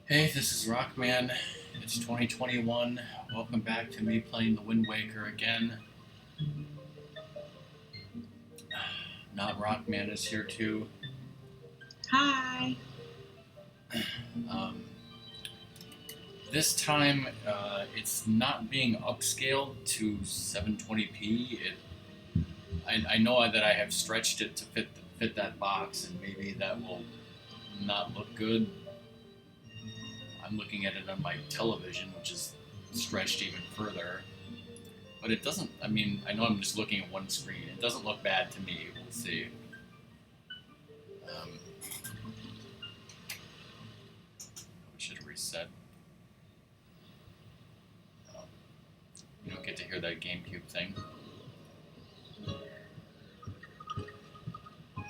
Hey, this is Rockman. It's 2021. Welcome back to me playing the Wind Waker again. Not Rockman is here too. Hi. This time, it's not being upscaled to 720p. I know that I have stretched it to fit that box, and maybe that will not look good. I'm looking at it on my television, which is stretched even further. But it doesn't, I mean, I know I'm just looking at one screen. It doesn't look bad to me. We'll see. We should reset. You don't get to hear that GameCube thing.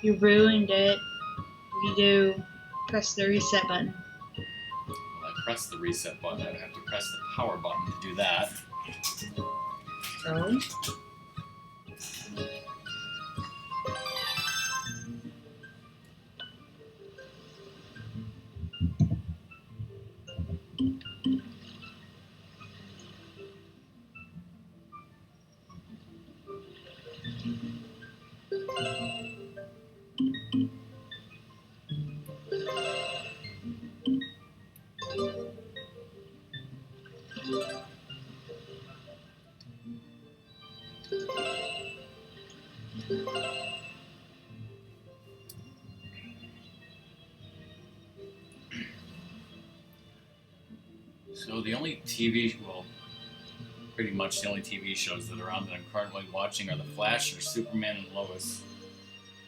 You ruined it. You do. Press the reset button. Well, I pressed the reset button. I'd have to press the power button to do that. So? So the only pretty much the only TV shows that are on that I'm currently watching are The Flash or Superman and Lois.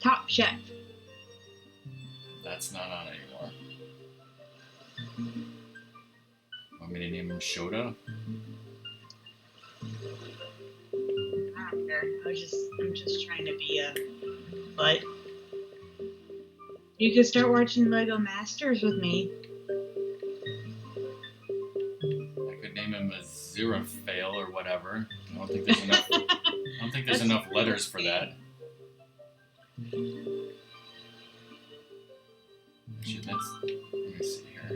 Top Chef. That's not on anymore. Want me to name him Shota? I don't care. I'm just trying to be a butt. You could start watching Lego Masters with me. I could name him Aziraphale or whatever. I don't think there's enough. I don't think there's enough letters for that. Actually, let me see here.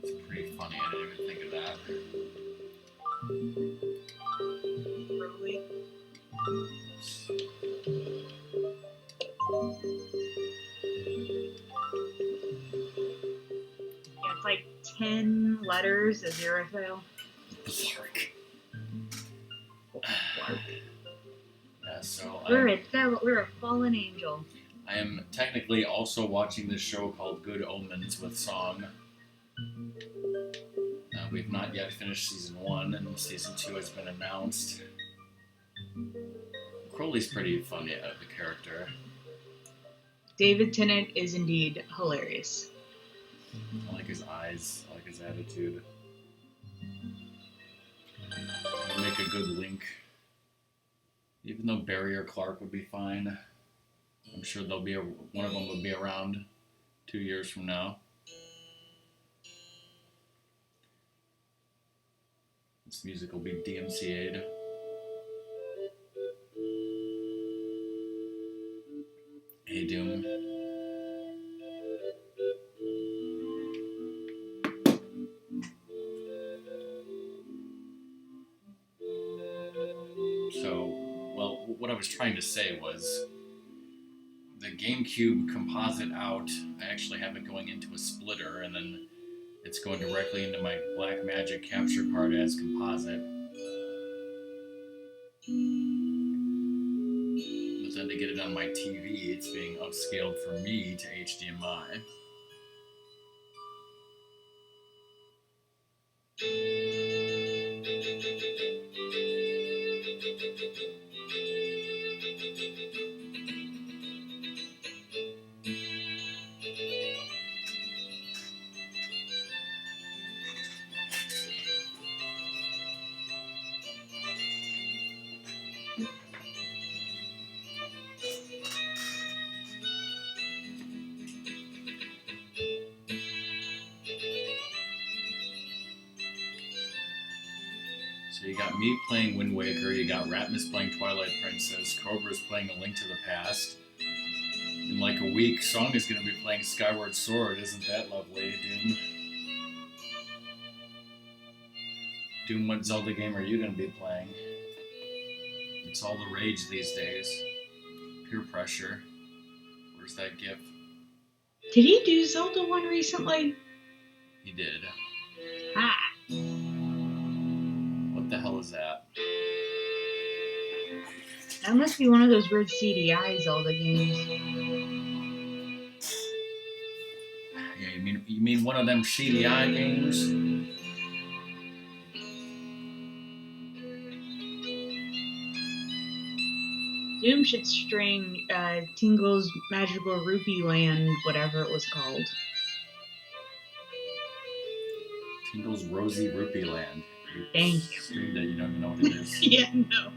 It's pretty funny. I didn't even think of that. Really? Yeah, it's like 10 letters, Aziraphale. Blark. Blark. Yeah, so We're a fallen angel. I am technically also watching this show called Good Omens with Song. We've not yet finished season 1, and season 2 has been announced. Crowley's pretty funny, the character. David Tennant is indeed hilarious. I like his eyes. I like his attitude. He'll make a good Link. Even though Barry or Clark would be fine, I'm sure one of them would be around 2 years from now. This music will be DMCA'd. Hey, Doom. So, well, what I was trying to say was the GameCube composite out, I actually have it going into a splitter, and then it's going directly into my Blackmagic capture card as composite. But then to get it on my TV, it's being upscaled for me to HDMI. So you got me playing Wind Waker, you got Ratmus playing Twilight Princess, Cobra's playing A Link to the Past. In like a week, Song is going to be playing Skyward Sword. Isn't that lovely, Doom? Doom, what Zelda game are you going to be playing? It's all the rage these days. Peer pressure. Where's that gif? Did he do Zelda 1 recently? He did. Ah. What the hell is that? That must be one of those weird CDI Zelda games. Yeah, you mean one of them CDI games? Doom should string Tingle's Magical Rupee Land, whatever it was called. Tingle's Rosy Rupee Land. Thank you. Streamed it, you don't even know what it is. Yeah, no.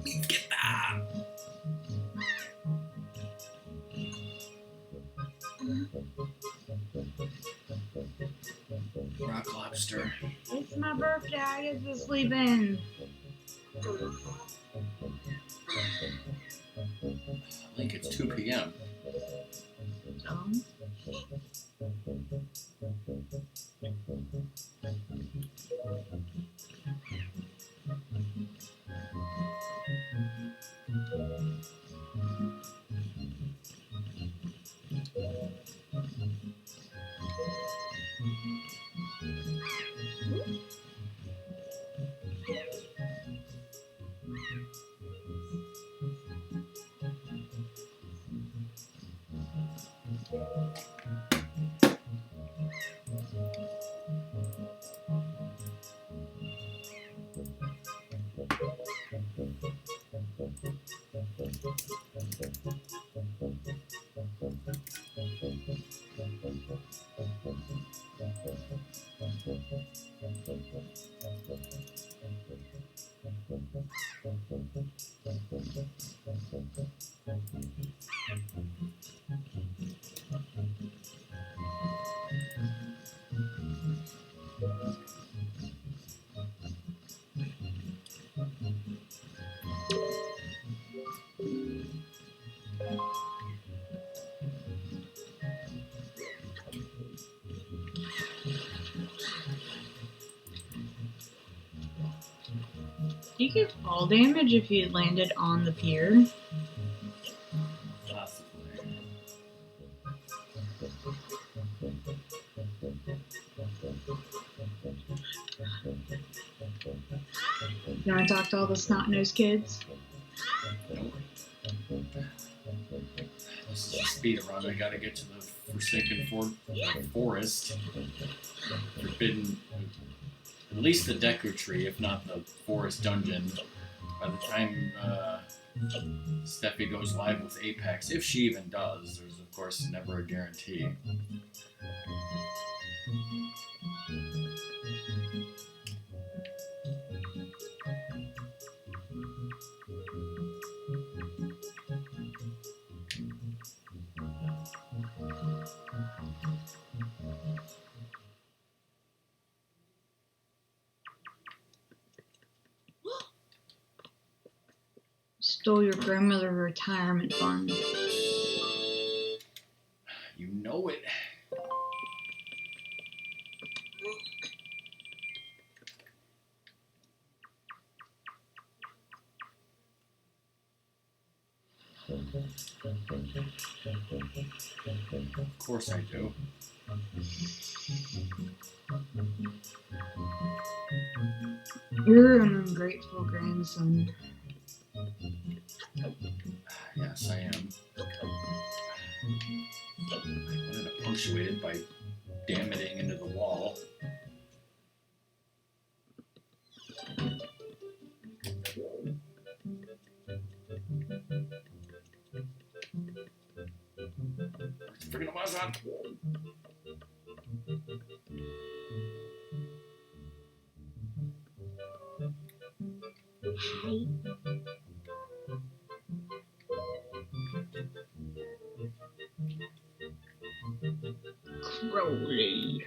Get that! Rock lobster. It's my birthday. I get to sleep in. I think it's 2 p.m. Um, you get fall damage if you landed on the pier. Possibly. You want to talk to all the snot-nosed kids? Nope. This is a speed run. I gotta get to the Forsaken Forest. Forbidden. At least the Deku Tree, if not the Forest Dungeon. By the time Steffi goes live with Apex, if she even does, there's of course never a guarantee. Stole your grandmother's retirement fund. You know it. Of course I do. You're an ungrateful grandson. Yes, I am. I wanted to punctuate it by damaging into the wall. Freaking Amazon! Crowley.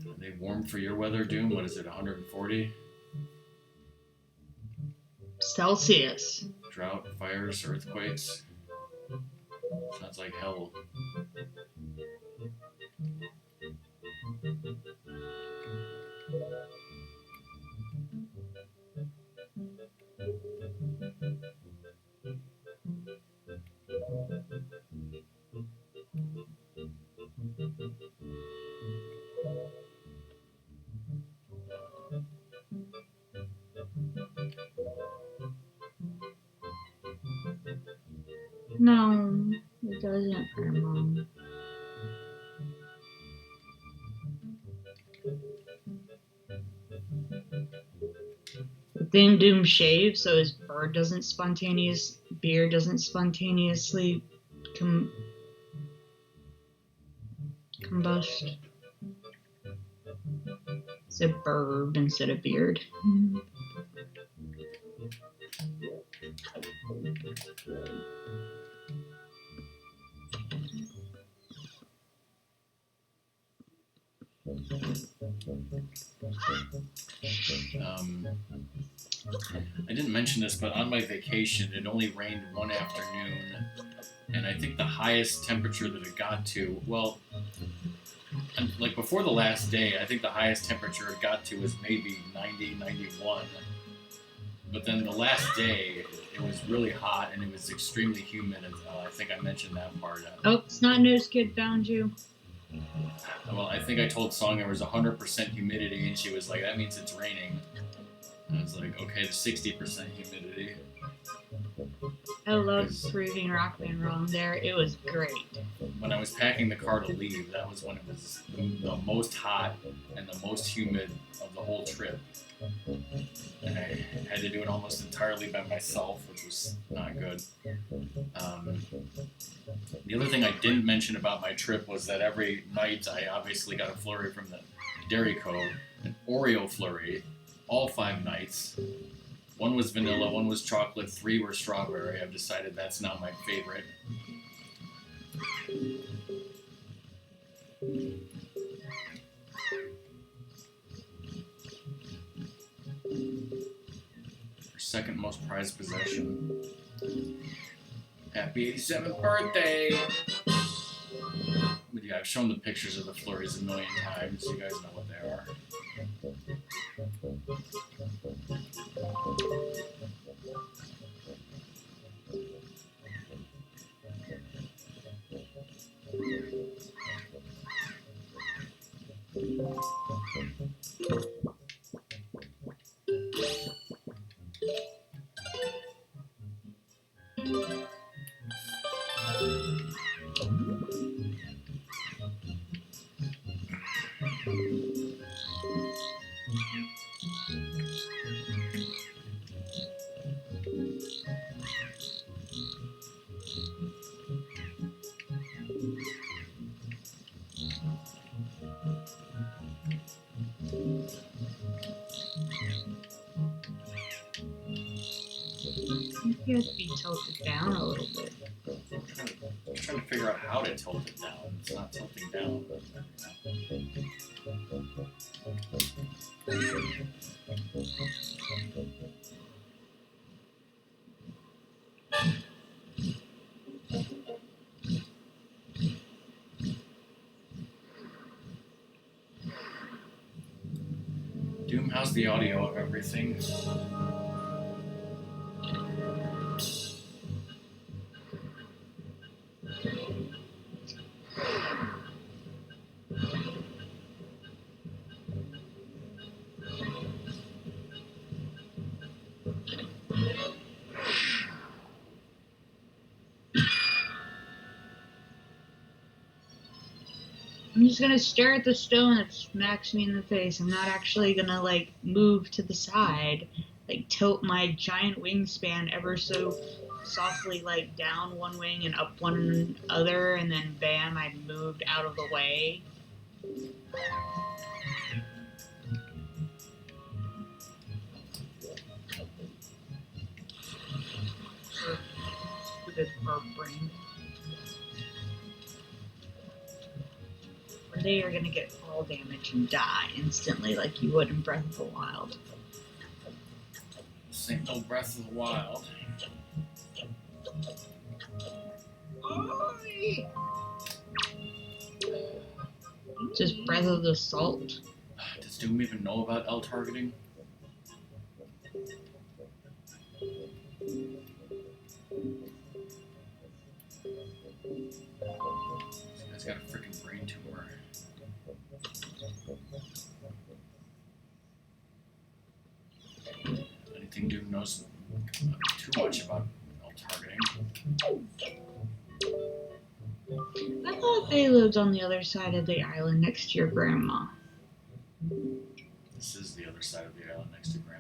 Are they warm for your weather, Doom? What is it, 140? Celsius. Drought, fires, earthquakes. Sounds like hell. No, it doesn't, Grandma. But then Doom shaves so his beard doesn't spontaneously combust. It's a bird instead of beard. I didn't mention this, but on my vacation, it only rained one afternoon, and I think the highest temperature that it got to, well, like before the last day, I think the highest temperature it got to was maybe 90, 91. But then the last day, it was really hot and it was extremely humid. I think I mentioned that part. Oh, Snot Nose Kid found you. Well, I think I told Song there was 100% humidity, and she was like, that means it's raining. And I was like, okay, the 60% humidity. I love proving Rock Band wrong there. It was great. When I was packing the car to leave, that was when it was the most hot and the most humid of the whole trip. And I had to do it almost entirely by myself, which was not good. The other thing I didn't mention about my trip was that every night I obviously got a flurry from the Dairy Co. An Oreo flurry, all 5 nights. 1 was vanilla, 1 was chocolate, 3 were strawberry. I've decided that's now my favorite. Our second most prized possession. Happy 87th birthday! But yeah, I've shown the pictures of the flurries a million times. You guys know what they are. You have to be tilted down a little bit. I'm trying to figure out how to tilt it down. It's not tilting down. Doom, how's the audio of everything? I'm just gonna stare at the stone that smacks me in the face. I'm not actually gonna, like, move to the side, like, tilt my giant wingspan ever so softly, like, down one wing and up one other, and then bam, I moved out of the way. Stupid burp brain. One day you're gonna get fall damage and die instantly like you would in Breath of the Wild. This ain't no Breath of the Wild. Just Breath of the Salt. Does Doom even know about L targeting? This guy's got a freaking brain tumor. Anything Doom knows too much about L targeting. I thought they lived on the other side of the island next to your grandma. This is the other side of the island next to Grandma.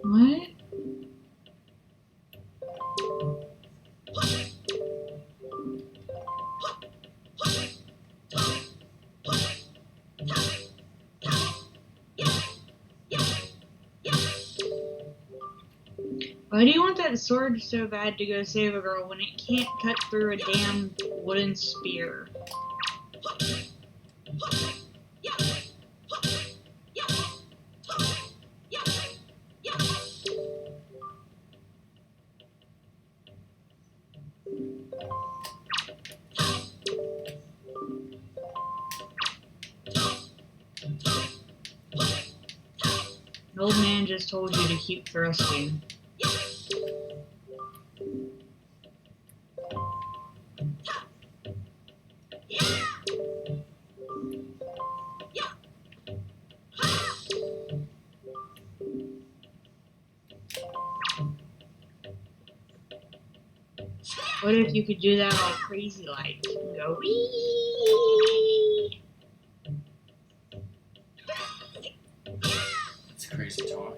What? Why do you want that sword so bad to go save a girl when it can't cut through a damn wooden spear? An old man just told you to keep thrusting. What if you could do that all crazy like and go wee? That's crazy talk.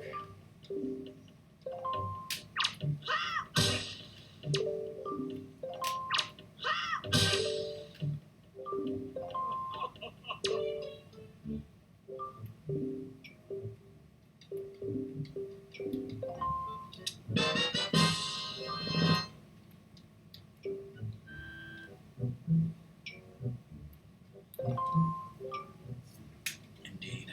Indeed.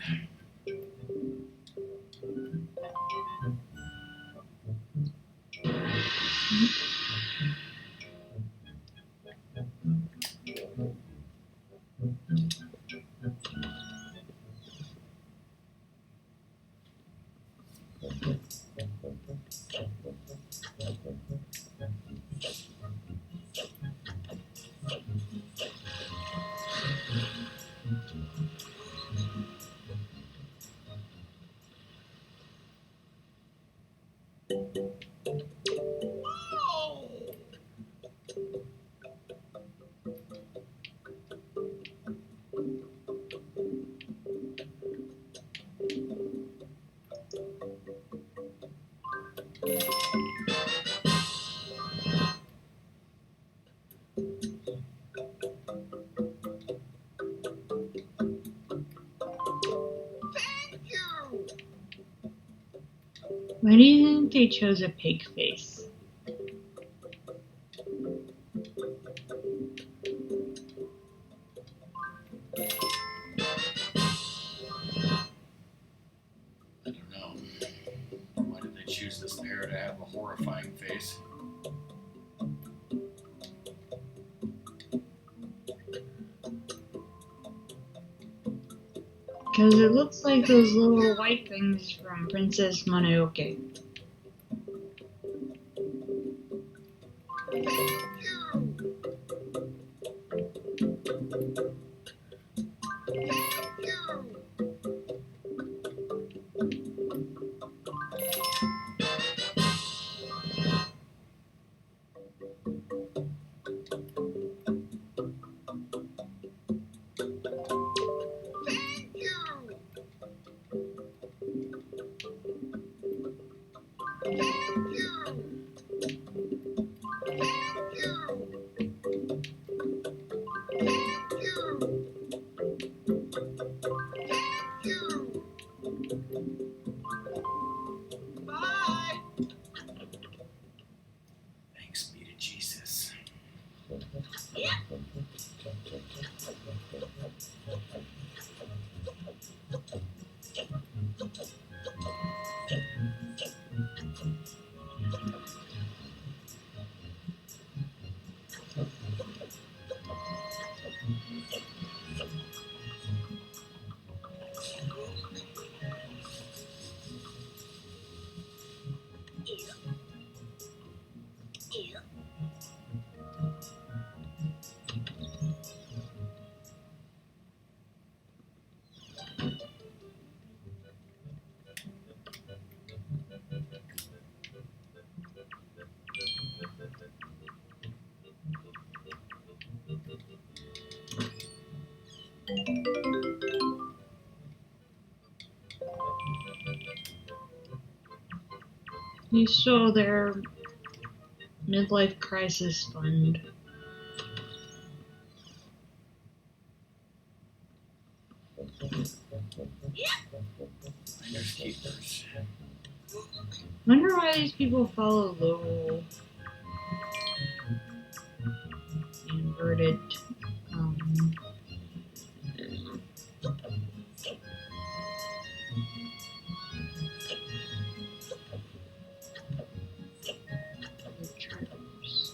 Why do you think they chose a pig face? I don't know. Why did they choose this pair to have a horrifying face? Because it looks like those little white things from Princess Mononoke. Thanks be to Jesus. You saw their midlife crisis fund. Finders keepers. Wonder why these people follow Lowell. Inverted. Um, charters.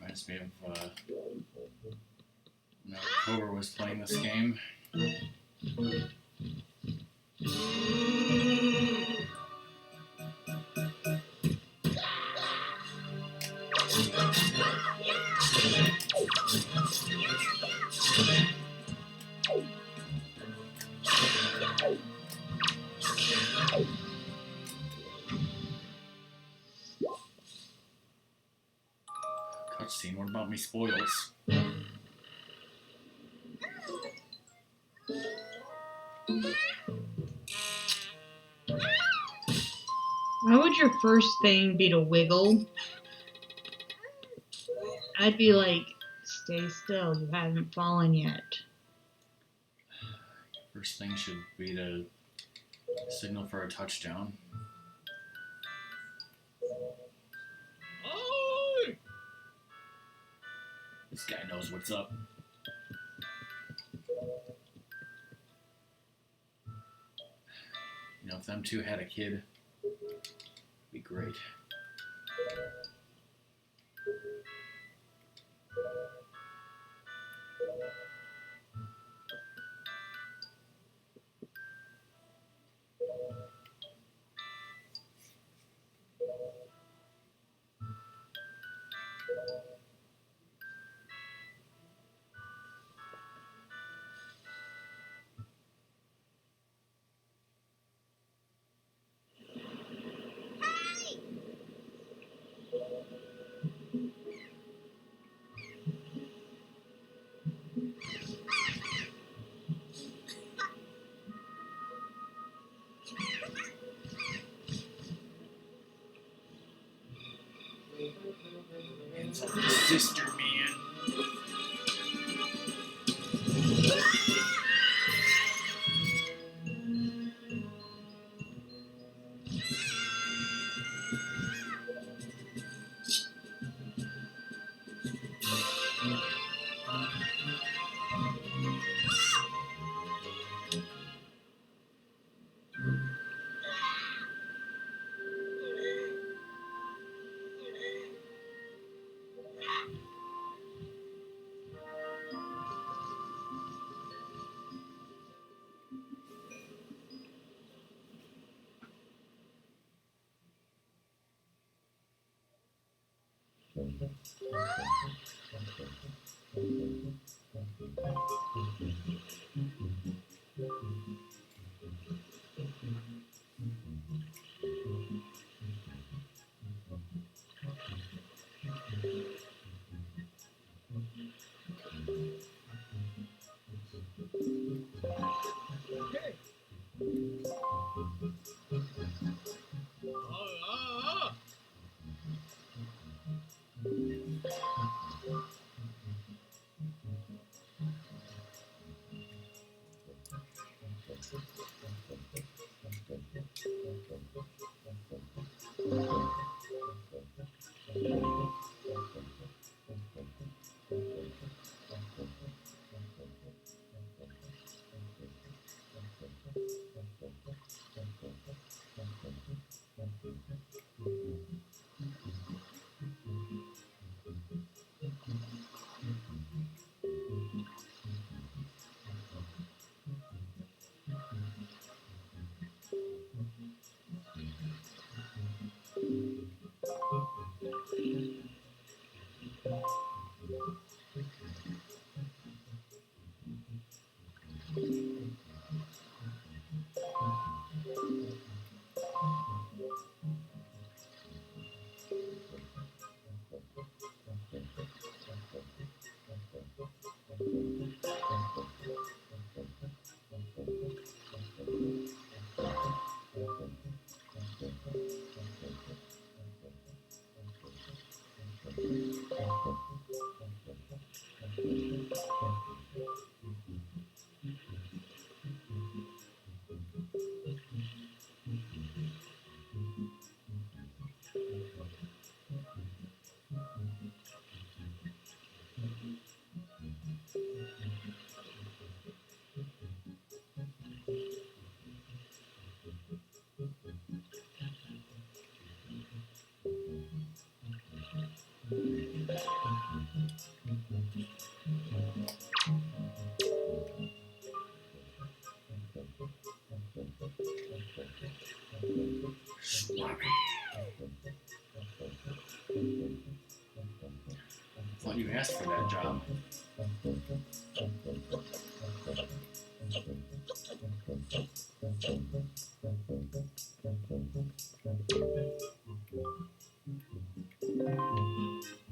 Reminds me of No, Cobra was playing this game. Cutscene, what about me spoils? Why would your first thing be to wiggle? I'd be like, stay still, you haven't fallen yet. First thing should be to signal for a touchdown. Oh! This guy knows what's up. You know, if them two had a kid, it'd be great. It's like the sister man. thought you asked for that job.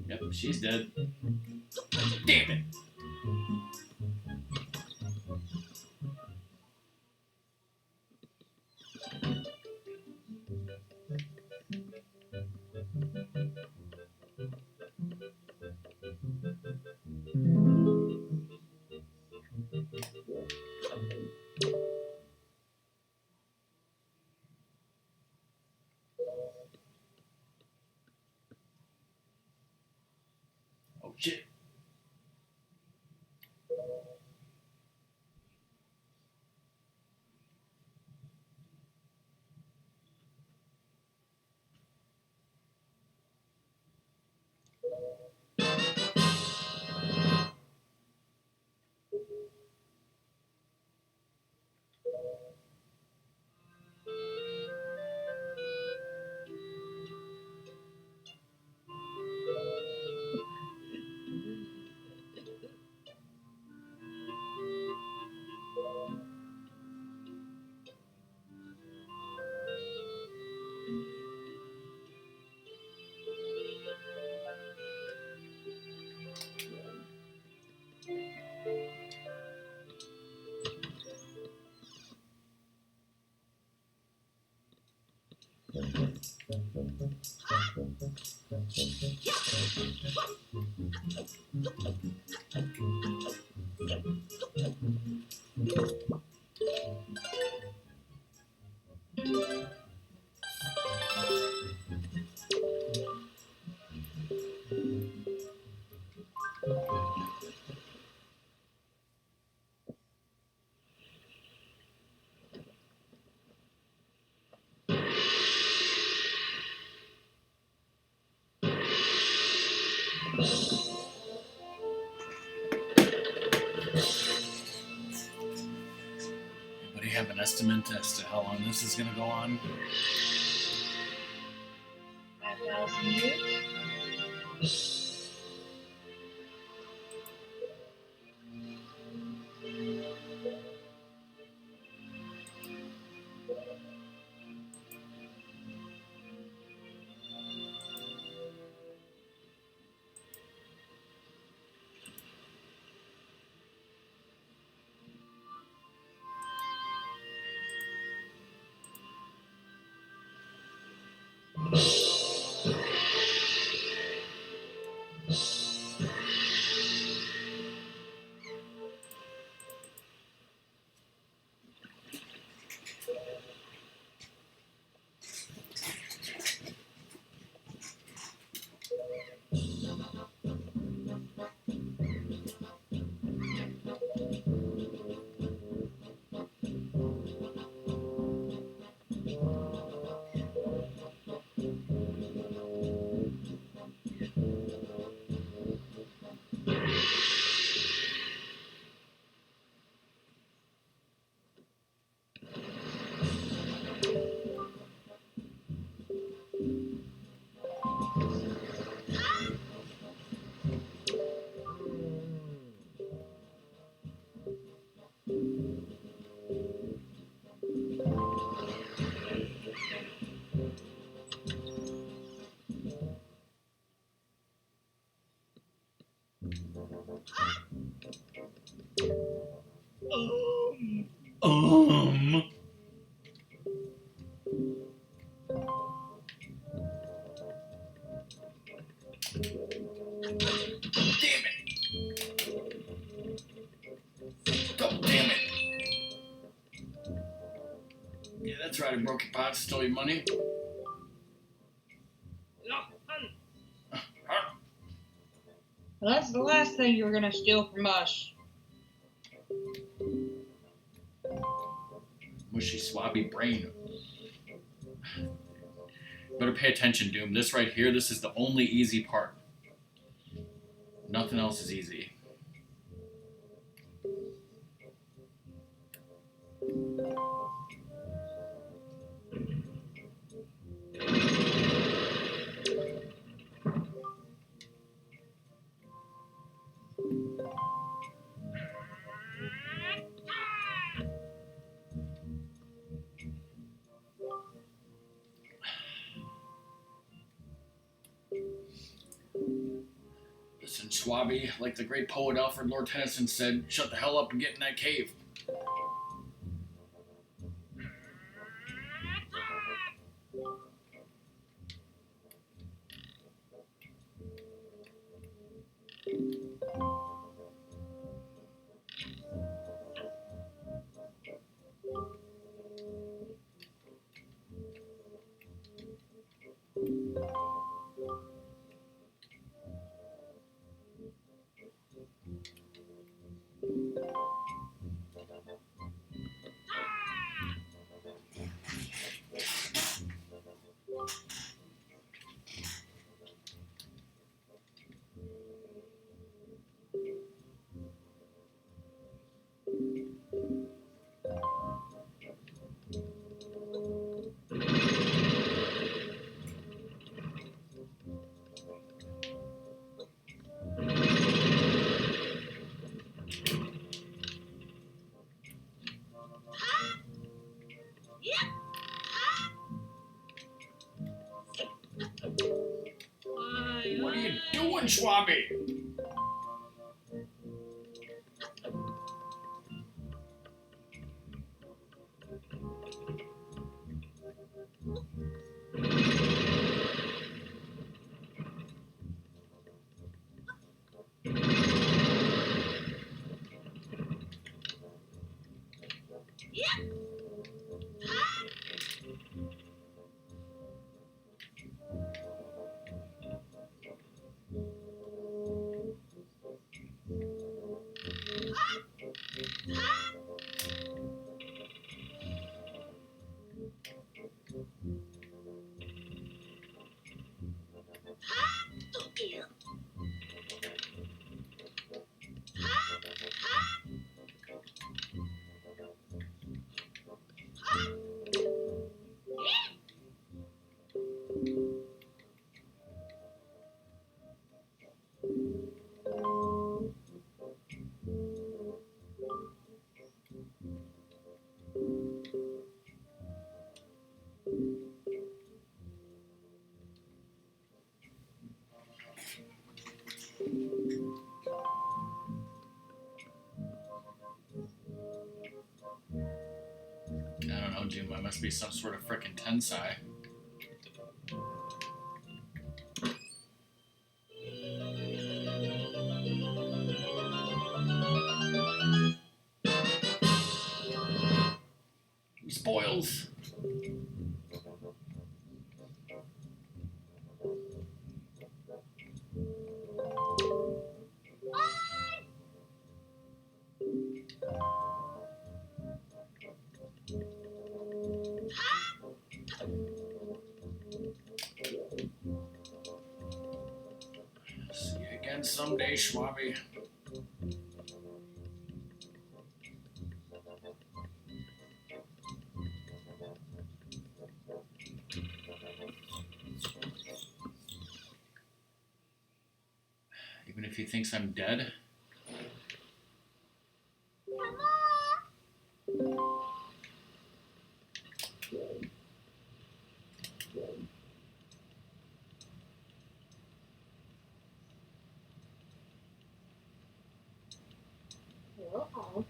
Yep, she's dead. Damn it! Oh shit. Anybody have an estimate as to how long this is gonna go on? 5,000 years? Um. Damn it! Oh, damn it! Yeah, that's right. I broke your pot, stole your money. Well, that's the last thing you were gonna steal from us. Mushy, swabby brain. Better pay attention, Doom. This right here, this is the only easy part. Nothing else is easy. Listen, Schwabi, like the great poet Alfred Lord Tennyson said, shut the hell up and get in that cave. What are you doing, Schwabi? I don't know, Doom. I must be some sort of frickin' tensai. Spoils. See you again someday, Schwabi. Even if he thinks I'm dead. Hello.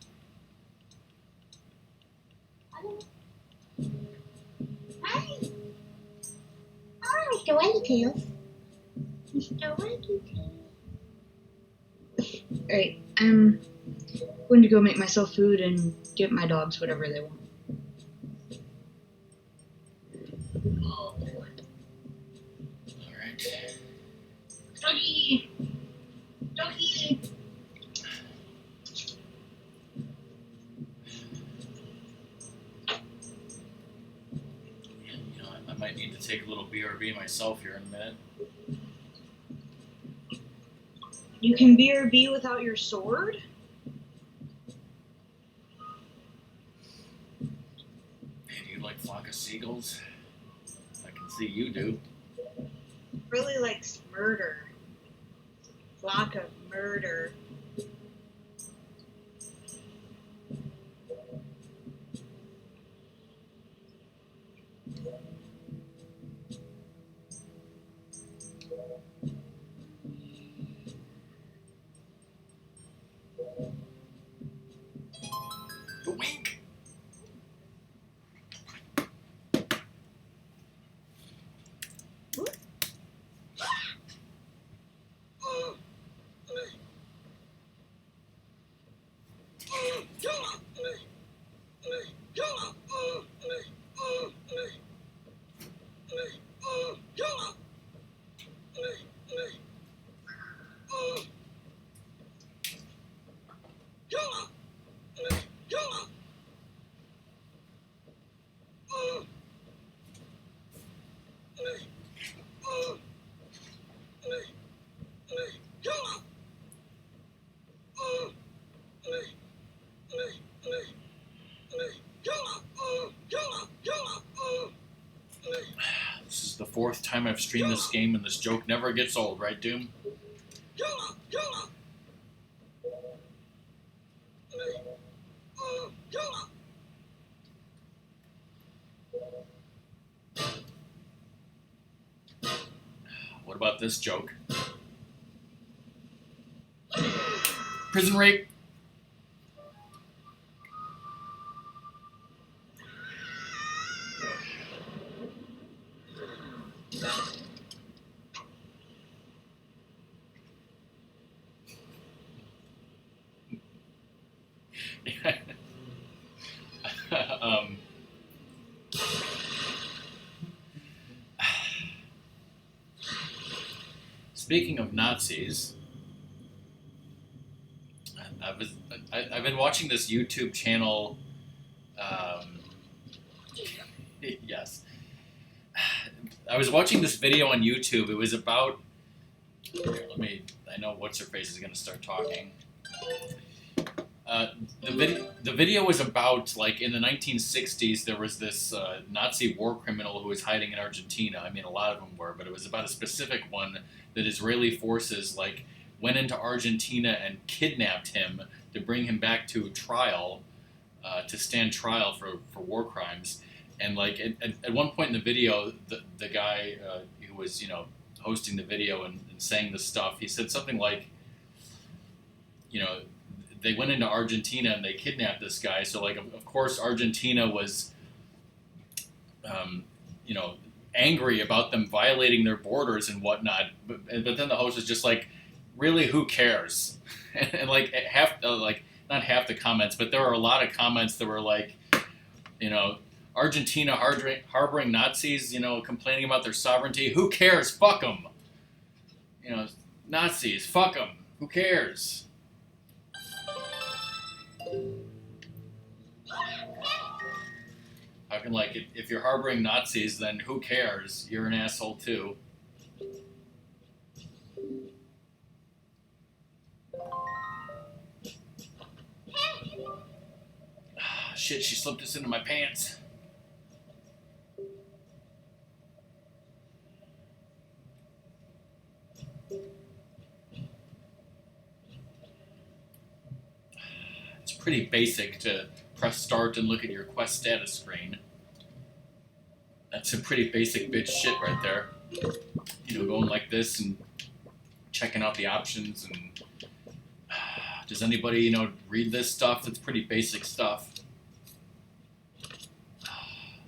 Hi. Hi, Mr. Wendy-Tails. Mr. Wendy-Tails. Alright, I'm going to go make myself food and get my dogs whatever they want. Oh. Alright. Doggy! Doggy! You know, I might need to take a little BRB myself here in a minute. You can BRB without your sword? Hey, do you like Flock of Seagulls? I can see you do. Really likes murder. Flock of murder. 4th time I've streamed this game, and this joke never gets old, right, Doom? What about this joke? Prison rape. um, Speaking of Nazis, I've been watching this YouTube channel. Yes, I was watching this video on YouTube. It was about. Here, I know what's her face is going to start talking. The video was about, like, in the 1960s, there was this Nazi war criminal who was hiding in Argentina. I mean, a lot of them were, but it was about a specific one that Israeli forces, like, went into Argentina and kidnapped him to bring him back to trial, to stand trial for war crimes. And, like, at one point in the video, the guy who was, you know, hosting the video and saying this stuff, he said something like, you know, they went into Argentina and they kidnapped this guy. So, like, of course, Argentina was, you know, angry about them violating their borders and whatnot. But then the host was just like, really, who cares? And like, not half the comments, but there were a lot of comments that were like, you know, Argentina harboring Nazis, you know, complaining about their sovereignty. Who cares? Fuck them. You know, Nazis, fuck them. Who cares? How can, like, if you're harboring Nazis, then who cares? You're an asshole too. Shit, she slipped this into my pants. It's pretty basic to press start and look at your quest status screen. That's some pretty basic bitch shit right there. You know, going like this and checking out the options and... Does anybody, you know, read this stuff? It's pretty basic stuff.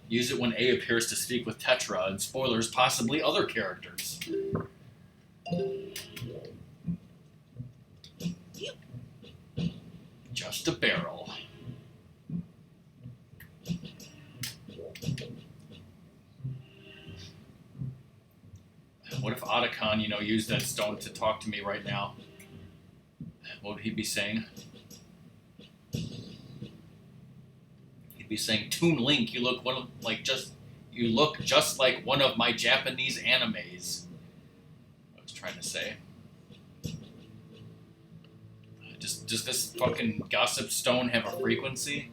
Use it when A appears to speak with Tetra, and spoilers, possibly other characters. Just a barrel. What if Otacon, you know, used that stone to talk to me right now? What would he be saying? He'd be saying, "Toon Link, you look just like one of my Japanese animes." I was trying to say. Does this fucking gossip stone have a frequency?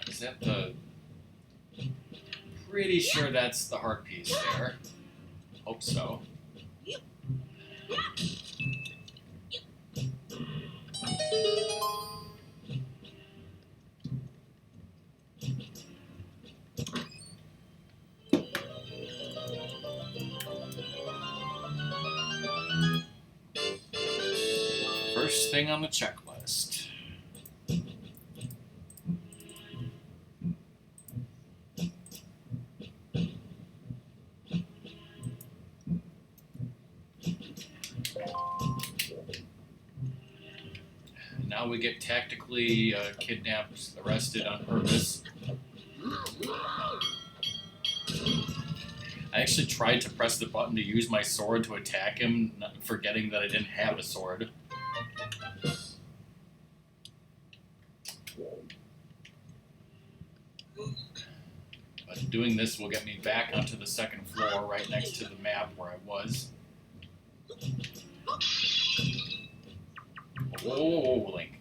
Is that the... Pretty sure that's the heart piece there. Hope so. First thing on the checklist. Now we get tactically kidnapped, arrested on purpose. I actually tried to press the button to use my sword to attack him, forgetting that I didn't have a sword. doing this will get me back onto the second floor, right next to the map where I was. Whoa, Link.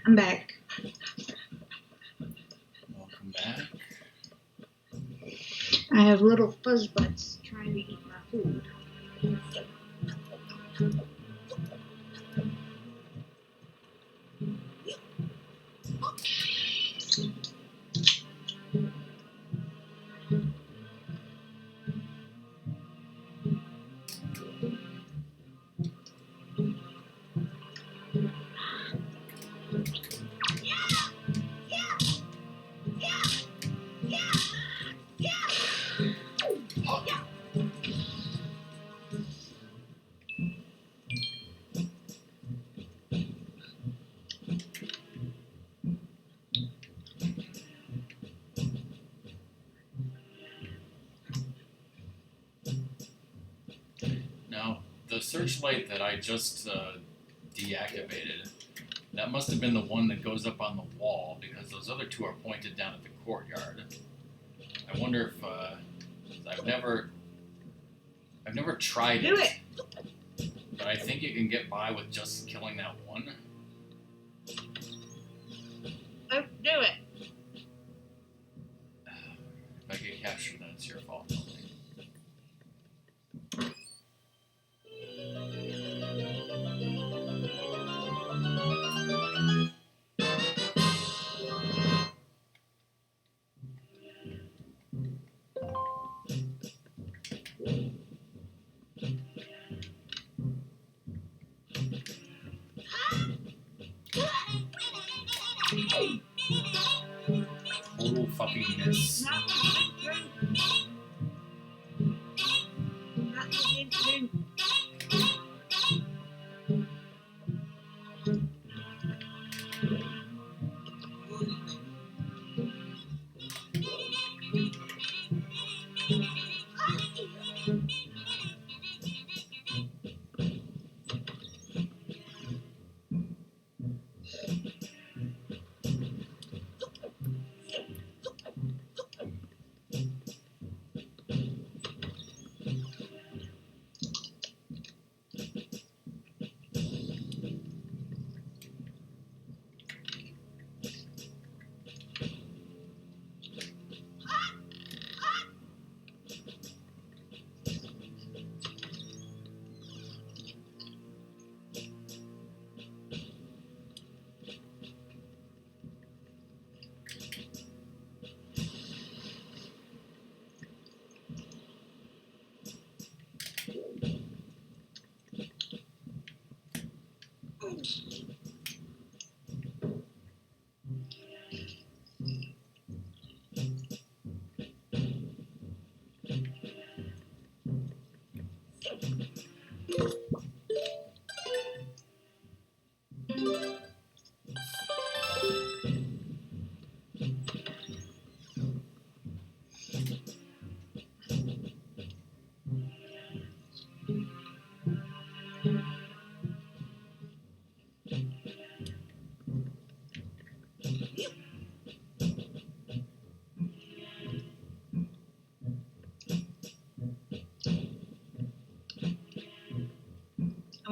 I'm back. Welcome back. I have little fuzz butts trying to eat my food. Now, the searchlight that I just deactivated, that must have been the one that goes up on the wall, because those other two are pointed down at the courtyard. I wonder if I've never tried Do it, but I think you can get by with just killing that one. Let's do it. If I get captured, then it's your fault, Lily. Total fucking miss. Not the drink.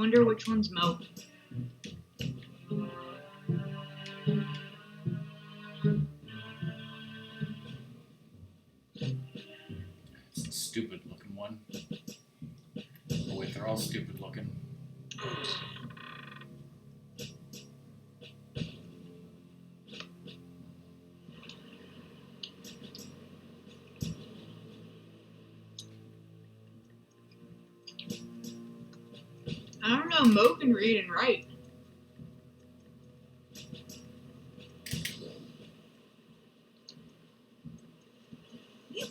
wonder which one's milk. It's a stupid looking one. Oh wait, they're all stupid looking. I don't know. Mo can read and write. Yeah,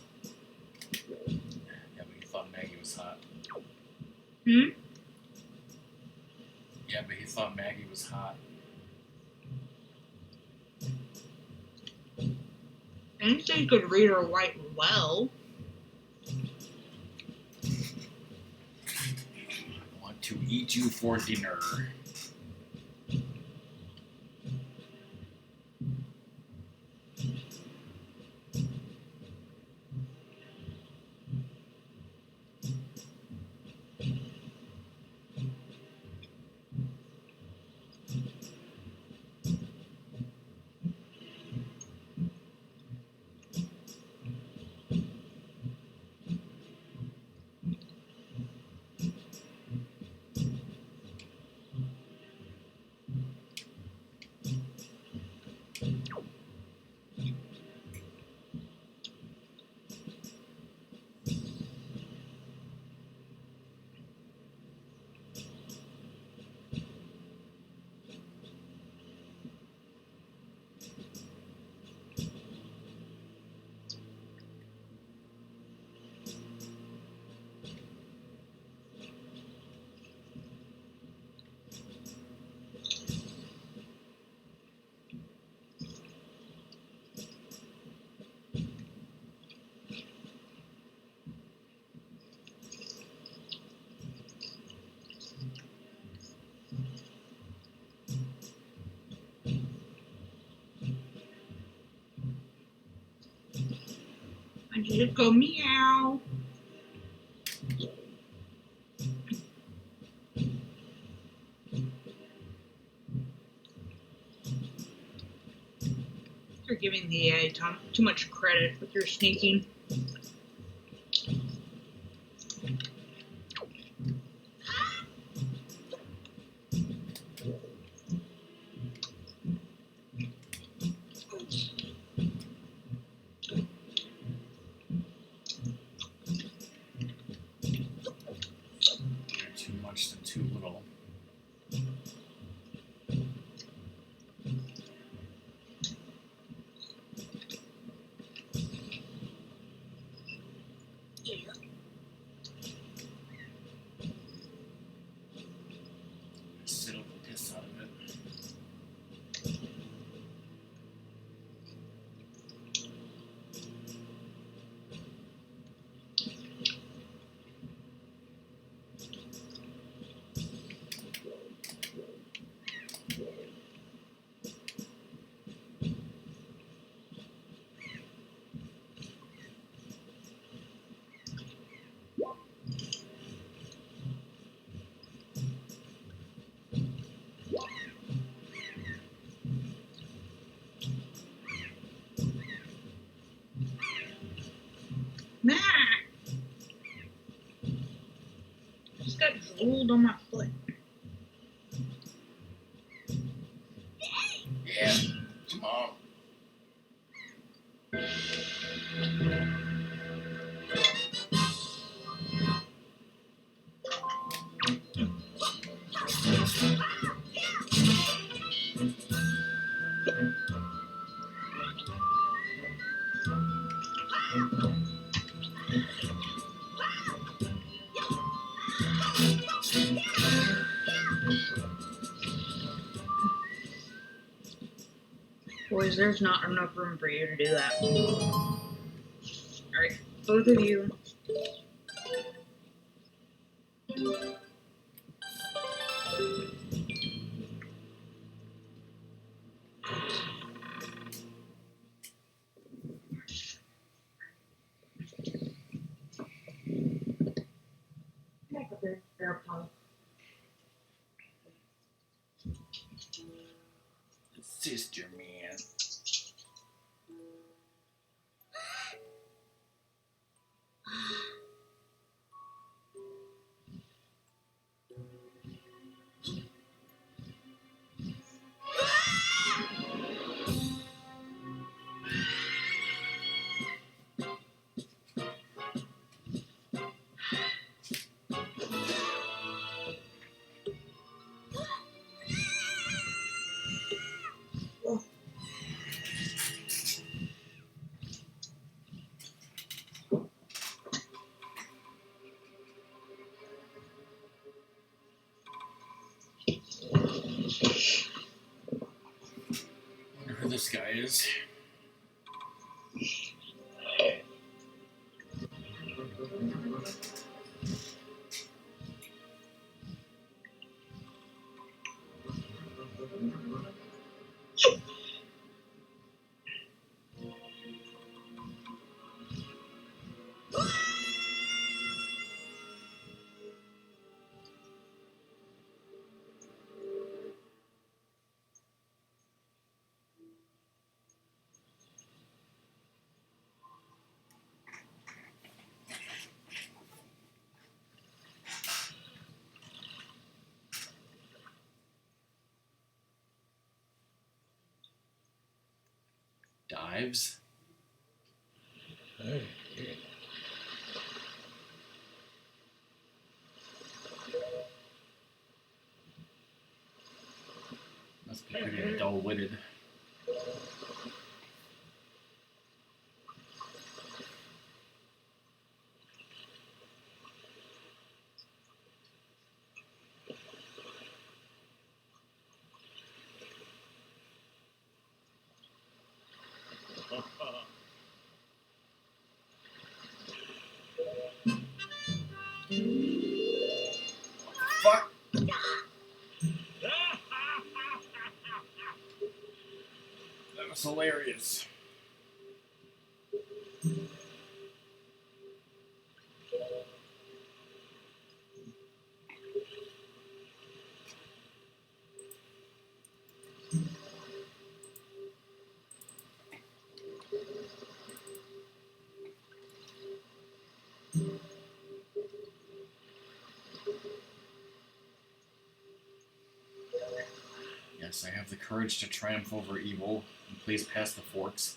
but he thought Maggie was hot. Hmm? Yeah, but he thought Maggie was hot. I didn't say he could read or write well. I want to eat you for dinner. I just go meow. You're giving the AI too much credit with your sneaking. You're too much than too little. Sit up the piss out of it. Nah! Just got drooled on my foot. Yeah. Come on. Boys, there's not enough room for you to do that. Alright, both of you. Sister man. Wonder who this guy is. Dives. Hey. Must be pretty dull-witted. Fuck! That was hilarious. Yes, I have the courage to triumph over evil, and please pass the forks.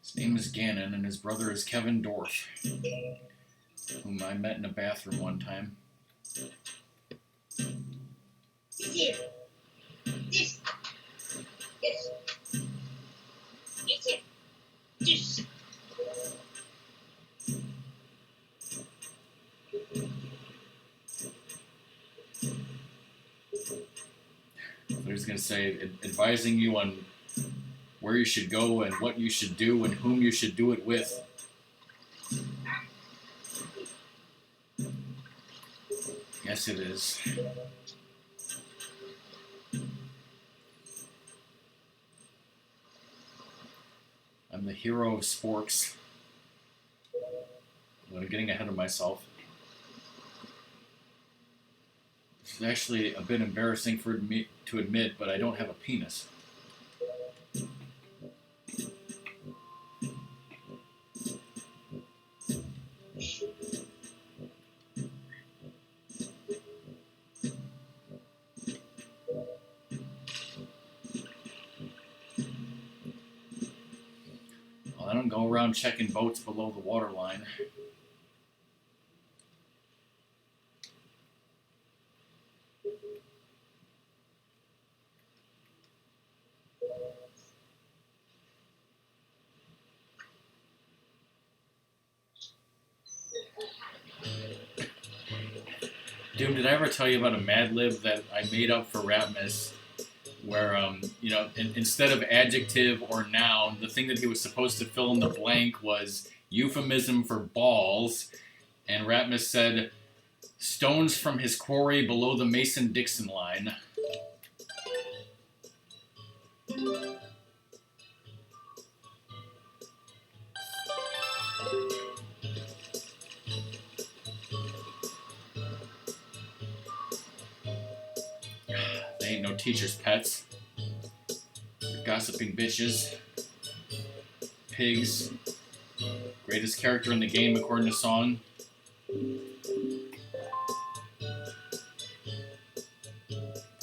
His name is Ganon, and his brother is Kevin Dorff, whom I met in a bathroom one time. Here. This. This. It's here. This. I was going to say, advising you on where you should go and what you should do and whom you should do it with. Yes, it is. I'm the hero of sporks. I'm getting ahead of myself. This is actually a bit embarrassing for me to admit, but I don't have a penis. Well, I don't go around checking boats below the waterline. Dude, did I ever tell you about a Mad Lib that I made up for Ratmus? Where, instead of adjective or noun, the thing that he was supposed to fill in the blank was euphemism for balls. And Ratmus said, stones from his quarry below the Mason-Dixon line. ain't no teacher's pets. Gossiping bitches. Pigs. Greatest character in the game according to song.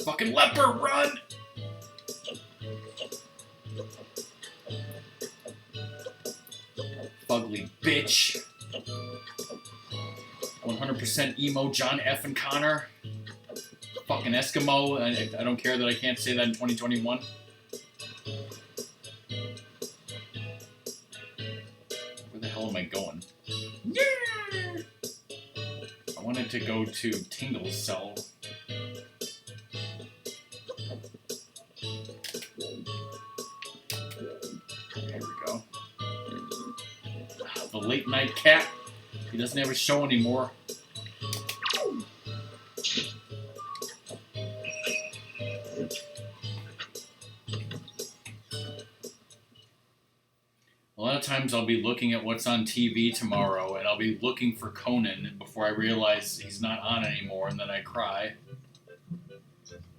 Fucking leper, run! Fugly bitch. 100% emo John F. and Connor. Fucking Eskimo. I don't care that I can't say that in 2021. Where the hell am I going? Yeah! I wanted to go to Tingle's cell. There we go. The late night cat. He doesn't have a show anymore. A lot of times I'll be looking at what's on TV tomorrow, and I'll be looking for Conan before I realize he's not on anymore, and then I cry.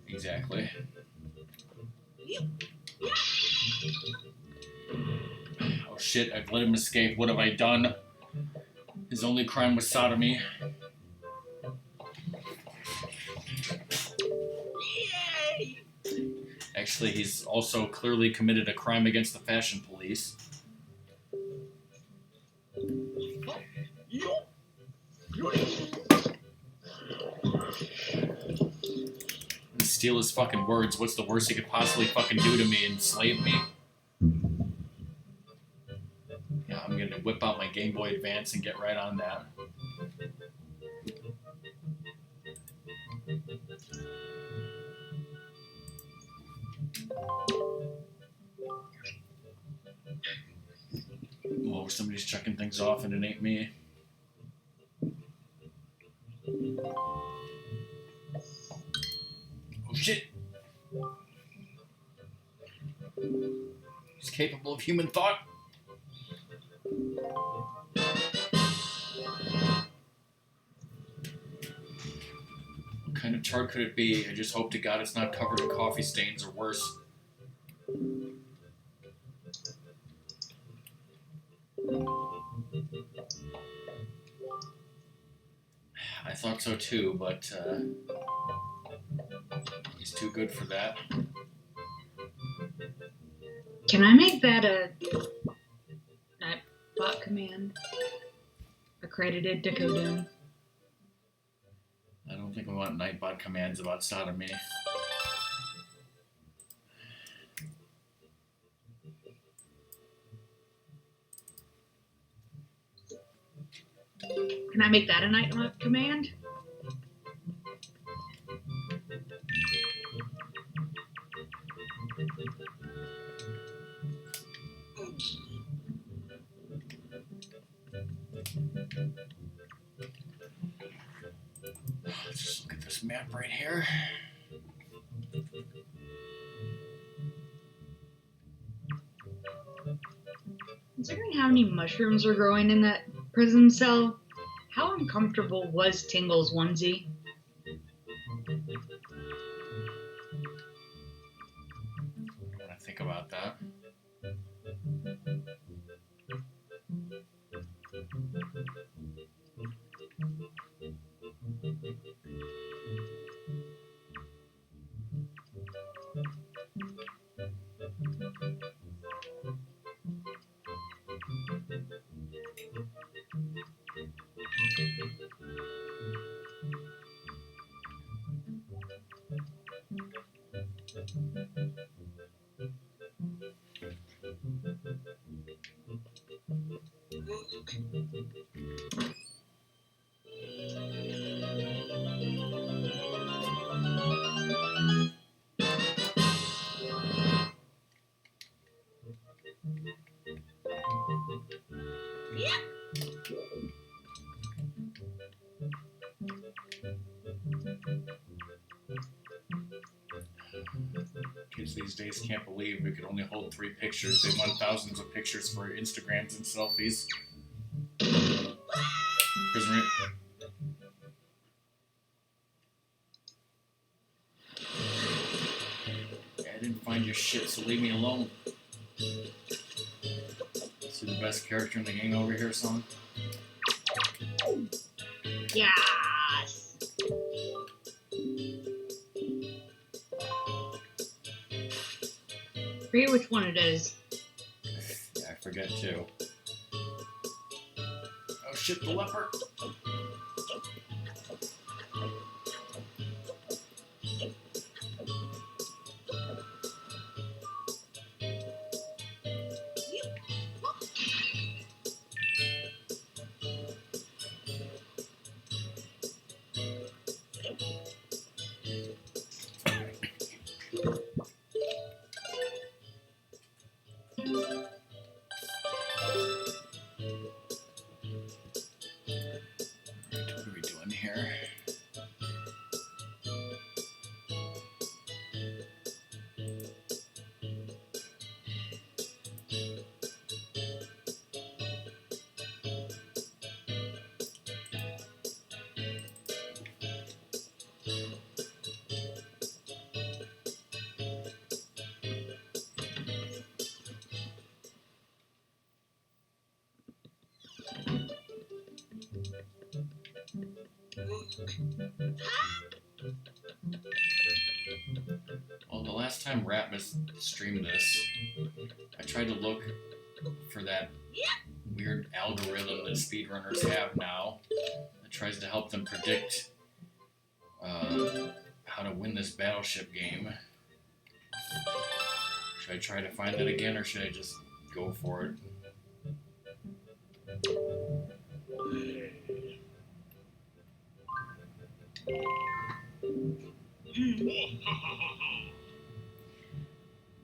Exactly. Oh shit, I've let him escape. What have I done? His only crime was sodomy. Yay! Actually, he's also clearly committed a crime against the fashion police. Steal his fucking words. What's the worst he could possibly fucking do to me? Enslave me? Yeah, I'm gonna whip out my Game Boy Advance and get right on that. Whoa, somebody's checking things off and it ain't me. Oh shit! He's capable of human thought. What kind of chart could it be? I just hope to God it's not covered in coffee stains or worse. I thought so too, but he's too good for that. Can I make that a bot command? Accredited to Kodum. I don't think we want Nightbot commands about sodomy. Can I make that a Nightbot command? Let's just look at this map right here. Considering how many mushrooms are growing in that prison cell, how uncomfortable was Tingle's onesie? When I think about that. Kids these days can't believe we could only hold 3 pictures. They want thousands of pictures for Instagrams and selfies. Prison rape. your shit, so leave me alone. See the best character in the game over here, son? Yes. Forget which one it is. Yeah, I forget too. Oh shit, the leopard! What are we doing here? Well, the last time Ratmus streamed this, I tried to look for that weird algorithm that speedrunners have now that tries to help them predict how to win this battleship game. Should I try to find that again, or should I just go for it?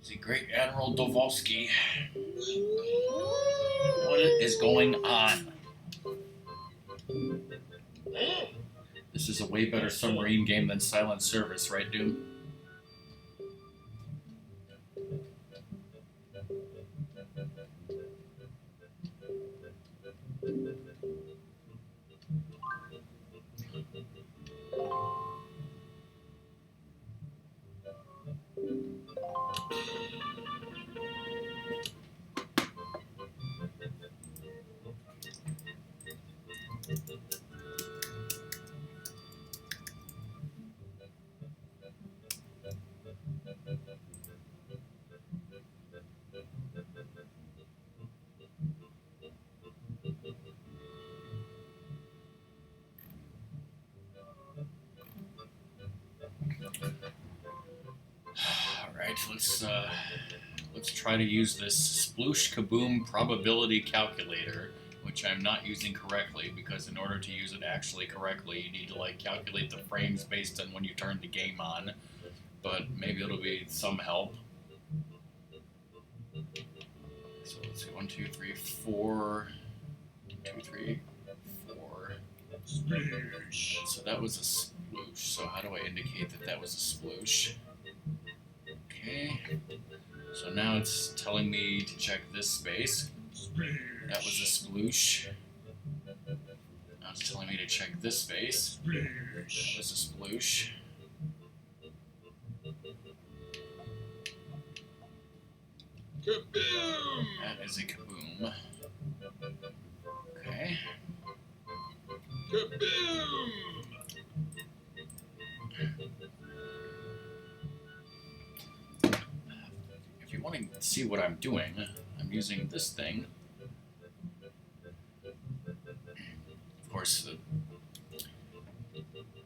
The Great Admiral Dovolsky. What is going on? This is a way better submarine game than Silent Service, right, dude? Alright, let's try to use this sploosh kaboom probability calculator, which I'm not using correctly, because in order to use it actually correctly, you need to like calculate the frames based on when you turn the game on. But maybe it'll be some help. So let's see, 1, 2, 3, 4. 1, 2, 3, 4. Sploosh. So that was a sploosh. So how do I indicate that that was a sploosh? Okay. So now it's telling me to check this space. That was a sploosh. Now it's telling me to check this space. That was a sploosh. Kaboom! That is a kaboom. Okay. Kaboom! If you want to see what I'm doing, I'm using this thing. Of course,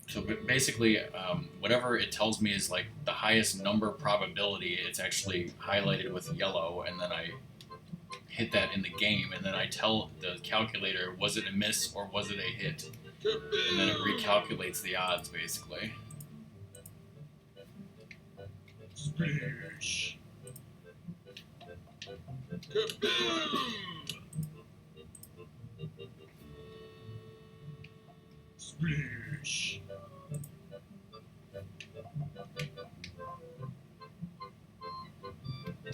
so basically, whatever it tells me is like the highest number probability, it's actually highlighted with yellow, and then I hit that in the game, and then I tell the calculator, was it a miss or was it a hit? And then it recalculates the odds, basically. Sploosh. Kaboom! Sploosh.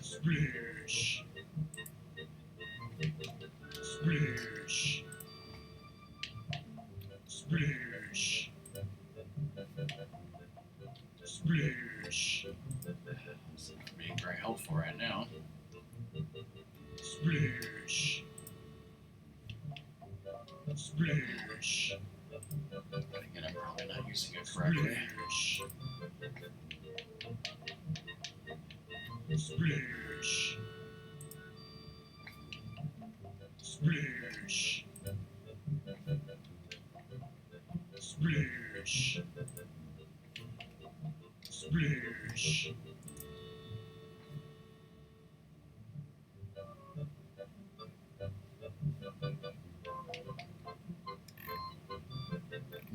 Sploosh. Sploosh. Sploosh. Sploosh. It's not being very Splish. But again, I'm probably not using it correctly. Splish. Splish. Splish. Splish.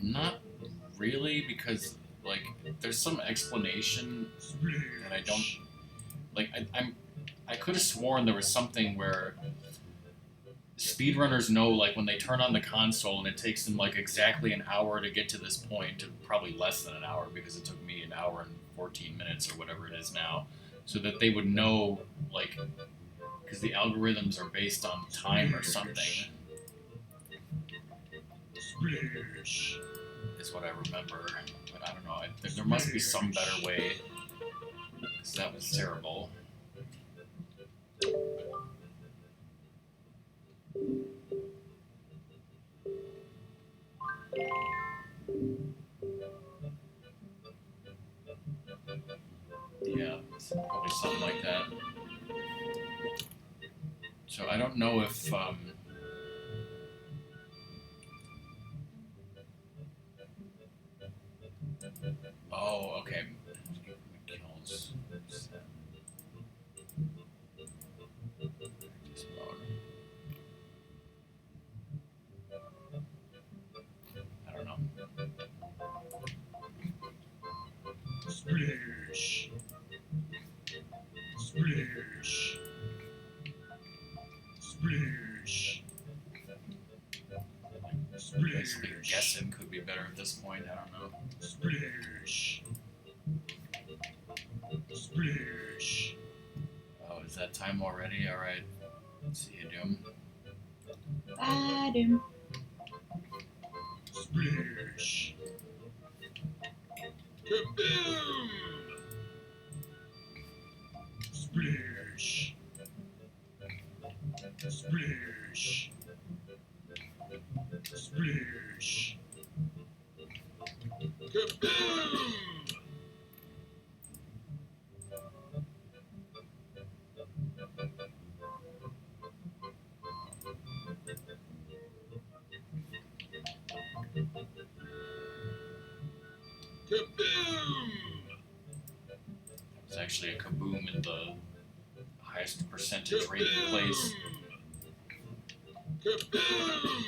Not really, because like there's some explanation, and I don't like. I could have sworn there was something where speedrunners know, like when they turn on the console and it takes them like exactly an hour to get to this point, probably less than an hour because it took me an hour and 14 minutes or whatever it is now, so that they would know, like, because the algorithms are based on time or something. Splish. Is what I remember, but I don't know. There must be some better way, because that was terrible. Yeah, it's probably something like that. So I don't know if oh, okay. Kills. I don't know. Splish. Splish. Splish. Basically, guessing could be better at this point. I don't know. Splish. Splish. Oh, is that time already? All right. Let's see you, Doom. Adam. Splish. Kaboom! Splish. Splish. Splish. Kaboom! Kaboom! It's actually a kaboom in the highest percentage rated place. Kaboom!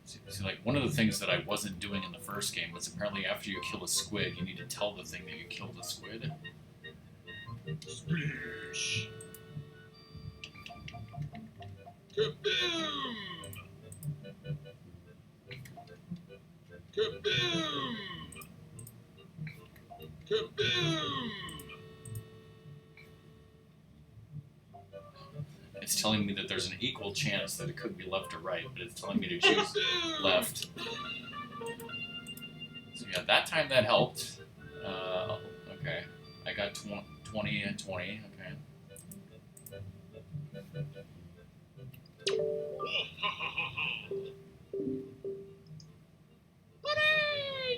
See, like one of the things that I wasn't doing in the first game was apparently after you kill a squid, you need to tell the thing that you killed a squid. Splish. Kaboom! Kaboom! Kaboom! It's telling me that there's an equal chance that it could be left or right, but it's telling me to choose left. So yeah, that time that helped. Okay, I got 20 and 20. Okay.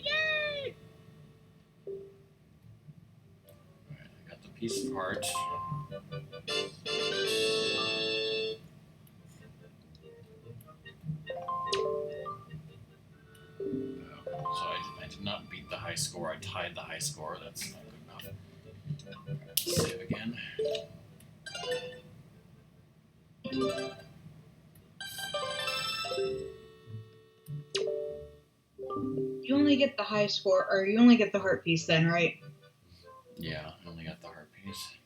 Yay! Alright, I got the piece of heart. So I did not beat the high score. I tied the high score. That's not good enough. Let's save again. You only get the high score, or you only get the heart piece then, right? Yeah, I only got the heart piece.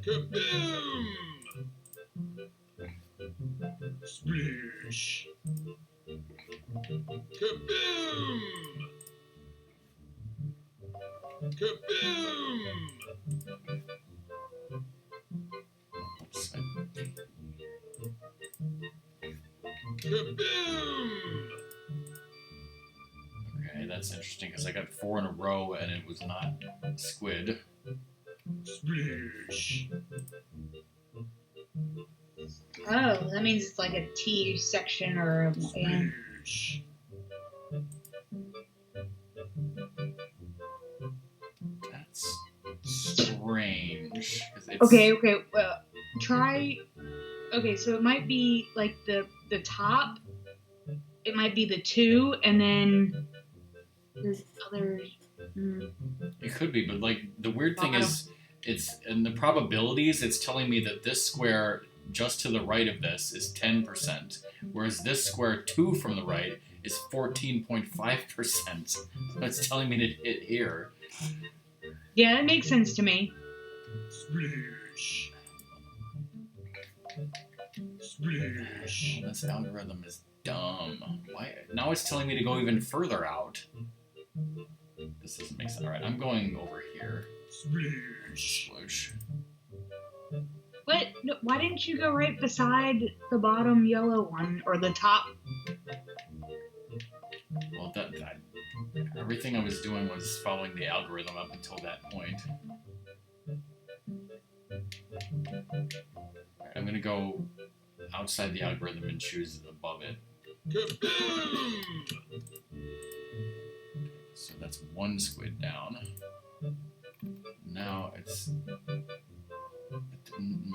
Kaboom! Splish. Kaboom! Kaboom! Oops. Kaboom! That's interesting because I got 4 in a row and it was not squid. Splish. Oh, that means it's like a T section or a. Yeah. Splish. That's strange. 'Cause it's, Okay. Well, try. Okay, so it might be like the top. It might be the 2, and then there's other. Mm, It could be, but like the weird thing Bottom. is, it's in the probabilities. It's telling me that this square just to the right of this is 10%, whereas this square 2 from the right is 14.5%. So it's telling me to hit here. Yeah, that makes sense to me. Splish. Splish. This algorithm is dumb. Why? Now it's telling me to go even further out. This doesn't make sense. All right, I'm going over here. Splish. Sploosh. What? No, why didn't you go right beside the bottom yellow one or the top? Well, that everything I was doing was following the algorithm up until that point. Alright, I'm gonna go outside the algorithm and choose above it. Kaboom! So that's 1 squid down. Now it's.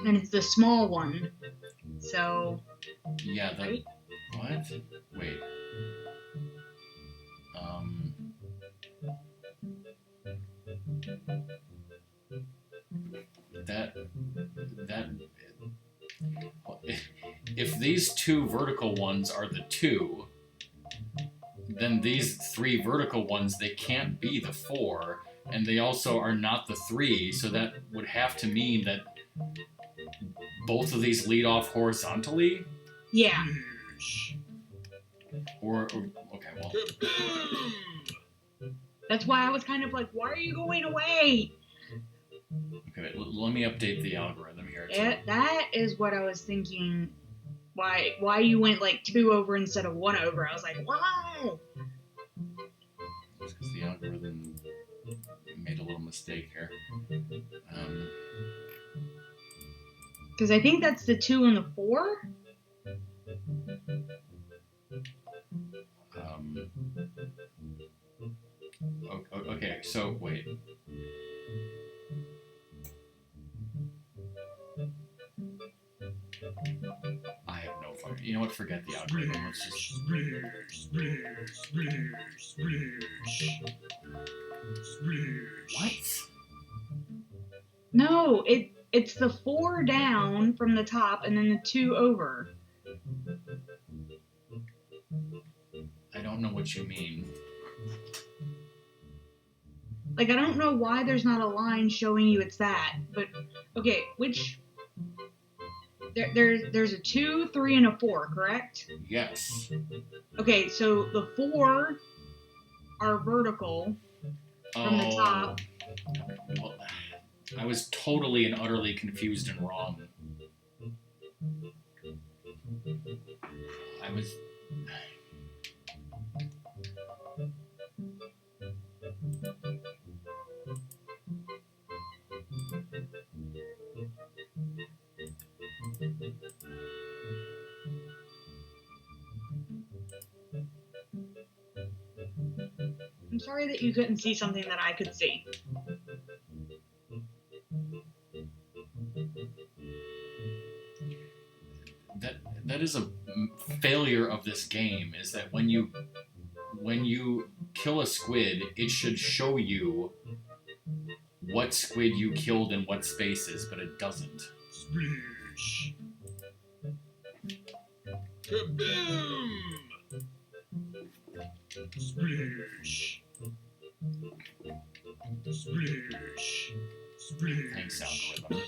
And it's the small one. So. Yeah, the. Right? What? Wait. That. If these 2 vertical ones are the 2, then these 3 vertical ones, they can't be the 4, and they also are not the 3, so that would have to mean that both of these lead off horizontally? Yeah. Splish. Or okay, well, Kaboom! That's why I was kind of like, why are you going away? okay, let me update the algorithm here. That is what I was thinking. Why you went like 2 over instead of 1 over? I was like, why? Because the algorithm made a little mistake here. Because I think that's the 2 and the 4. Okay, so wait. I have no fucking. You know what? Forget the algorithm. Let's just. Splish. Splish. Splish. Splish. Splish. What? No, it's the 4 down from the top and then the 2 over. I don't know what you mean. Like, I don't know why there's not a line showing you it's that, but okay, which there's a 2, 3, and a 4, correct? Yes. Okay, so the 4 are vertical from the top. Well, I was totally and utterly confused and wrong. I was. I'm sorry that you couldn't see something that I could see. That is a failure of this game. Is that when you kill a squid, it should show you what squid you killed in what spaces, but it doesn't. Splish. Kaboom! Splish. Splish. Splish. Thanks, algorithm.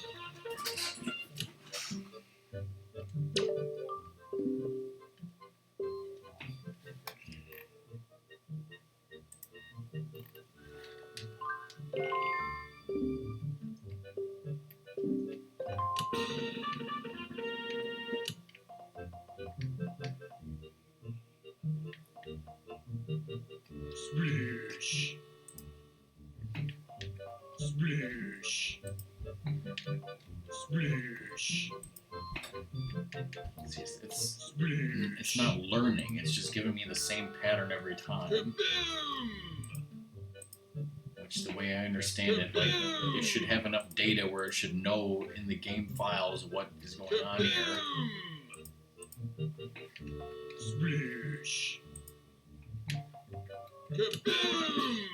Splish. Splish. Splish. It's not learning. It's just giving me the same pattern every time. Kaboom! Which, the way I understand it, like, it should have enough data where it should know in the game files what is going on here. Splish. Kaboom!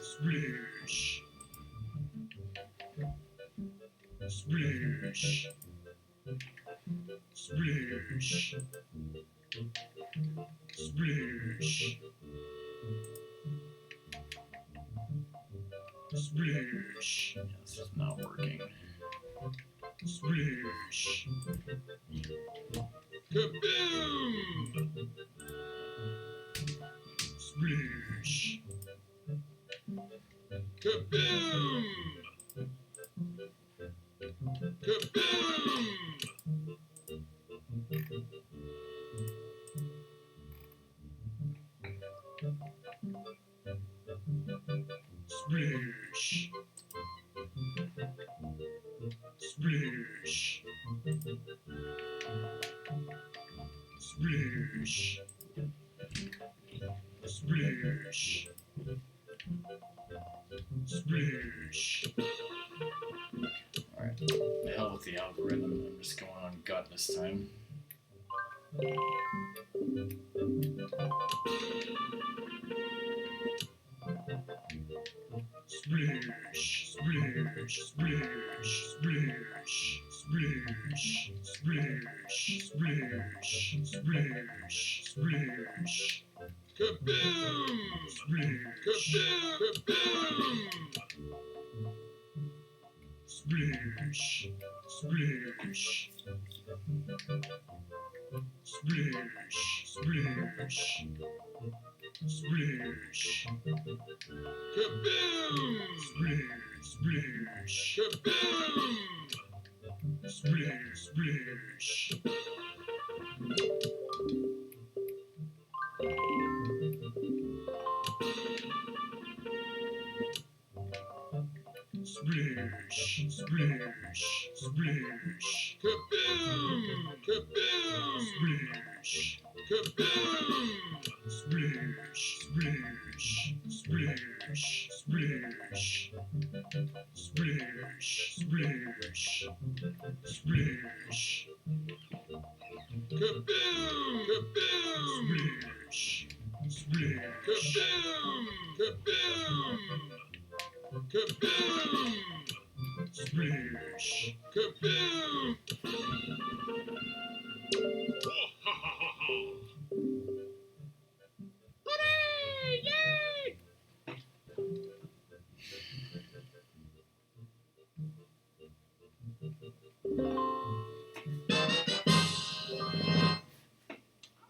Splish. Splish. Splish. Splish. Splish. Yeah, this is not working. Splish. Kaboom! Splish. Kaboom! Kaboom! Splish. Splish. Splish. Splish. Splish. Alright, the hell with the algorithm. I'm just going on gut this time. Splish. Splish. Splish. Splish. Splish. Splish. Splish. Splish. Splish. Kaboom! Splish. Kaboom! Splish. Splish. Splish. Splish. Splish. Kaboom! Splish. Splish. Kaboom! Splish. Splish. Splish, splish, splish. Kaboom! Kaboom! Splish. Kaboom! Splish, splish, splish, splish. Splish, splish, splish. Kaboom! Kaboom! Splish, splish. Kaboom! Kaboom! Kaboom! Splish! Kaboom! Hooray! Yay!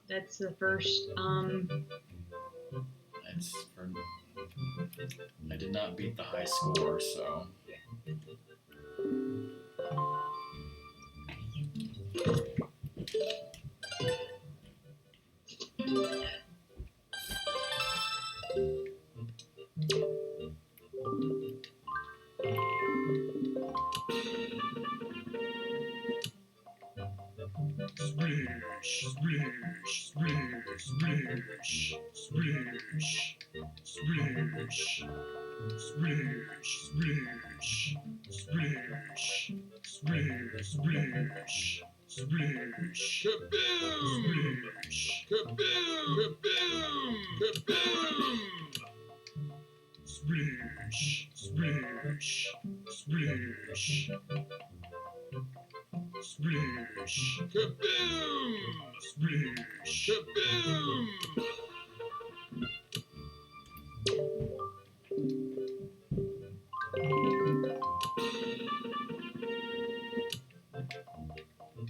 That's the first. That's for. I did not beat the high score, so. Splish, splish, splish, splish, splish, splish, splish, splish, splish, splish, splish, splish. Kaboom! Splish. Kaboom! Kaboom! Kaboom! Splish, splish, splish. Splish. Kaboom! Splish. Kaboom!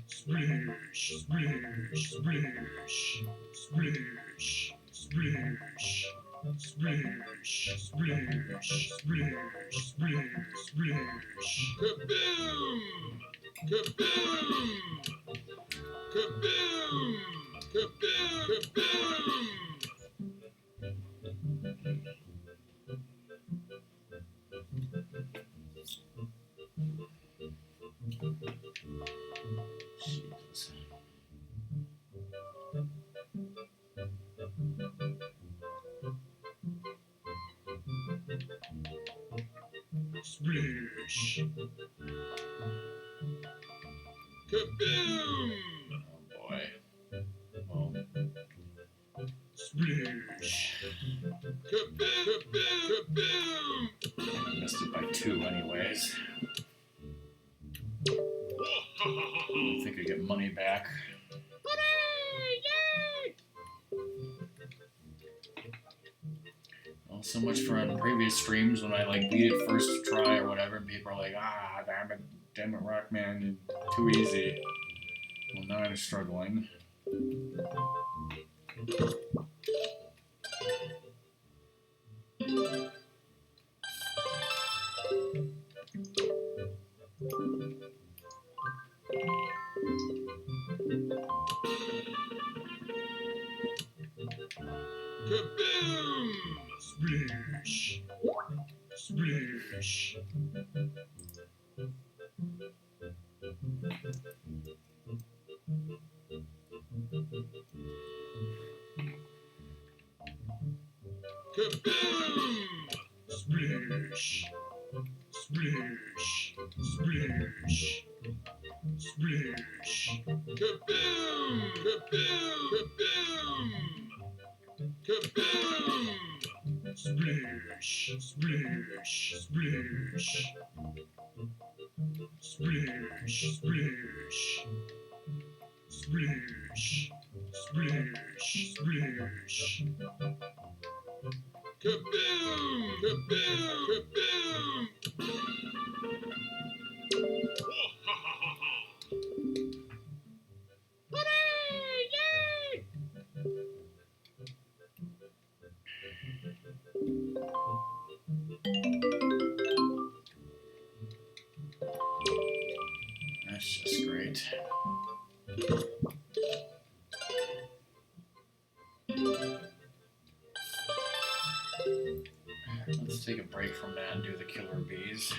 Splish, splish, splish, splish, splish, splish, splish, splish, splish, splish. Kaboom! Kaboom! Kaboom! Kaboom! Kaboom! Jesus. Splish! Kaboom! Oh boy. Well, Splish! Kaboom! Kaboom! I missed it by 2 anyways. I think I get money back. Well, so much for on previous streams when I like beat it first try or whatever, and people are like, ah, damn it, Rockman, too easy. Well, now I'm struggling. Kaboom! Splish! Splish! Kaboom! Splish! Splish! Splish! Splish! Kaboom! Kaboom! Kaboom! Kaboom! Splish! Splish! Splish! Splish! Splish! Splish! Splish! Splish! Kaboom! Kaboom! Kaboom! That's just great. Let's take a break from that and do the killer bees.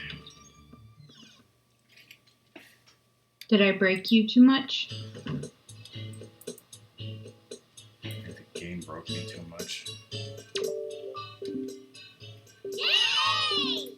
Did I break you too much? I think the game broke me too much. Yay!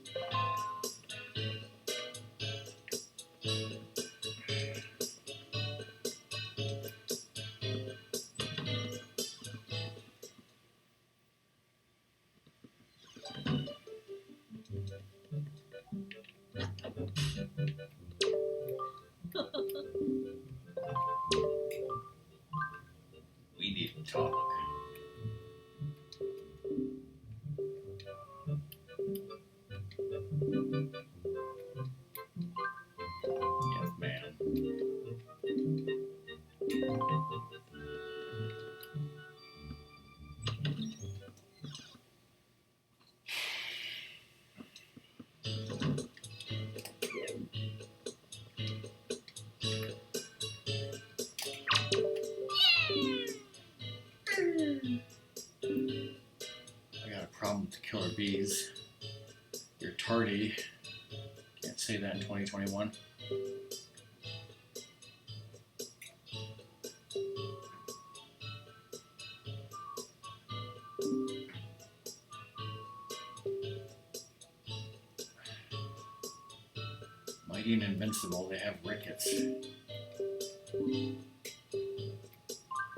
We need to talk. Yes, ma'am. I got a problem with the killer bees. You're tardy. Can't say that in 2021. Mighty and invincible, they have rickets.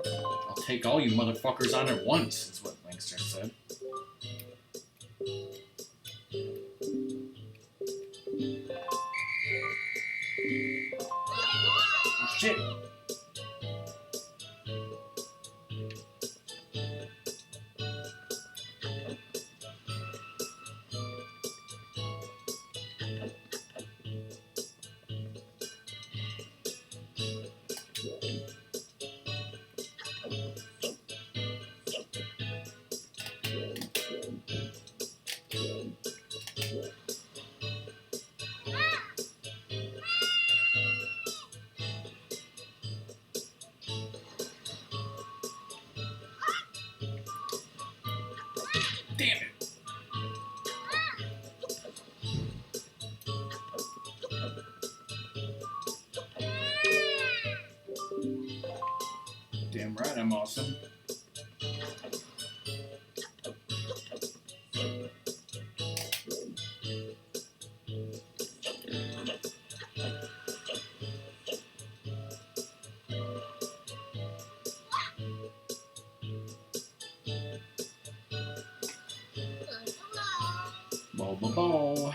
I'll take all you motherfuckers on at once, is what Linkster said. Oh shit! Damn it. Damn right I'm awesome. Bo bo bo.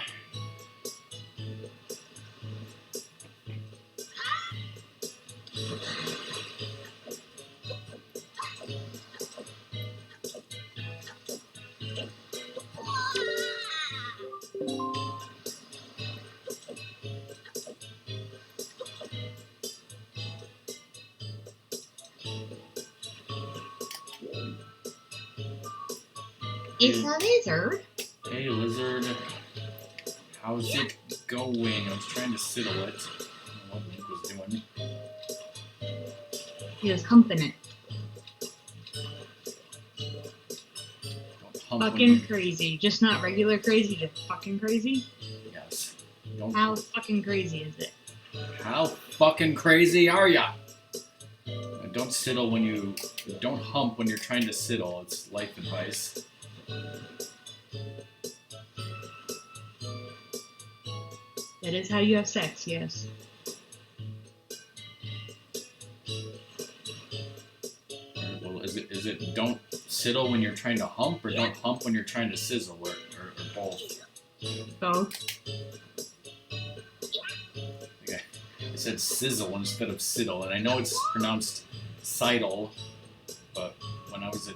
It's a lizard. Hey lizard, how's it going? I was trying to settle it. I don't know what Link was doing. He was humping it. Don't hump when Fucking you- crazy. Just not regular crazy, just fucking crazy? Yes. Don't, How fucking crazy is it? how fucking crazy are ya? Don't siddle when you... Don't hump when you're trying to siddle. It's life advice. That is how you have sex, yes. Well, is it don't siddle when you're trying to hump, or don't hump when you're trying to sizzle, or both? Both. Okay. I said sizzle instead of siddle, and I know it's pronounced sidle, but when I was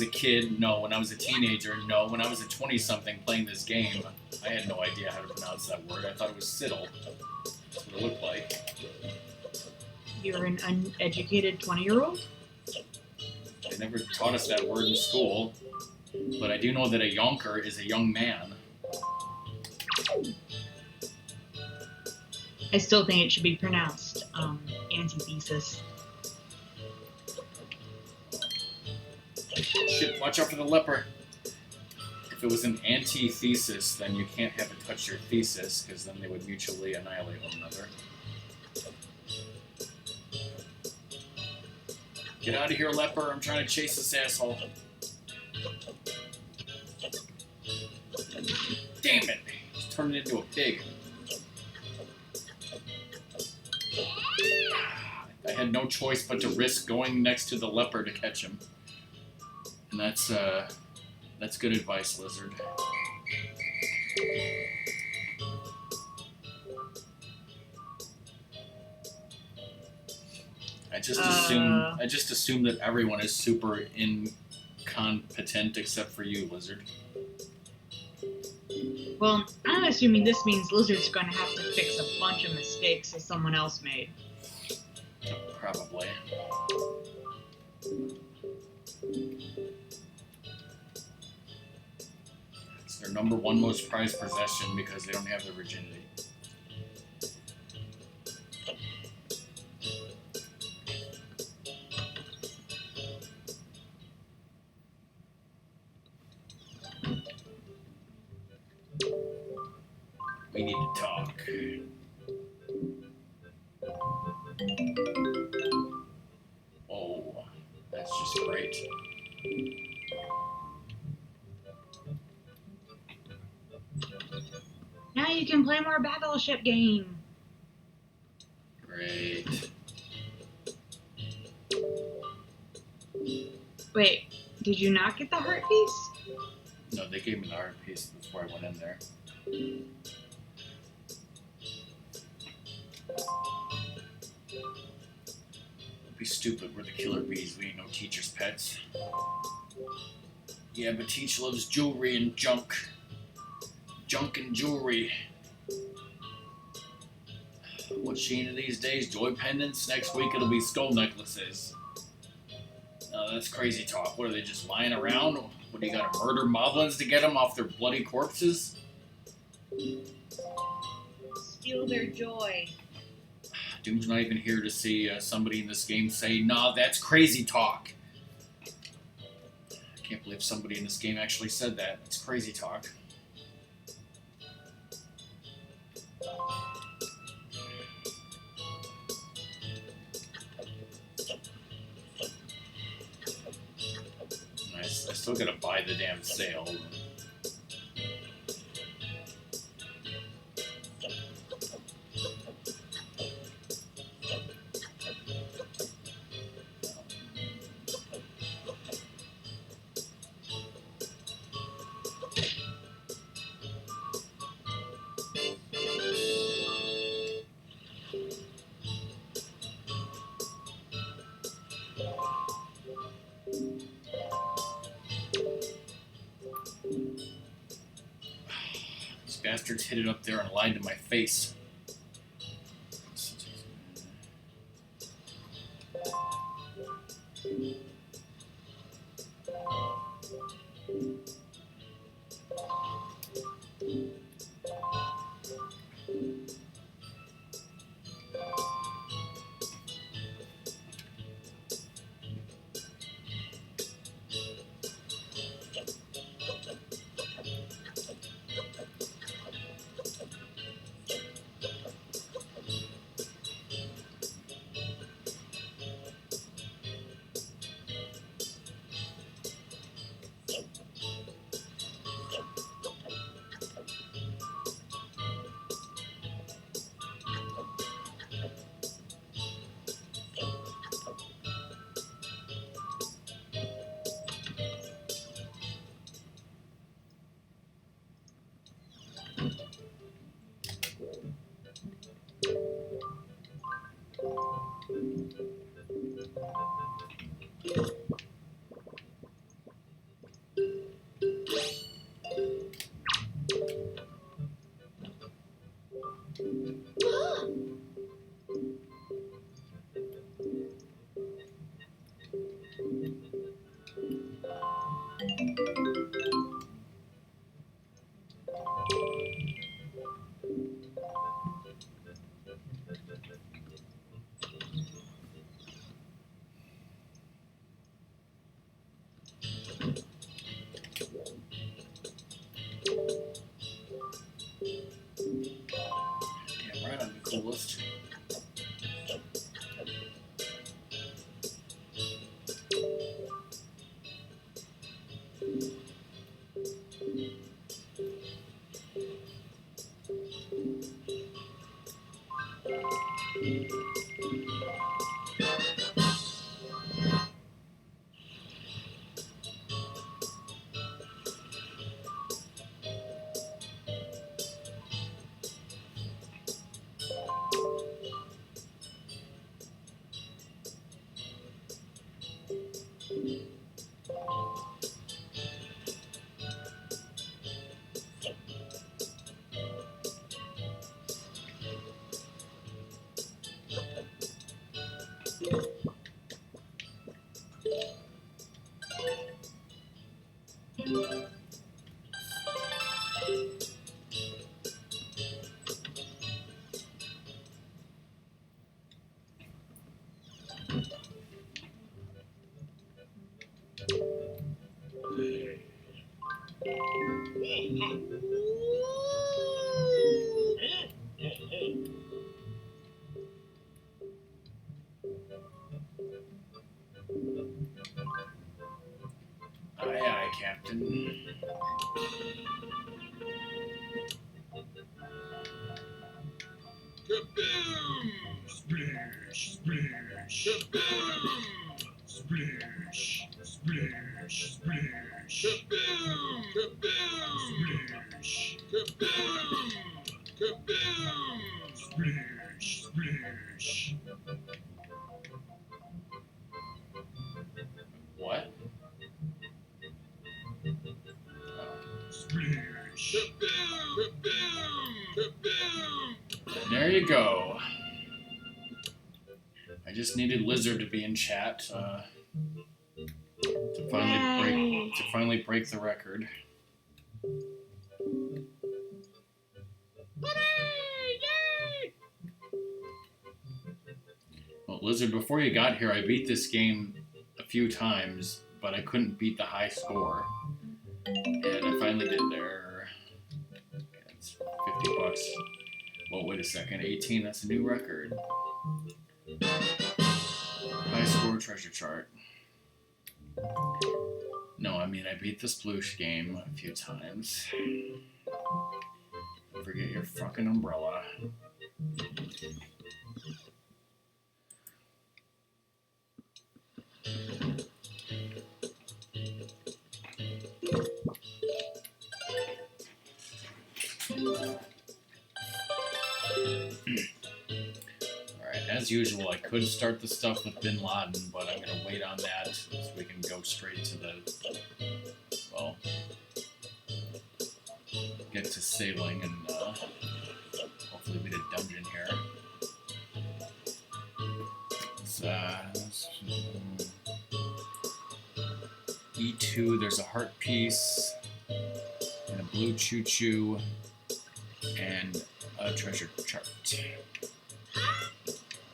a kid, no. When I was a teenager, no. When I was a 20-something playing this game, I had no idea how to pronounce that word. I thought it was siddle. That's what it looked like. You're an uneducated 20-year-old? They never taught us that word in school, but I do know that a yonker is a young man. I still think it should be pronounced antithesis. Shit, watch out for the leper. If it was an antithesis, then you can't have it touch your thesis, because then they would mutually annihilate one another. Get out of here, leper. I'm trying to chase this asshole. Damn it! He's turned into a pig. I had no choice but to risk going next to the leper to catch him. And that's good advice, lizard. I just assume that everyone is super incompetent except for you, lizard. Well, I'm assuming this means Lizard's going to have to fix a bunch of mistakes that someone else made. Probably. It's their number one most prized possession because they don't have their virginity. We need to talk. Oh, that's just great. Now you can play more Battleship game. Great. Wait, did you not get the heart piece? No, they gave me the heart piece before I went in there. Don't be stupid, we're the killer bees, we ain't no teacher's pets. Yeah, but Teach loves jewelry and junk. Junk and jewelry. What's she into these days? Joy pendants? Next week it'll be skull necklaces. That's crazy talk. What, are they just lying around? What, do you gotta murder moblins to get them off their bloody corpses? Steal their joy. Doom's not even here to see somebody in this game say, nah, that's crazy talk. Can't believe somebody in this game actually said that. It's crazy talk. Nice. I still gotta buy the damn sale. These bastards hid it up there and lied to my face. Damn right, I'm the coolest. Aye, aye, Captain. Kaboom! Splish, splish. Kaboom! Splish, splish, splish. Kaboom! Kaboom! Splish. Kaboom! Kaboom! Splish, splish. What? Splish. Kaboom! Kaboom! Kaboom! And there you go. I just needed Lizard to be in chat to finally break the record. Well, Lizard, before you got here, I beat this game a few times, but but I couldn't beat the high score. And I finally did there. It's $50. Well, wait a second. 18, that's a new record. High score treasure chart. No, I mean, I beat the sploosh game a few times. Forget your fucking umbrella. Alright, as usual, I could start the stuff with Bin Laden, but I'm going to wait on that so we can go straight to the, well, get to sailing and hopefully beat a dungeon here. E2, there's a heart piece, and a blue choo-choo, and a treasure chart.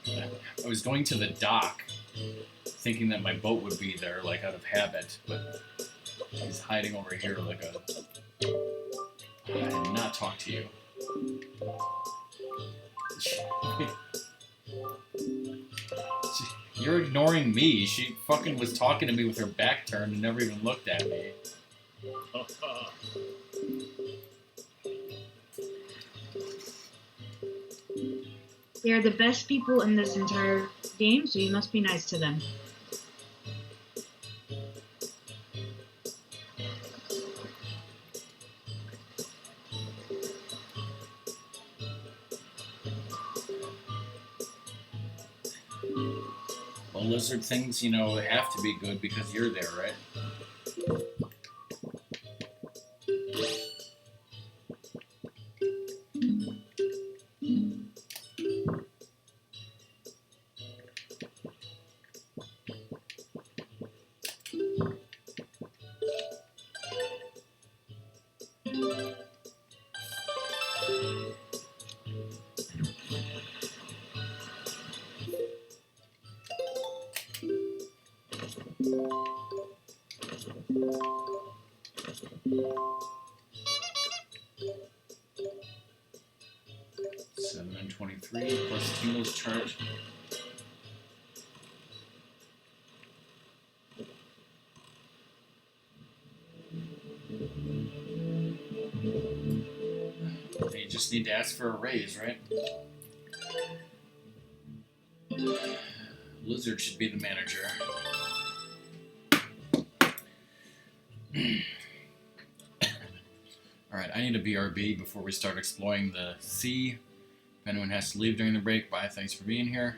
I was going to the dock, thinking that my boat would be there, like out of habit, but he's hiding over here like a... I did not talk to you. You're ignoring me. She fucking was talking to me with her back turned and never even looked at me. They are the best people in this entire game, so you must be nice to them. Well, lizard things, you know, have to be good because you're there, right? $723 plus Tingle's charge. You just need to ask for a raise, right? Lizard should be the manager. Alright, I need a BRB before we start exploring the sea. If anyone has to leave during the break, bye, thanks for being here.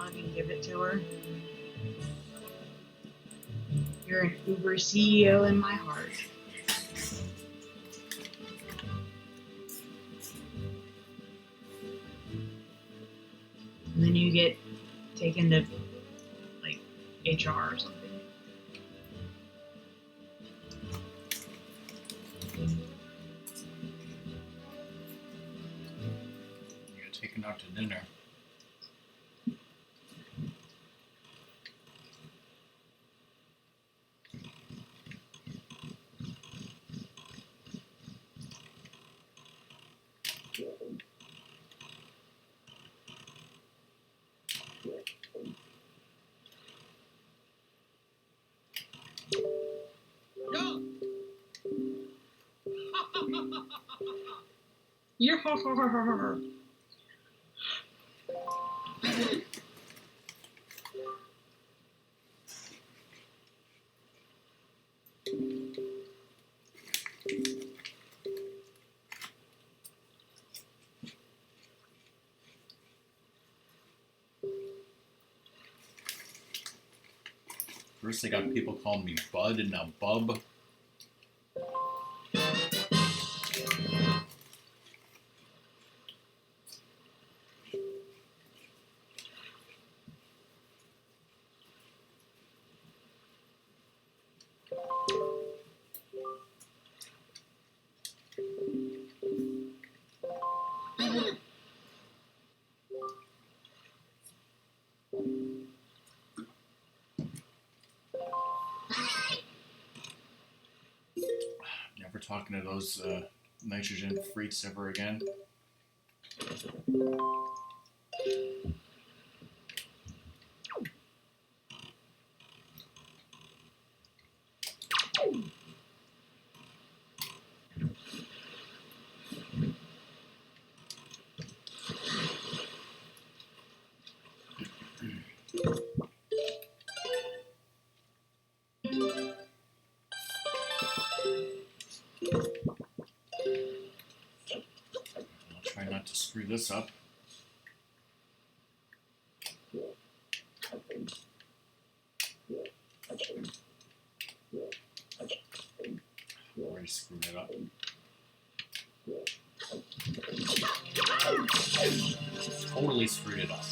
dog and give it to her. You're an Uber CEO in my heart. And then you get taken to, like, HR or something. You get taken out to dinner. Yeah. Yeah. First, they got people calling me Bud and now Bub. Never talking to those nitrogen freaks ever again. I'll try not to screw this up. Already screwed it up. Totally screwed it up.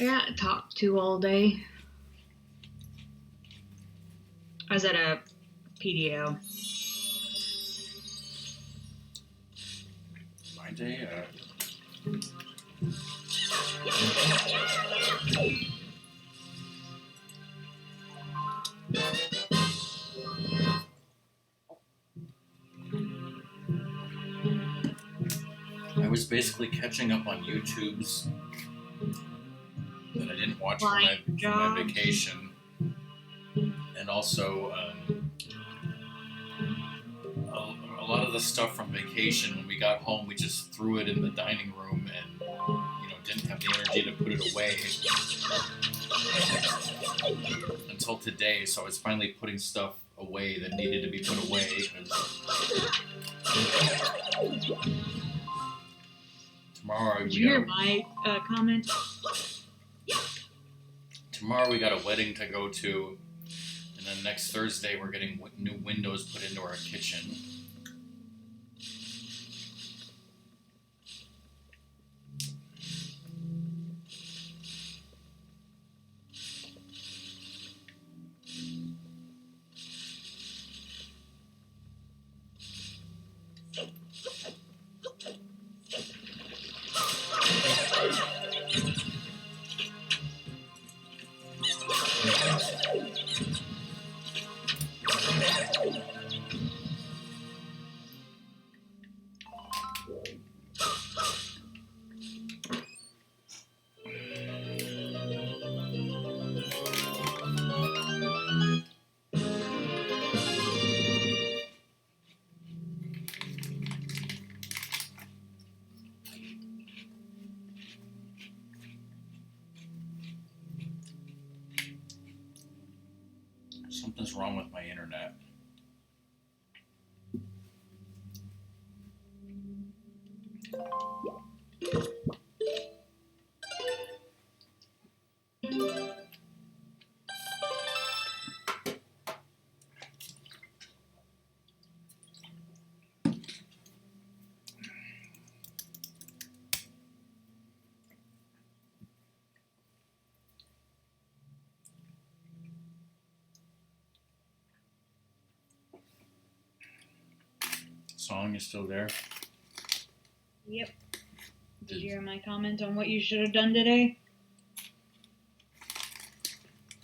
Yeah, top 2 all day. I was at a PDO. My day, I was basically catching up on YouTubes that I didn't watch for my vacation, and also a lot of the stuff from vacation. When we got home, we just threw it in the dining room and didn't have the energy to put it away until today. So I was finally putting stuff away that needed to be put away. Tomorrow Did you hear my comment? Tomorrow we got a wedding to go to, and then next Thursday we're getting new windows put into our kitchen. Something's wrong with my internet. Song is still there. Yep. Did Did, you hear my comment on what you should have done today?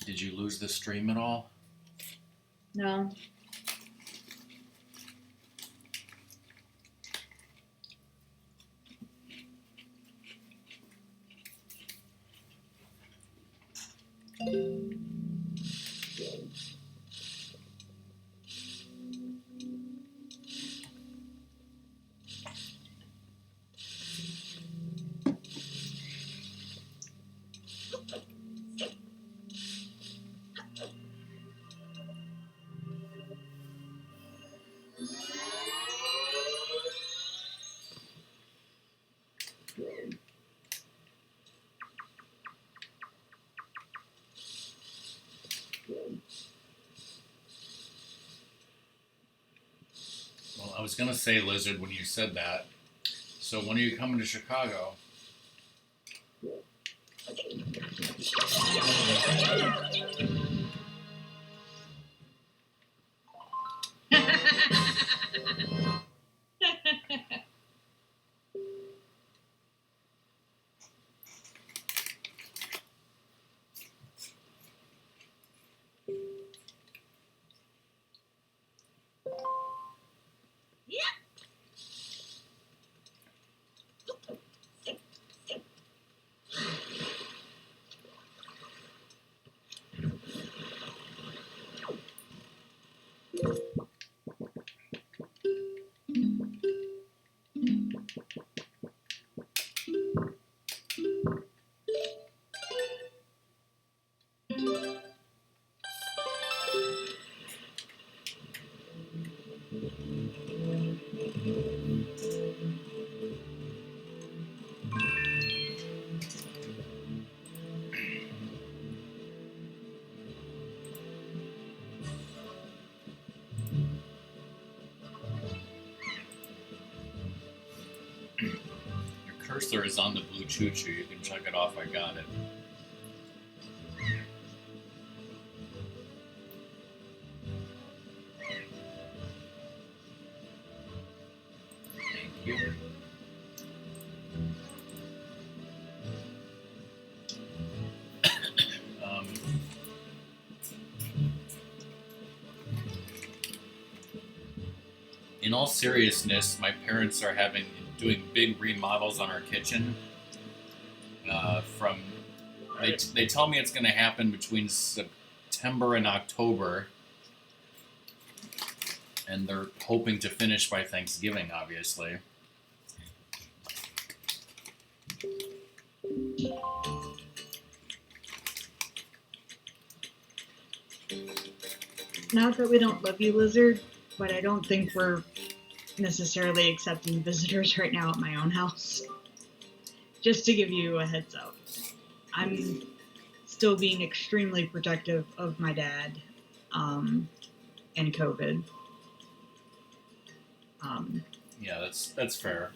did you lose the stream at all? No. Well, I was gonna say Lizard when you said that. So when are you coming to Chicago? Your cursor is on the blue choo-choo. You can check it off. I got it. Thank you. Um, in all seriousness, my parents are doing big remodels on our kitchen. They tell me it's going to happen between September and October, and they're hoping to finish by Thanksgiving, obviously. Not that we don't love you, Lizard, but I don't think we're necessarily accepting visitors right now at my own house. Just to give you a heads up. I'm still being extremely protective of my dad and COVID. Yeah, that's fair.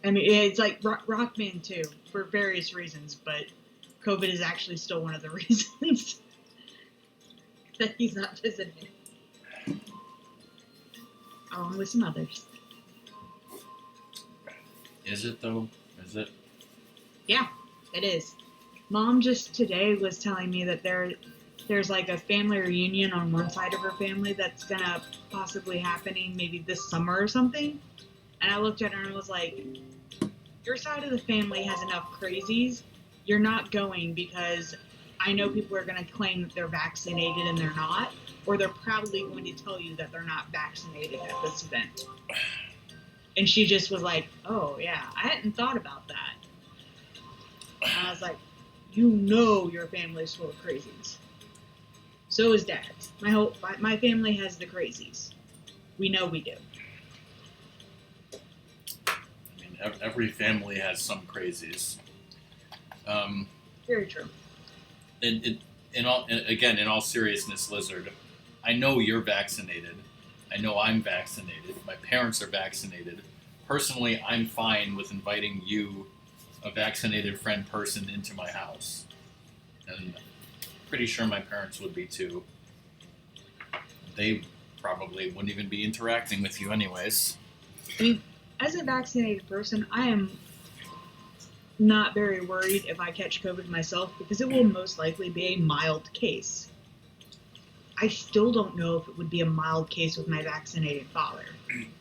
I mean, it's like Rockman too, for various reasons, but COVID is actually still one of the reasons that he's not visiting. Along with some others. Is it though? Is it? Yeah, it is. Mom just today was telling me that there's like a family reunion on one side of her family that's gonna possibly happening maybe this summer or something. And I looked at her and was like, your side of the family has enough crazies. You're not going because I know people are going to claim that they're vaccinated and they're not, or they're probably going to tell you that they're not vaccinated at this event. And she just was like, oh, yeah, I hadn't thought about that. And I was like, you know your family's full of crazies. So is Dad's. My family has the crazies. We know we do. I mean, every family has some crazies. Very true. In all seriousness, Lizard, I know you're vaccinated. I know I'm vaccinated. My parents are vaccinated. Personally, I'm fine with inviting you, a vaccinated friend person, into my house. And pretty sure my parents would be too. They probably wouldn't even be interacting with you anyways. I mean, as a vaccinated person, I am not very worried if I catch COVID myself because it will most likely be a mild case. I still don't know if it would be a mild case with my vaccinated father.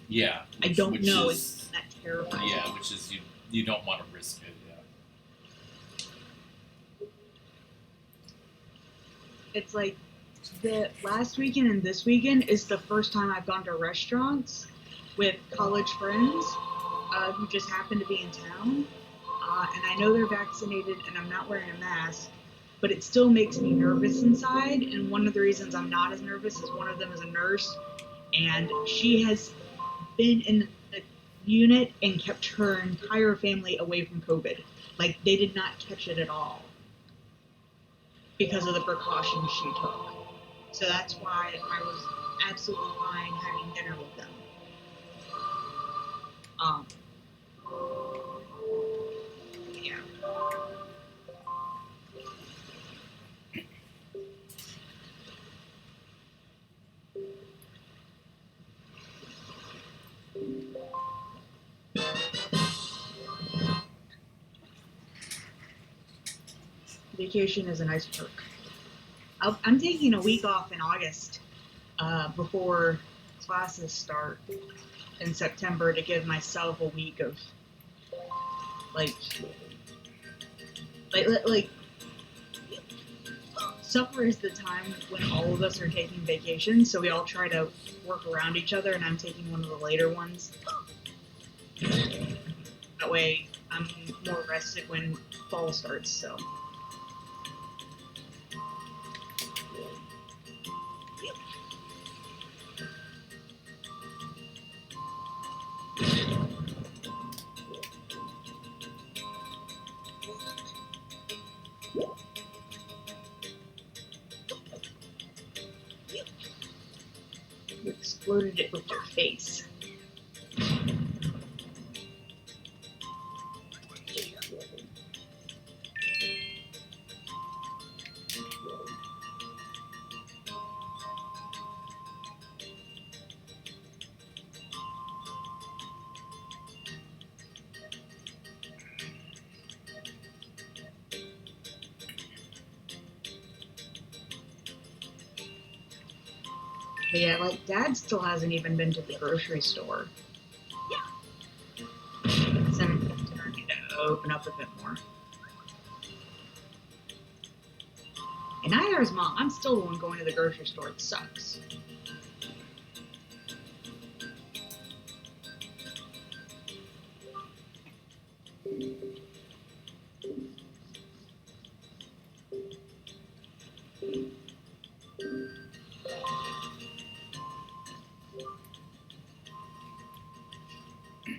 Yeah. I don't know. Is, It's that terrifying. Yeah, which is you don't want to risk it. Yeah. It's like the last weekend and this weekend is the first time I've gone to restaurants with college friends who just happen to be in town. And I know they're vaccinated and I'm not wearing a mask, but it still makes me nervous inside. And one of the reasons I'm not as nervous is one of them is a nurse, and she has been in the unit and kept her entire family away from COVID. Like, they did not catch it at all because of the precautions she took. So that's why I was absolutely fine having dinner with them. Yeah. Vacation is a nice perk. I'm taking a week off in August before classes start in September to give myself a week of like summer is the time when all of us are taking vacations, so we all try to work around each other, and I'm taking one of the later ones. That way I'm more rested when fall starts, so. You exploded it with your face. But yeah, like, Dad still hasn't even been to the grocery store. It's him need to open up a bit more. And neither is Mom. I'm still the one going to the grocery store. It sucks.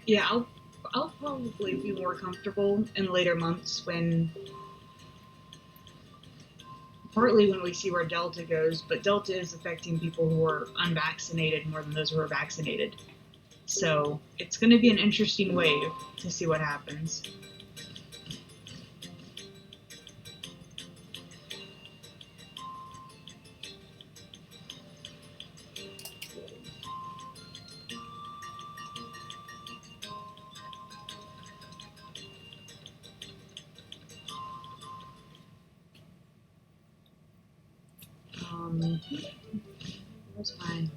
Yeah, I'll probably be more comfortable in later months partly when we see where Delta goes, but Delta is affecting people who are unvaccinated more than those who are vaccinated. So it's going to be an interesting wave to see what happens. That's fine.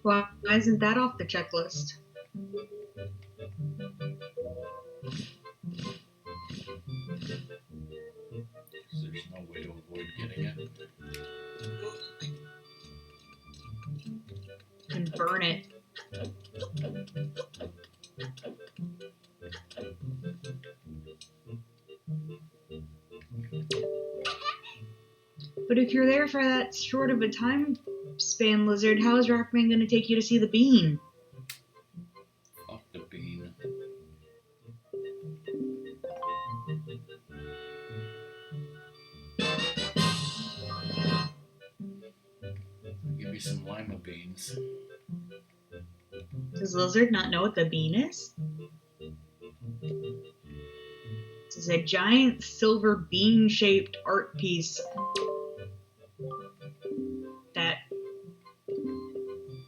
Why isn't that off the checklist? There's no way to avoid getting it. And burn it. But if you're there for that short of a time span, Lizard, how is Rockman going to take you to see the bean? Fuck the bean. I'll give you some lima beans. Does Lizard not know what the bean is? This is a giant silver bean-shaped art piece that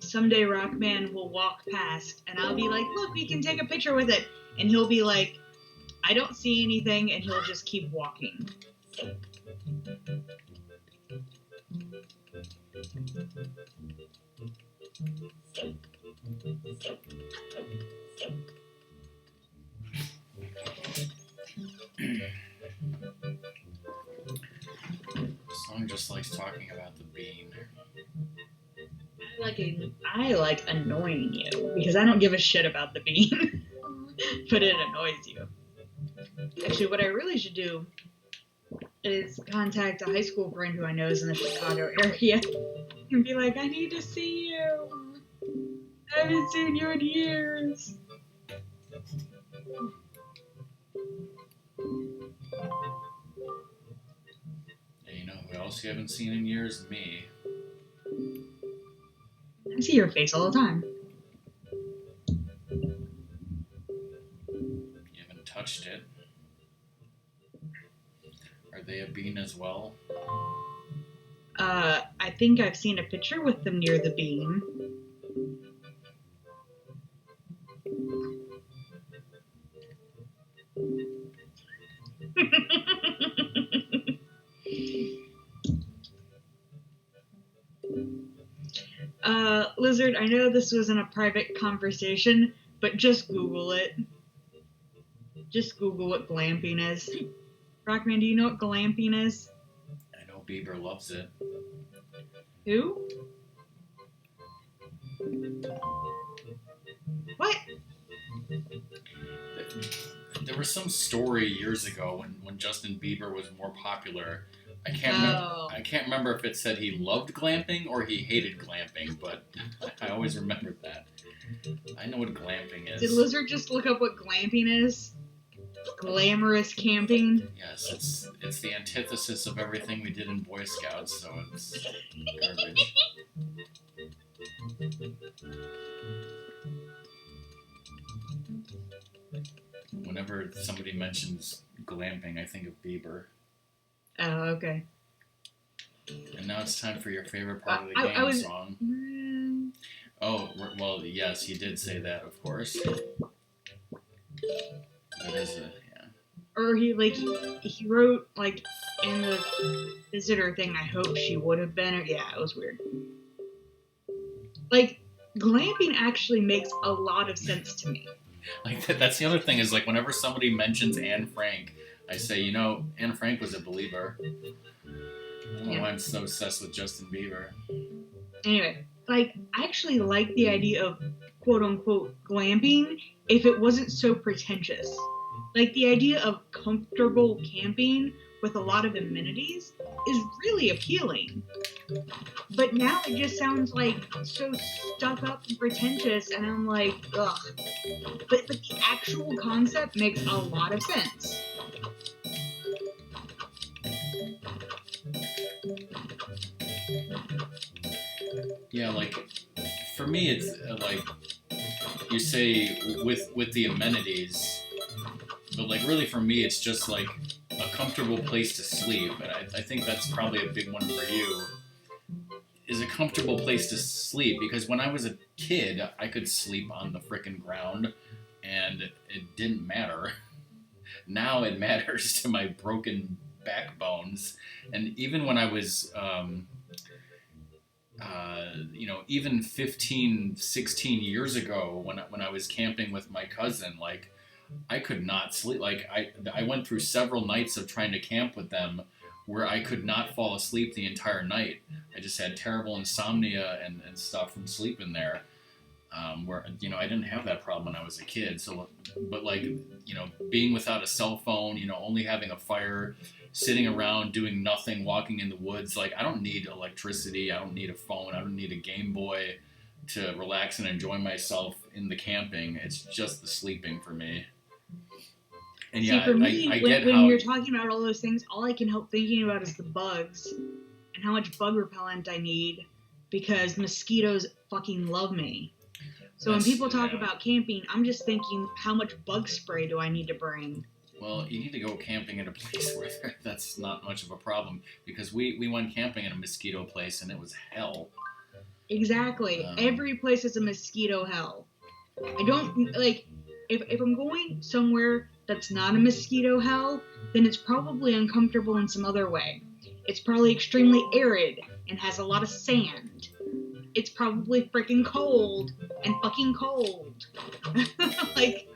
someday Rockman will walk past, and I'll be like, look, we can take a picture with it. And he'll be like, I don't see anything, and he'll just keep walking. This song just likes talking about the bean. I like annoying you because I don't give a shit about the bean, but it annoys you. Actually, what I really should do is contact a high school friend who I know is in the Chicago area and be like, I need to see you. I haven't seen you in years. And you know who else you haven't seen in years? Me. I see your face all the time. You haven't touched it. Are they a bean as well? I think I've seen a picture with them near the bean. Lizard, I know this wasn't a private conversation, but just Google it. Just Google what glamping is. Rockman, do you know what glamping is? I know Bieber loves it. Who? What? There was some story years ago when Justin Bieber was more popular. I can't remember if it said he loved glamping or he hated glamping, but I always remembered that. I know what glamping is. Did Lizard just look up what glamping is? Glamorous camping? Yes, it's the antithesis of everything we did in Boy Scouts, so it's garbage. Whenever somebody mentions glamping, I think of Bieber. Oh, okay. And now it's time for your favorite part of the game song. Oh, well, yes, he did say that, of course. That is a, yeah. Or he wrote, like, in the visitor thing, I hope she would have been, or, yeah, it was weird. Like, glamping actually makes a lot of sense to me. Like, that's the other thing, is, like, whenever somebody mentions Anne Frank, I say, you know, Anne Frank was a believer. I don't know why I'm so obsessed with Justin Bieber. Anyway, like, I actually like the idea of quote-unquote glamping if it wasn't so pretentious. Like, the idea of comfortable camping with a lot of amenities is really appealing. But now it just sounds like so stuck up and pretentious, and I'm like, ugh. But the actual concept makes a lot of sense. Yeah, like, for me, it's like you say with the amenities, but like really for me, it's just like a comfortable place to sleep, and I think that's probably a big one for you. Is a comfortable place to sleep, because when I was a kid, I could sleep on the frickin' ground. and it didn't matter. Now it matters to my broken backbones. And even when I was, even 15, 16 years ago, when I was camping with my cousin, like, I could not sleep. Like, I went through several nights of trying to camp with them where I could not fall asleep the entire night. I just had terrible insomnia and stuff from sleeping there. Where, I didn't have that problem when I was a kid. So, but like, being without a cell phone, only having a fire, sitting around doing nothing, walking in the woods, like, I don't need electricity. I don't need a phone. I don't need a Game Boy to relax and enjoy myself in the camping. It's just the sleeping for me. And See, for me, I when, get when how you're talking about all those things, all I can help thinking about is the bugs and how much bug repellent I need because mosquitoes fucking love me. So when people talk about camping, I'm just thinking, how much bug spray do I need to bring? Well, you need to go camping in a place where that's not much of a problem, because we went camping in a mosquito place and it was hell. Exactly. Every place is a mosquito hell. I don't, like, if I'm going somewhere that's not a mosquito hell, then it's probably uncomfortable in some other way. It's probably extremely arid and has a lot of sand. It's probably freaking cold and fucking cold. Like,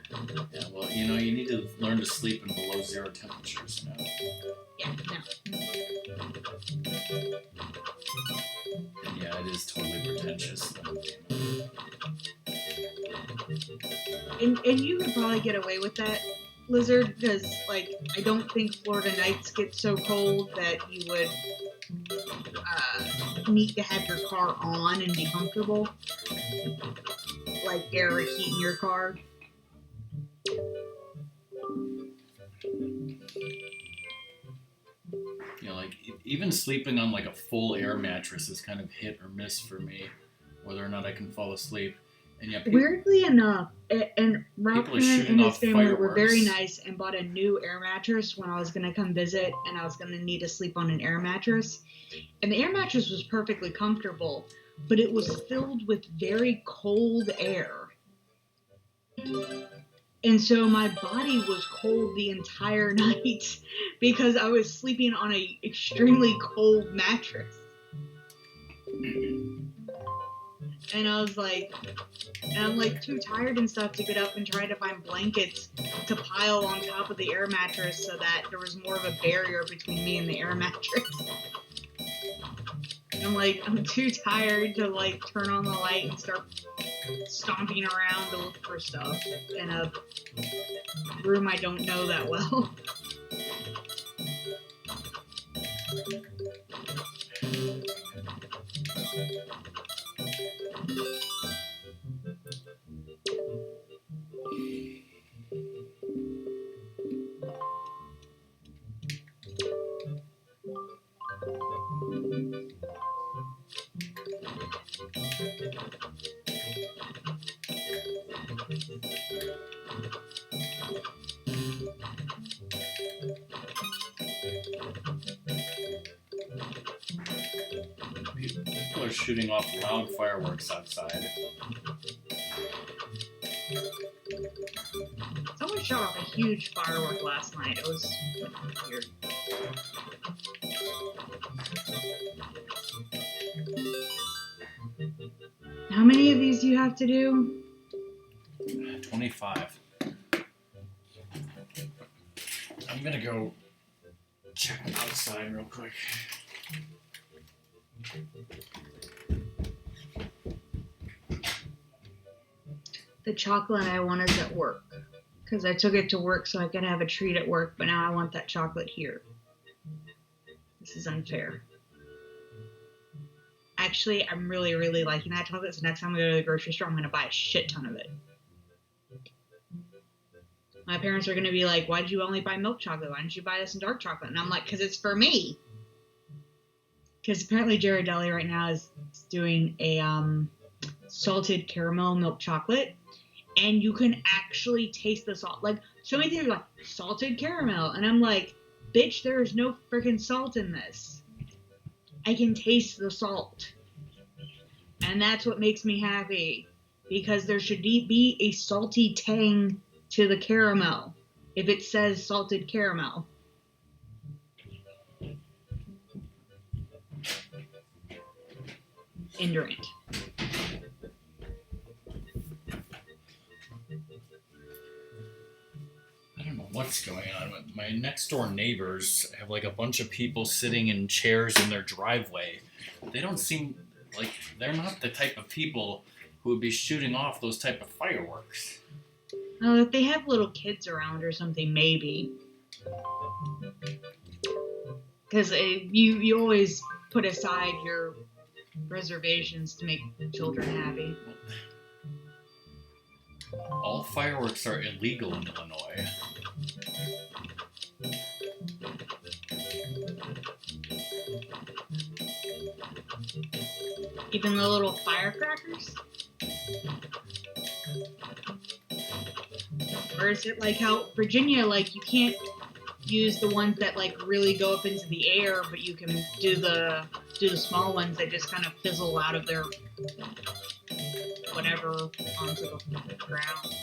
yeah, well, you need to learn to sleep in below zero temperatures, Yeah, no. And yeah, it is totally pretentious. And you could probably get away with that, Lizard, because, like, I don't think Florida nights get so cold that you would need to have your car on and be comfortable. Like air heating your car. Like, even sleeping on like a full air mattress is kind of hit or miss for me, whether or not I can fall asleep. And yeah, weirdly enough, and Rockman and his family were very fireworks. nice and bought a new air mattress when I was going to come visit, and I was going to need to sleep on an air mattress. And the air mattress was perfectly comfortable, but it was filled with very cold air. And so my body was cold the entire night because I was sleeping on an extremely cold mattress. And I was like, and I'm like too tired and stuff to get up and try to find blankets to pile on top of the air mattress so that there was more of a barrier between me and the air mattress. I'm like, I'm too tired to like turn on the light and start stomping around to look for stuff in a room I don't know that well. People are shooting off loud fireworks outside. Someone shot off a huge firework last night. It was weird. How many of these do you have to do? 25. I'm gonna go check outside real quick. The chocolate I want is at work. Because I took it to work so I could have a treat at work, but now I want that chocolate here. This is unfair. Actually, I'm really, really liking that chocolate, so next time I go to the grocery store, I'm going to buy a shit ton of it. My parents are going to be like, why did you only buy milk chocolate? Why didn't you buy this in dark chocolate? And I'm like, because it's for me. Because apparently Ghirardelli right now is doing a salted caramel milk chocolate. And you can actually taste the salt. Like, so many things are like, salted caramel. And I'm like, bitch, there is no freaking salt in this. I can taste the salt. And that's what makes me happy. Because there should be a salty tang to the caramel. If it says salted caramel. Indurant. I don't know what's going on. My next door neighbors have like a bunch of people sitting in chairs in their driveway. They don't seem like they're not the type of people who would be shooting off those type of fireworks. Oh, if they have little kids around or something, maybe. Because you always put aside your reservations to make children happy. All fireworks are illegal in Illinois. Even the little firecrackers? Or is it like how Virginia, like, you can't use the ones that like really go up into the air, but you can do the small ones that just kind of fizzle out of their whatever onto the ground.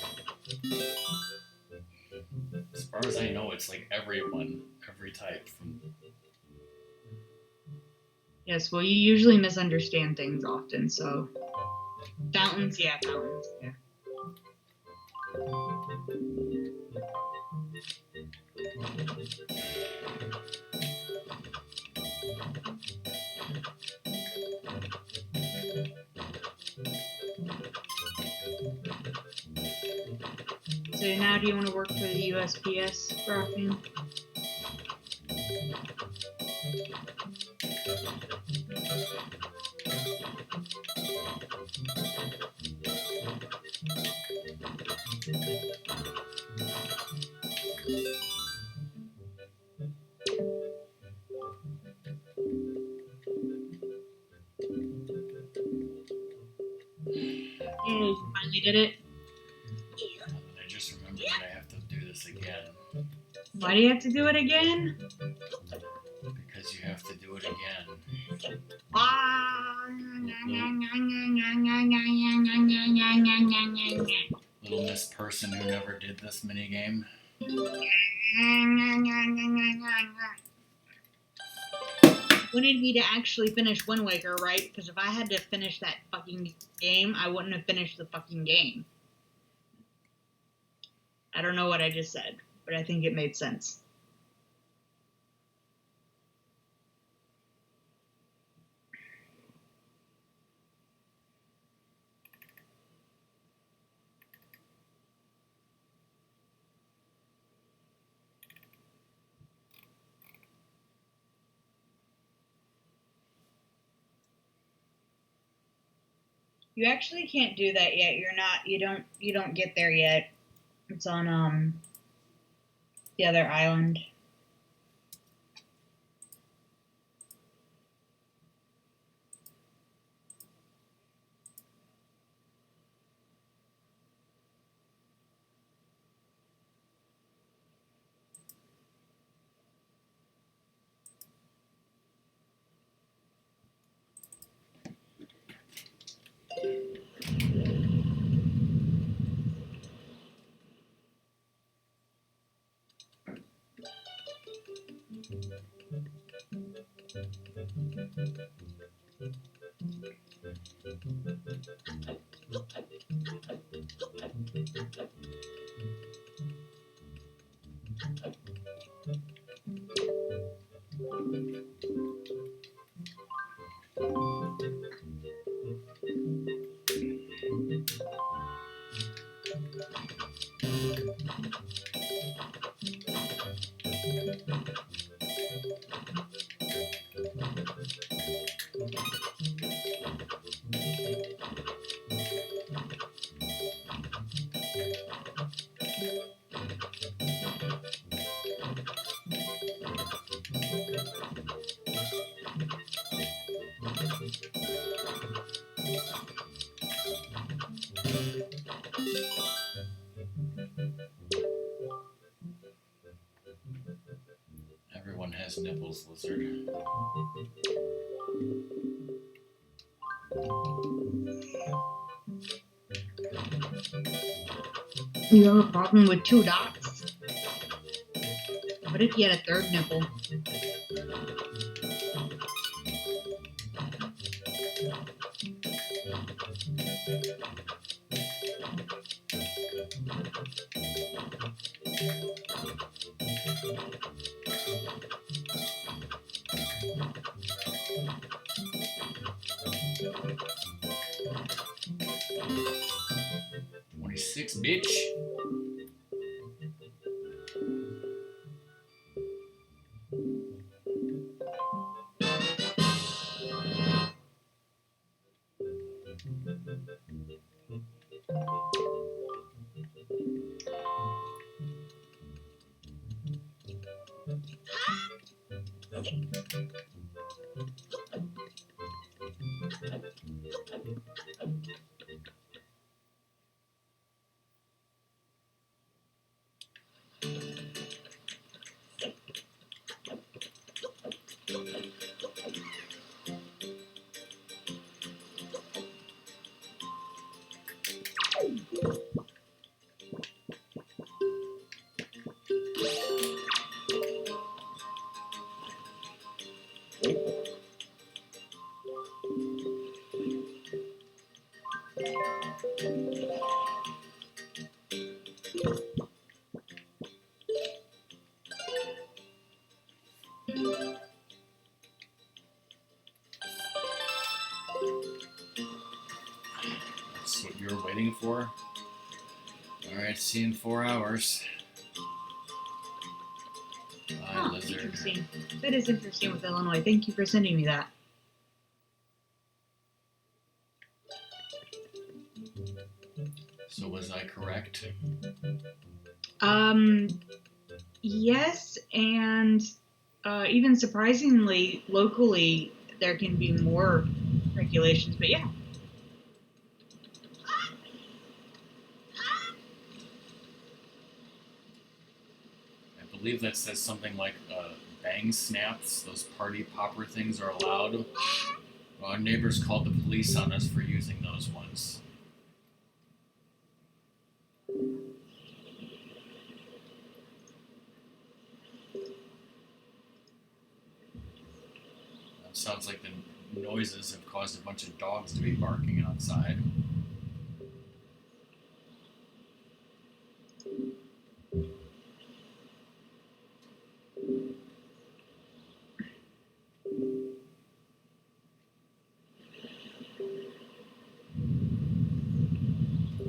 As far as I know, it's like every type. Yes, well, you usually misunderstand things often, so fountains, yeah. So now do you want to work for the USPS, Rockman? Yay, you finally did it. I just remembered that I have to do this again. Why do you have to do it again? Because you have to do it again. Little Miss Person who never did this minigame. Wanted me to actually finish Wind Waker, right? Because if I had to finish that fucking game, I wouldn't have finished the fucking game. I don't know what I just said, but I think it made sense. You actually can't do that yet. You don't get there yet. It's on the other island. Everyone has nipples, lizard. You have a problem with 2 dots? What if you had a third nipple? $26, bitch. That's what you're waiting for? Alright, see you in 4 hours. Bye, lizard. Interesting. That is interesting with Illinois. Thank you for sending me that. So was I correct? Yes, and even surprisingly, locally, there can be more regulations, but yeah. I believe that says something like bang snaps, those party popper things are allowed. Well, our neighbors called the police on us for using those ones. That sounds like the noises have caused a bunch of dogs to be barking outside.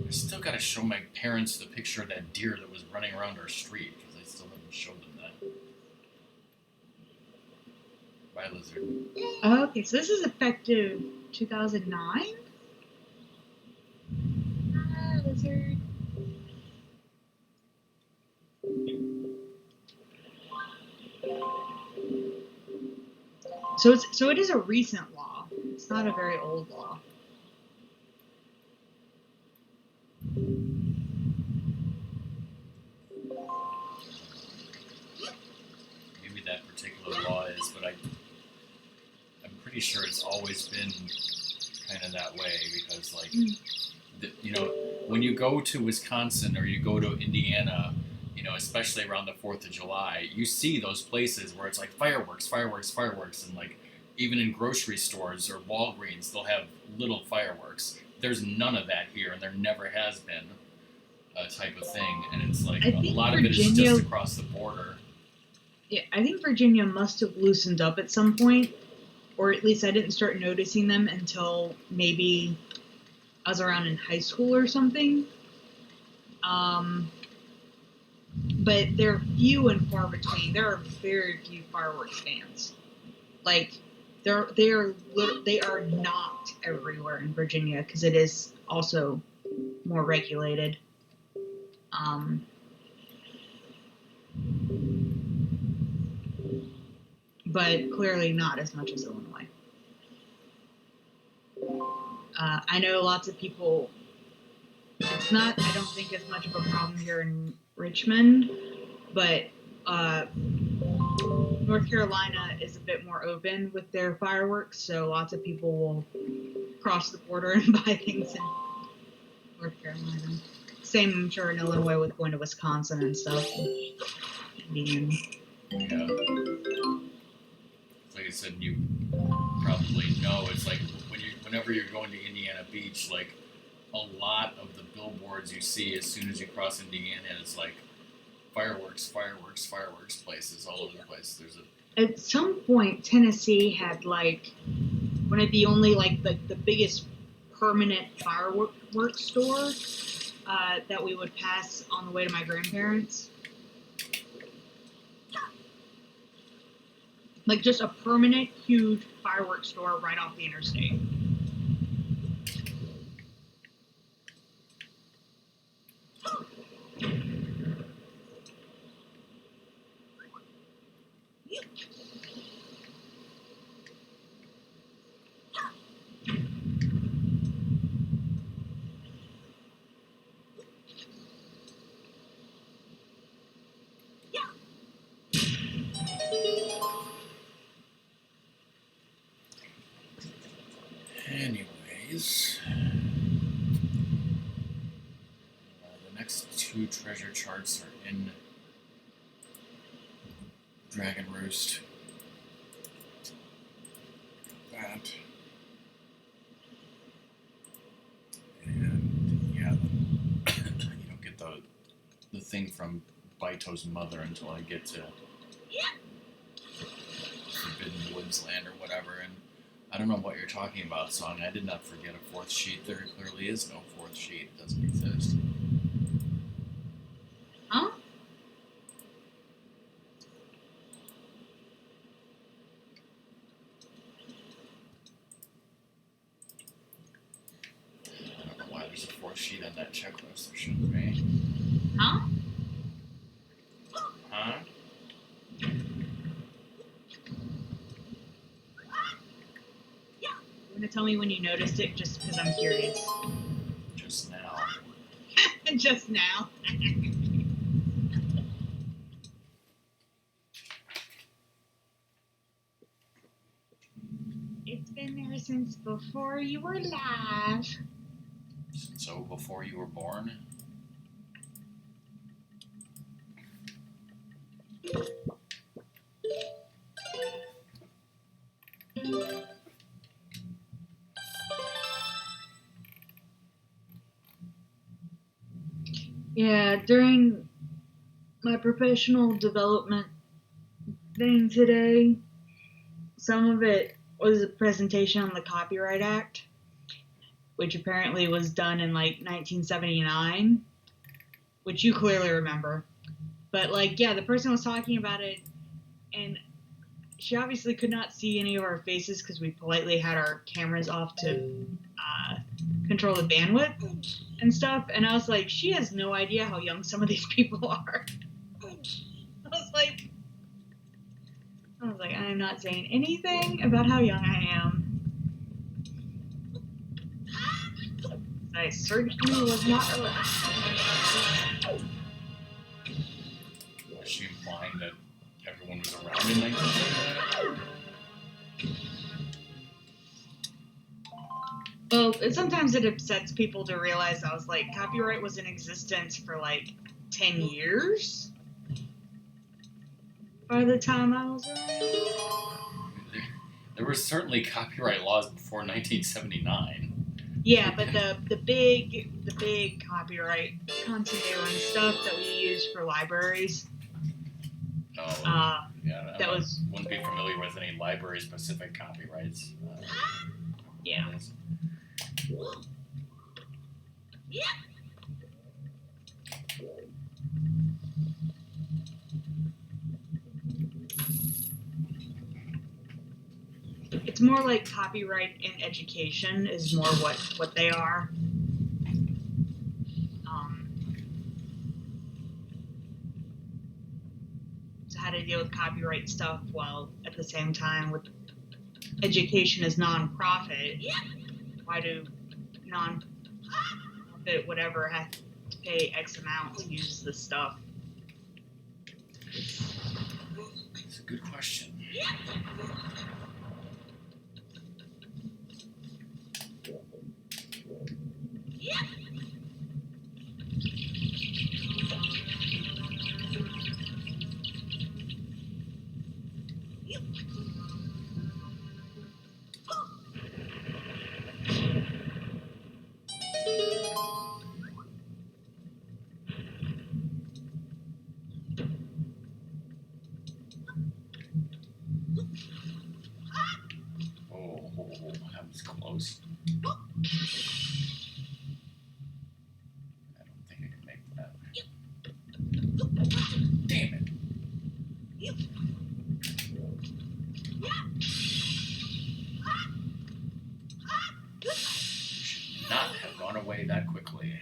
I still gotta show my parents the picture of that deer that was running around our street, because I still haven't showed them that. Bye, lizard. Okay, so this is effective 2009? Lizard. So it is a recent law. It's not a very old law. Maybe that particular law is, but I'm pretty sure it's always been kind of that way, because like you know, when you go to Wisconsin or you go to Indiana, you know, especially around the 4th of July, you see those places where it's like fireworks, fireworks, fireworks, and like even in grocery stores or Walgreens, they'll have little fireworks. There's none of that here, and there never has been a type of thing, and it's like I a think lot of it is Virginia- just across the border. Yeah, I think Virginia must have loosened up at some point, or at least I didn't start noticing them until maybe I was around in high school or something. But they're few and far between. There are very few fireworks fans. Like they are not everywhere in Virginia because it is also more regulated. But clearly not as much as Illinois. I know lots of people. It's not, I don't think, as much of a problem here in Richmond, but North Carolina is a bit more open with their fireworks, so lots of people will cross the border and buy things in North Carolina. Same, I'm sure, in Illinois with going to Wisconsin and stuff. Being, Yeah. Like I said, you probably know it's like whenever you're going to Indiana Beach, like a lot of the billboards you see as soon as you cross Indiana is like fireworks places all over the place. There's a at some point, Tennessee had like one of the only like the biggest permanent fireworks store that we would pass on the way to my grandparents. Like just a permanent, huge fireworks store right off the interstate. anyways. The next two treasure charts are in Dragon Roost. That. And yeah, you don't get the thing from Baito's mother until I get to Forbidden Woods Land or whatever. And I don't know what you're talking about, Song. I did not forget a fourth sheet. There clearly is no fourth sheet. It doesn't exist. Huh? I don't know why there's a fourth sheet on that checklist. There shouldn't be. Huh? Huh? You want to tell me when you noticed it, just because I'm curious. Just now. Just now. It's been there since before you were alive. So before you were born? Yeah, during my professional development thing today, some of it was a presentation on the Copyright Act, which apparently was done in like 1979, which you clearly remember. But like, yeah, the person was talking about it, and she obviously could not see any of our faces because we politely had our cameras off to control the bandwidth and stuff. And I was like, she has no idea how young some of these people are. I was like, I am not saying anything about how young I am. I certainly was not around. Was she implying that everyone was around in 1979? Well, sometimes it upsets people to realize I was like, copyright was in existence for like 10 years by the time I was around. There were certainly copyright laws before 1979. Yeah, but the big copyright content and stuff that we use for libraries. Oh, yeah, that was wouldn't be familiar with any library-specific copyrights. Yeah. It's more like copyright in education is more what they are. So how to deal with copyright stuff while at the same time with education as non-profit. Why do non-profit whatever have to pay X amount to use this stuff? It's a good question. was close. I don't think I can make that. Damn it. Should not have run away that quickly.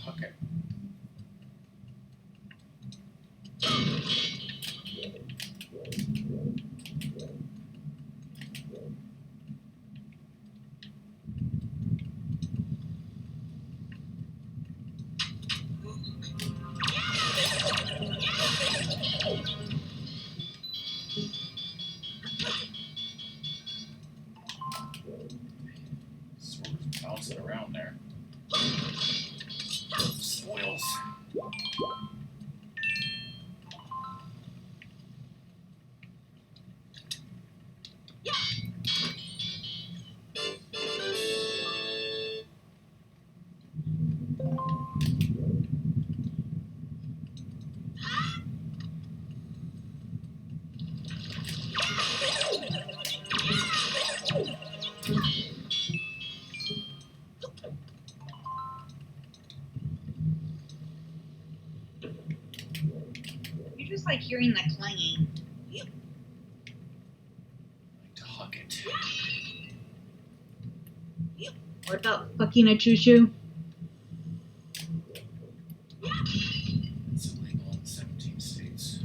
Okay. Sort of bouncing around there. Spoils. You just like hearing the clanging. I like to hug it. What about fucking a choo-choo? It's illegal in 17 states.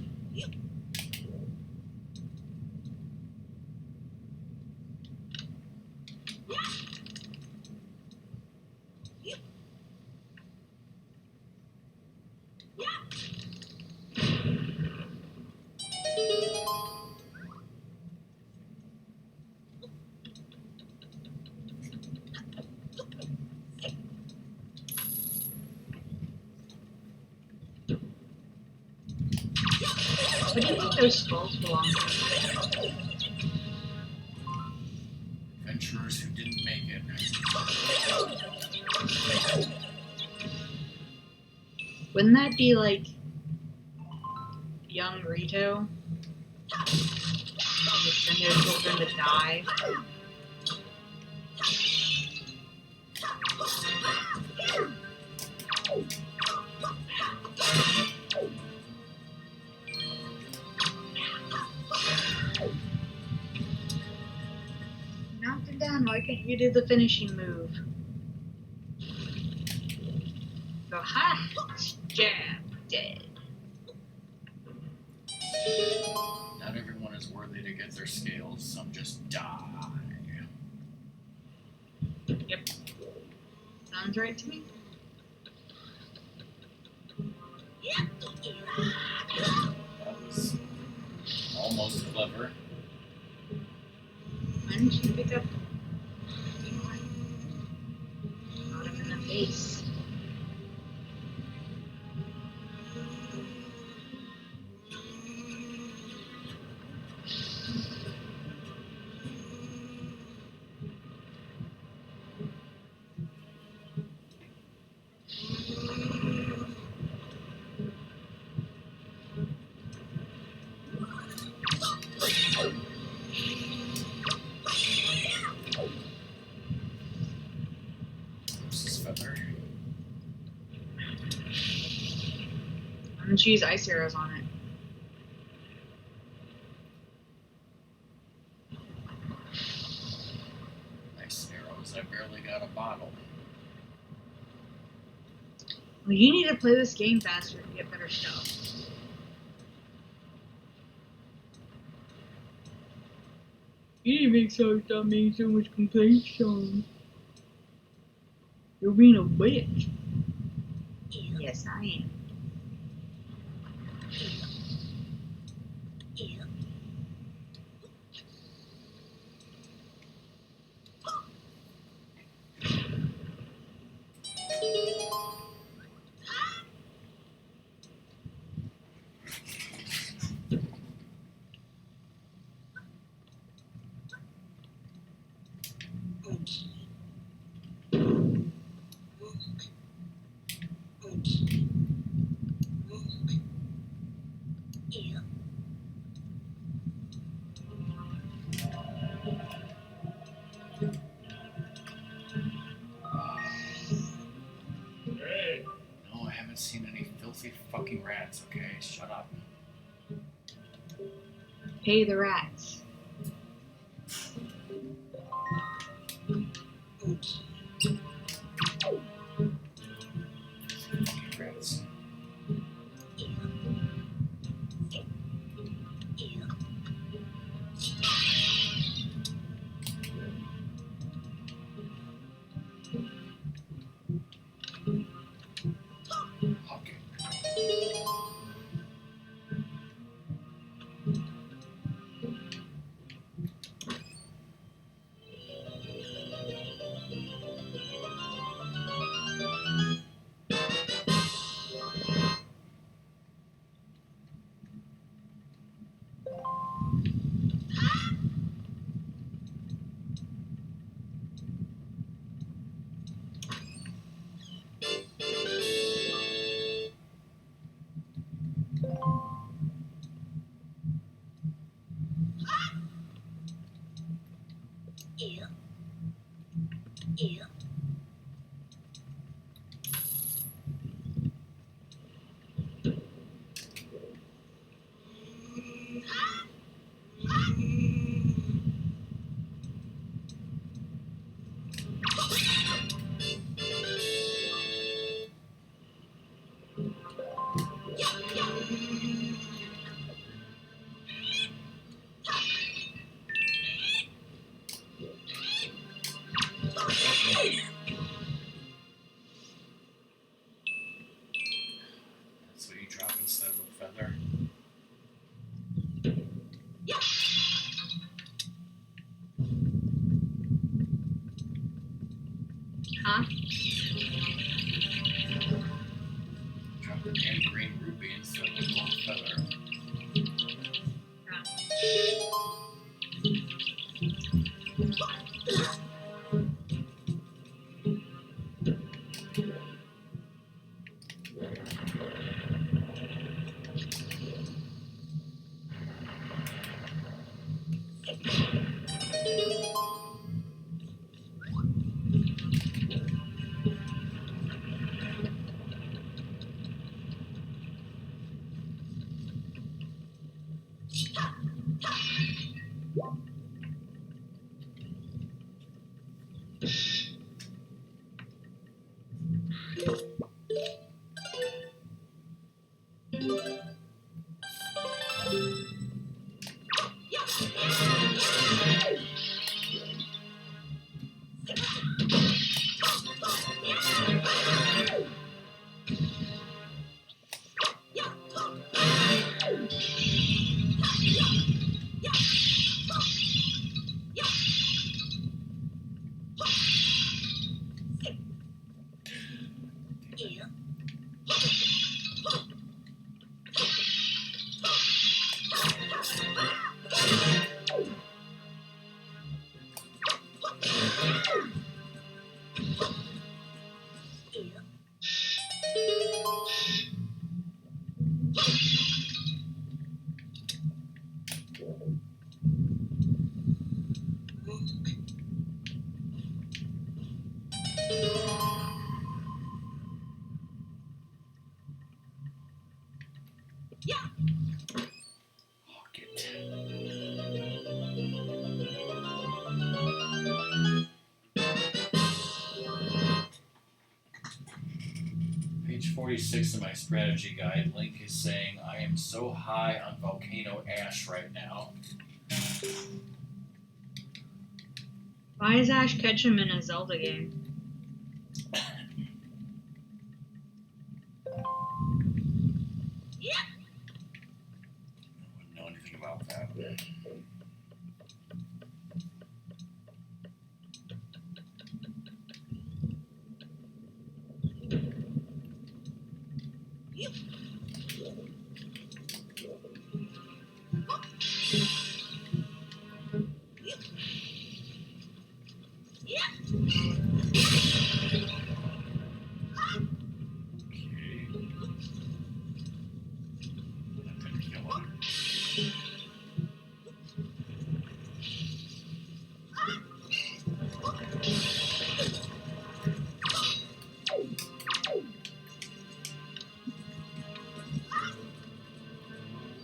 What do you think those skulls belong to? Adventurers who didn't make it. Wouldn't that be like young Rito? Just send their children to die. Knocked it down. Why can't you do the finishing move? Go ha! Jab! Dead. Not everyone is worthy to get their scales. Some just die. Yep. Sounds right to me. That was almost clever. Why didn't you pick up? Shot him in the face. And she used ice arrows on it. Nice arrows. I barely got a bottle. Well, you need to play this game faster to get better stuff. You need to make so stop making so much complaints, Sean. You're being a bitch. Yes, I am. Hey, No, I haven't seen any filthy fucking rats, okay? Shut up. Pay the rats. Fucking rats. Okay. That's what you drop instead of a feather. Huh? Drop a damn green ruby instead of a gold feather. Hawk it. Page 46 of my strategy guide, Link is saying, I am so high on volcano ash right now. Why is Ash Ketchum in a Zelda game? I wouldn't know anything about that. Okay. That didn't kill him.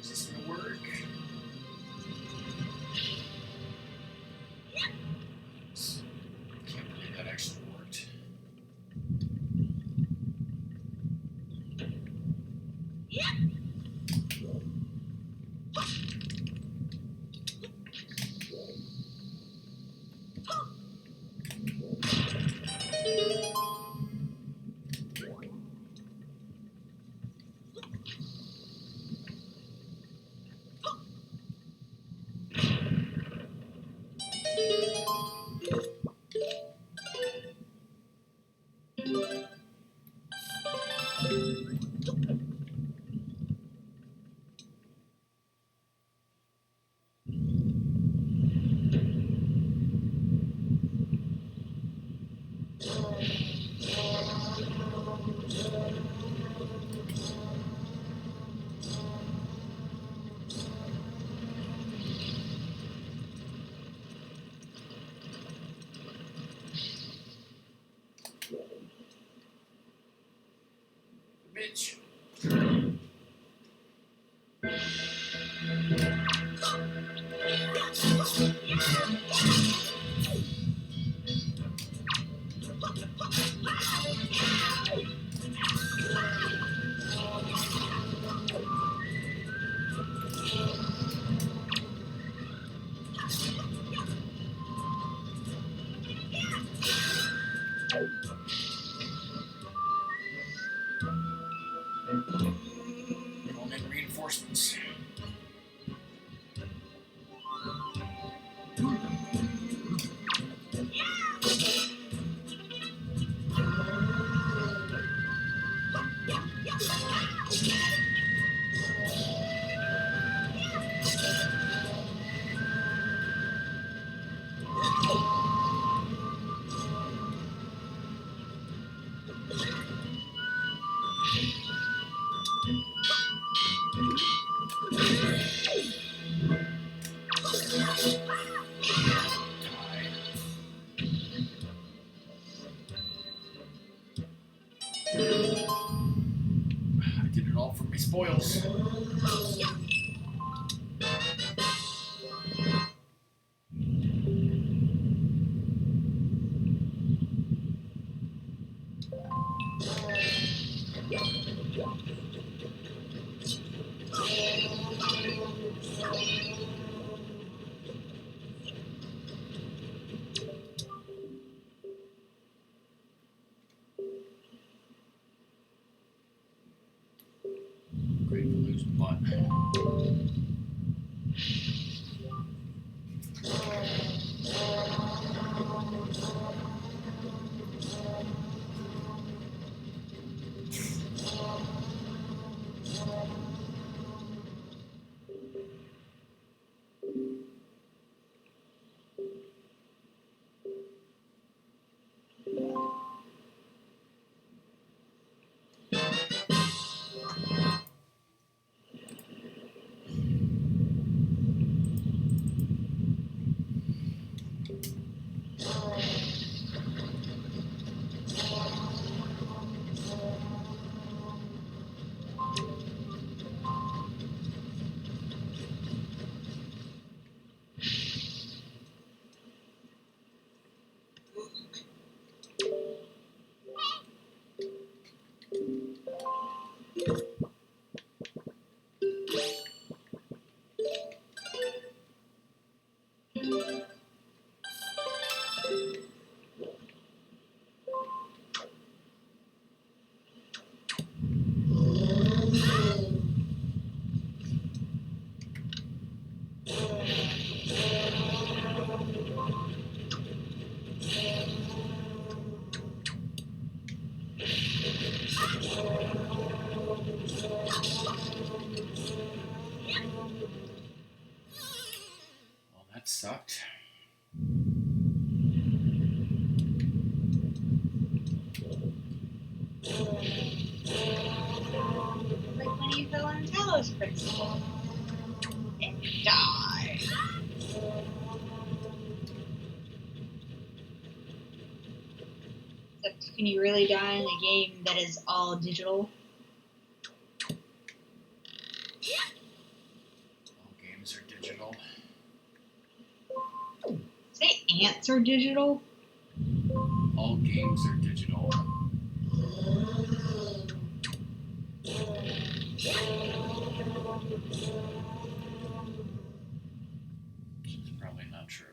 Is this gonna work? Can't believe that actually worked. Bitch. We'll need reinforcements. I did it all for my spoils. Great to lose butt. sucked. Like when you fell in Talos Principle and you died. Except, can you really die in a game that is all digital? All games are digital. Say ants are digital? All games are digital. Which is probably not true.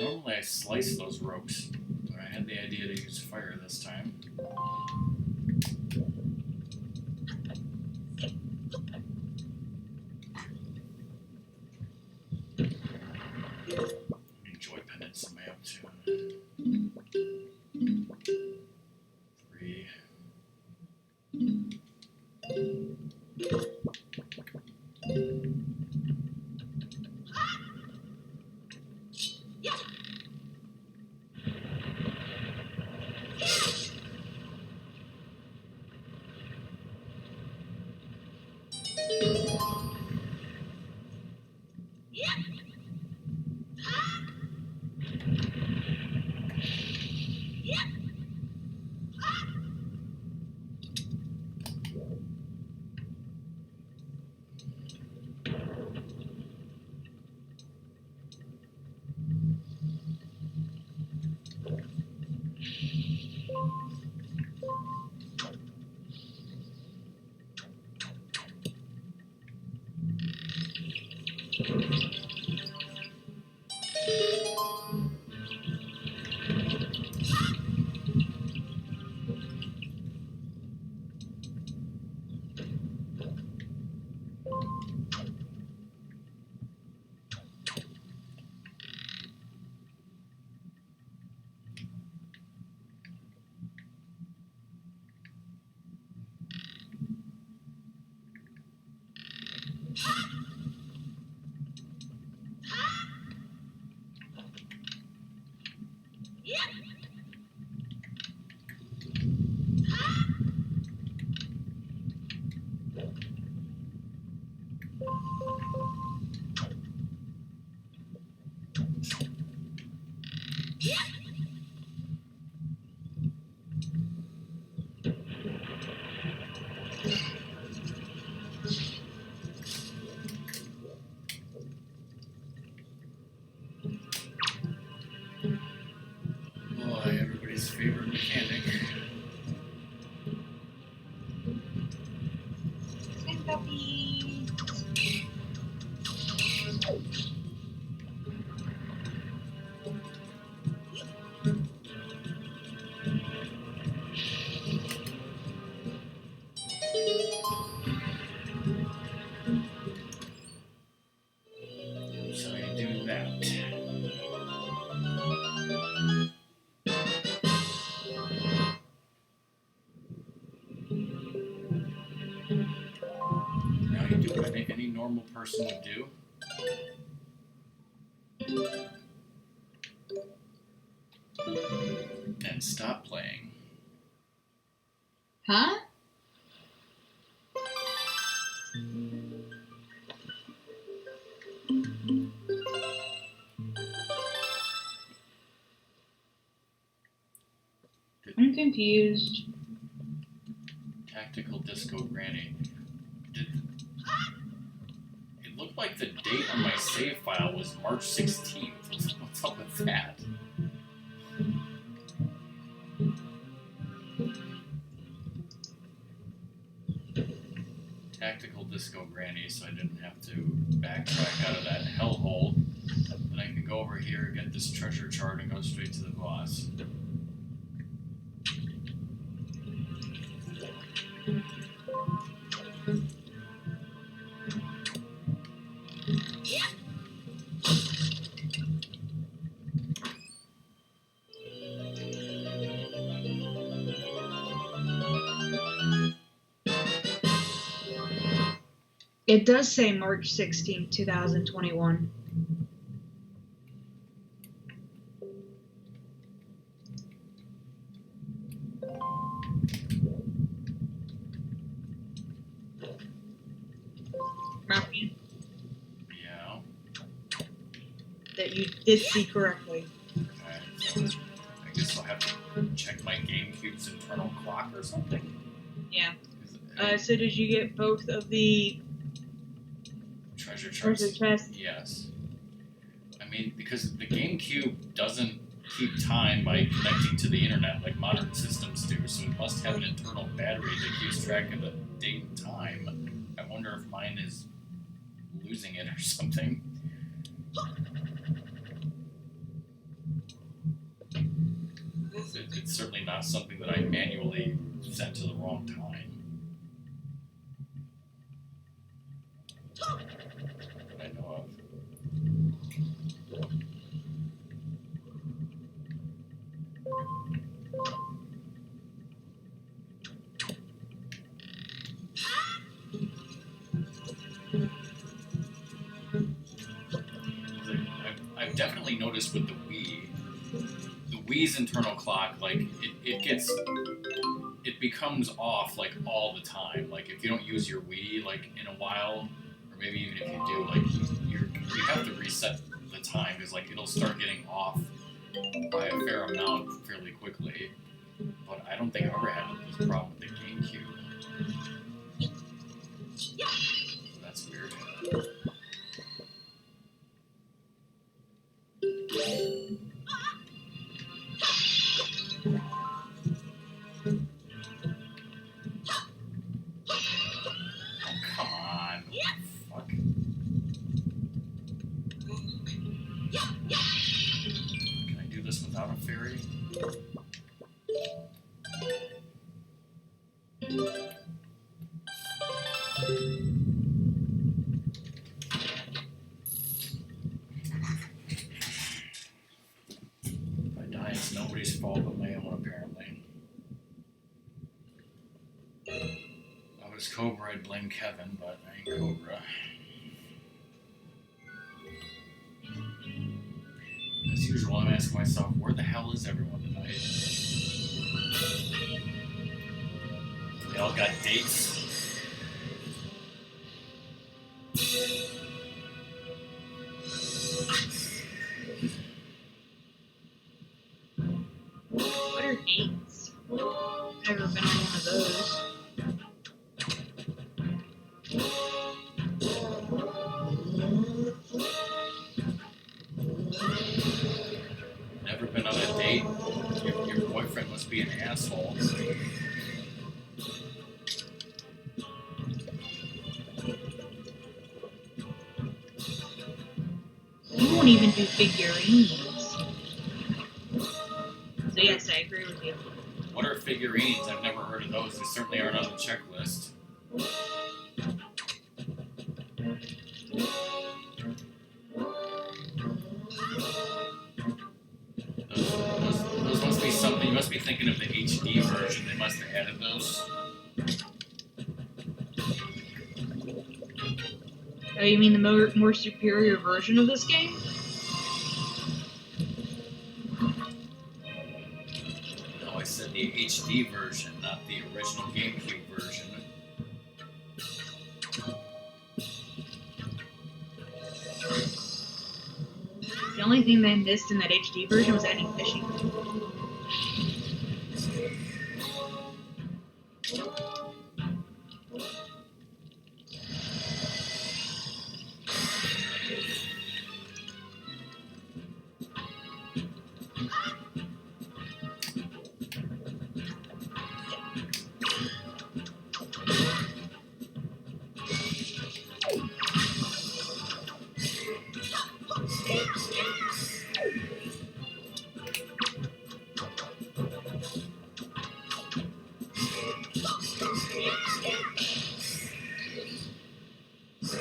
Normally I slice those ropes, but I had the idea to use fire this time. Enjoy pendants am I up to? 3. Boy, everybody's favorite mechanic. And puppy. So you do that. Now you do what any normal person would do. And stop playing. Huh? confused. Tactical Disco Granny. It looked like the date on my save file was March 16th. What's up with that? Tactical Disco Granny, so I didn't have to backtrack out of that hellhole. Then I can go over here, get this treasure chart, and go straight to the boss. It does say March 16th, 2021. Matthew, Yeah. that you did see correctly. Okay, so I guess I'll have to check my GameCube's internal clock or something. Yeah. Is it- So did you get both of the treasure charts. treasure chests? Yes. I mean, because the GameCube doesn't keep time by connecting to the internet like modern systems do, so it must have an internal battery that keeps track of the date and time. I wonder if mine is losing it or something. It's certainly not something that I manually set to the wrong time. That I know of. I've definitely noticed with the Wii's internal clock, like it becomes off like all the time. Like if you don't use your Wii like in a while, or maybe even if you do, like you have to reset the time because like it'll start getting off by a fair amount fairly quickly. But I don't think I've ever had this problem with the GameCube. So that's weird. Come on. Fuck. Can I do this without a fairy? If I die, it's nobody's fault but my own, apparently. If I was Cobra, I'd blame Kevin, but I ain't Cobra. As usual, I'm asking myself, where the hell is everyone tonight? They all got dates. What are dates? Never been on one of those. Never been on a date? Your boyfriend must be an asshole. You won't even do figurines. So yes, I agree with you. What are figurines? I've never heard of those. They certainly aren't on the checklist. Those must be something. You must be thinking of the HD version. They must have added those. Oh, you mean the more superior version of this game? No, I said the HD version, not the original GameCube version. The only thing they missed in that HD version was adding fishing. Yeah!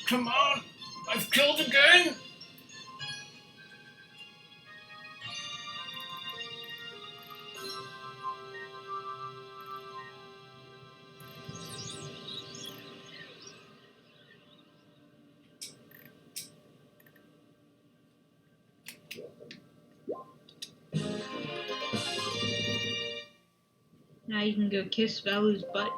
Come on! I've killed again! Now you can go kiss Valu's butt.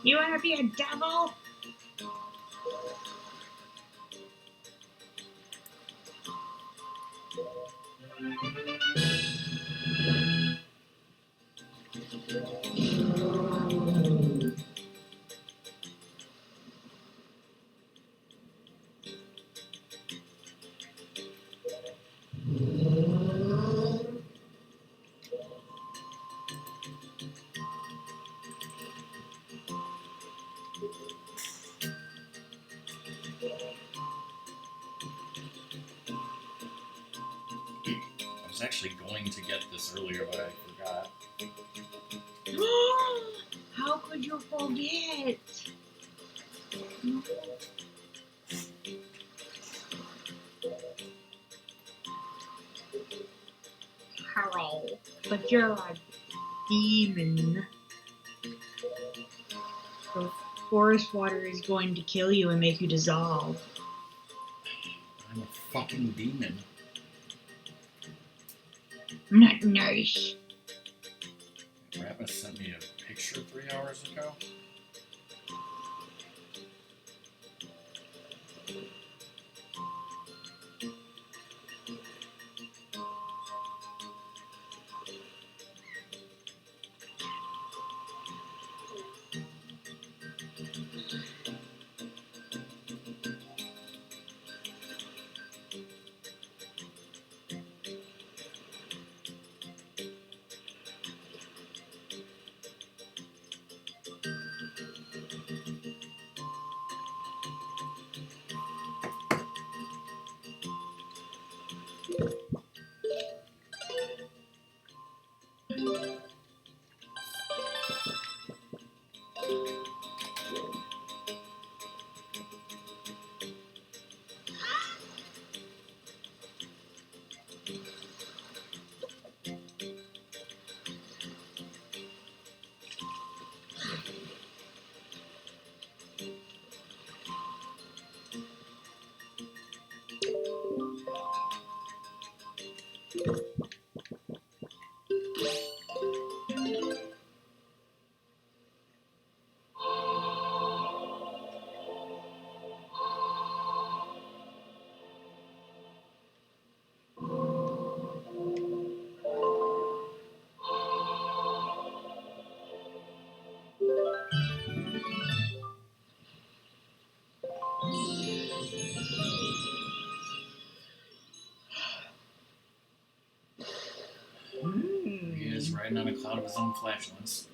You wanna be a devil? I was actually going to get this earlier, but I forgot. How could you forget? Carol, but you're a demon. So forest water is going to kill you and make you dissolve. I'm a fucking demon. Not nice. Rabba sent me a picture 3 hours ago. riding on a cloud of his own flatulence.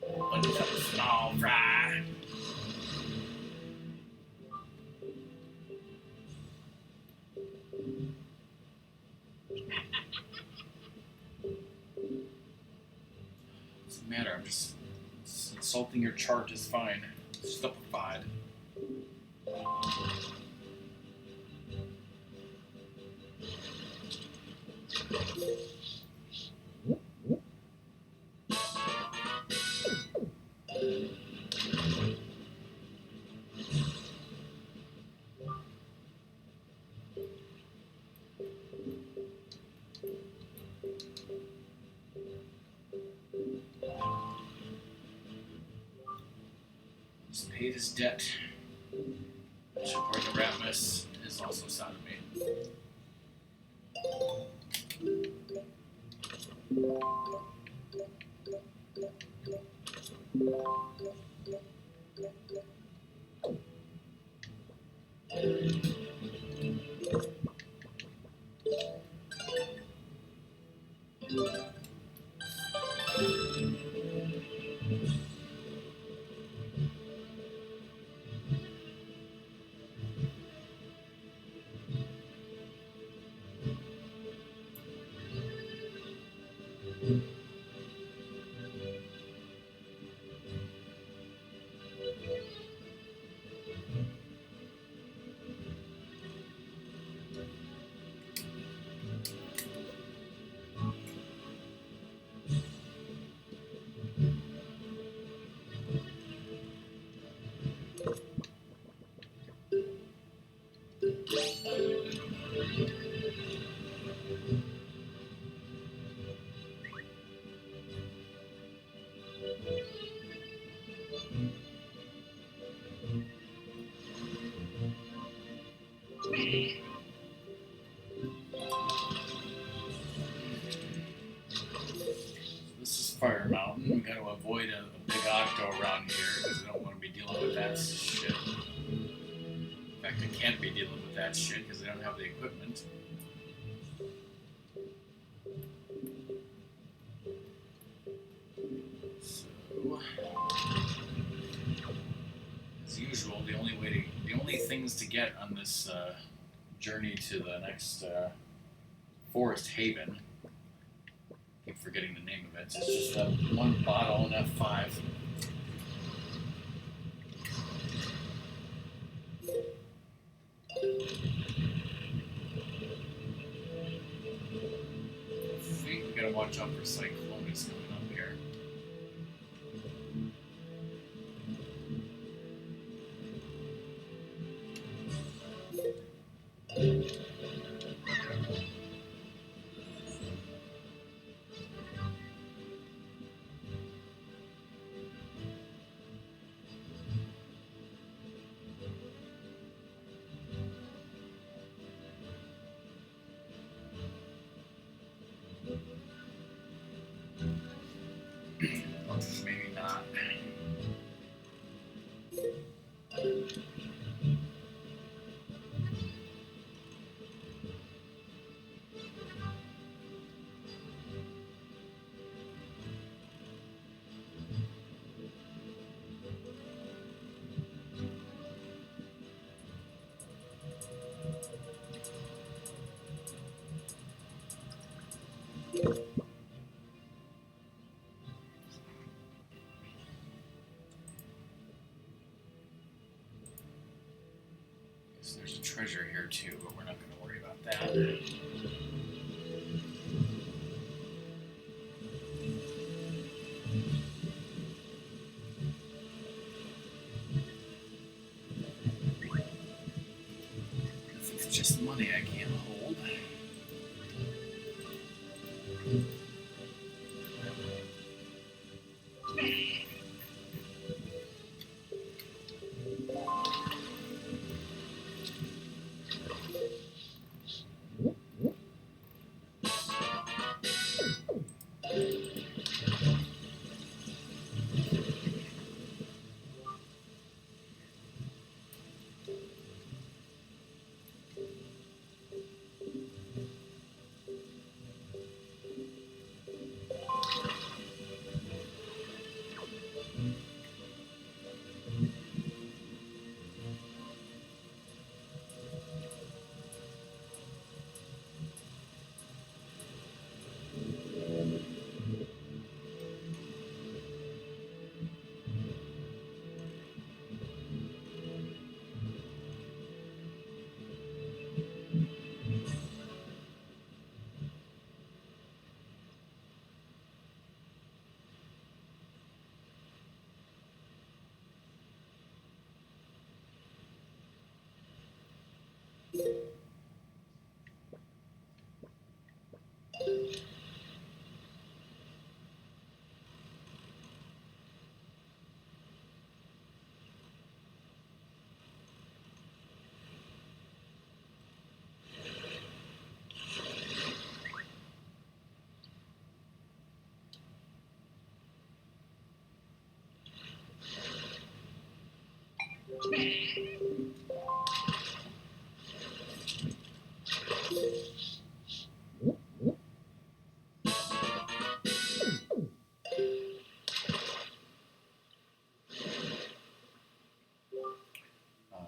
What's up, small fry? Doesn't matter. I'm just insulting your chart is fine. Stupefied. He's paid his debt, which according to Ratmus is also sodomy. This is Fire Mountain. We got to avoid a big octo around here because I don't want to be dealing with that shit. In fact, I can't be dealing with that shit because I don't have the equipment. So, as usual, the only things to get on this journey to the next Forest Haven. Keep forgetting the name of it. It's just that one bottle in F5. We gotta watch out for Cyclonus coming up here. too, but we're not going to worry about that. If it's just money I can't hold.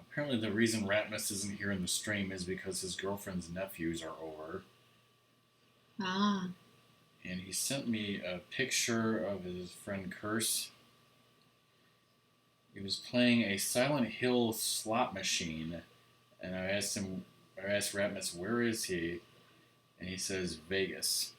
Apparently, the reason Ratmus isn't here in the stream is because his girlfriend's nephews are over. Ah. And he sent me a picture of his friend Curse. He was playing a Silent Hill slot machine, and I asked Ratmus, where is he? And he says, Vegas.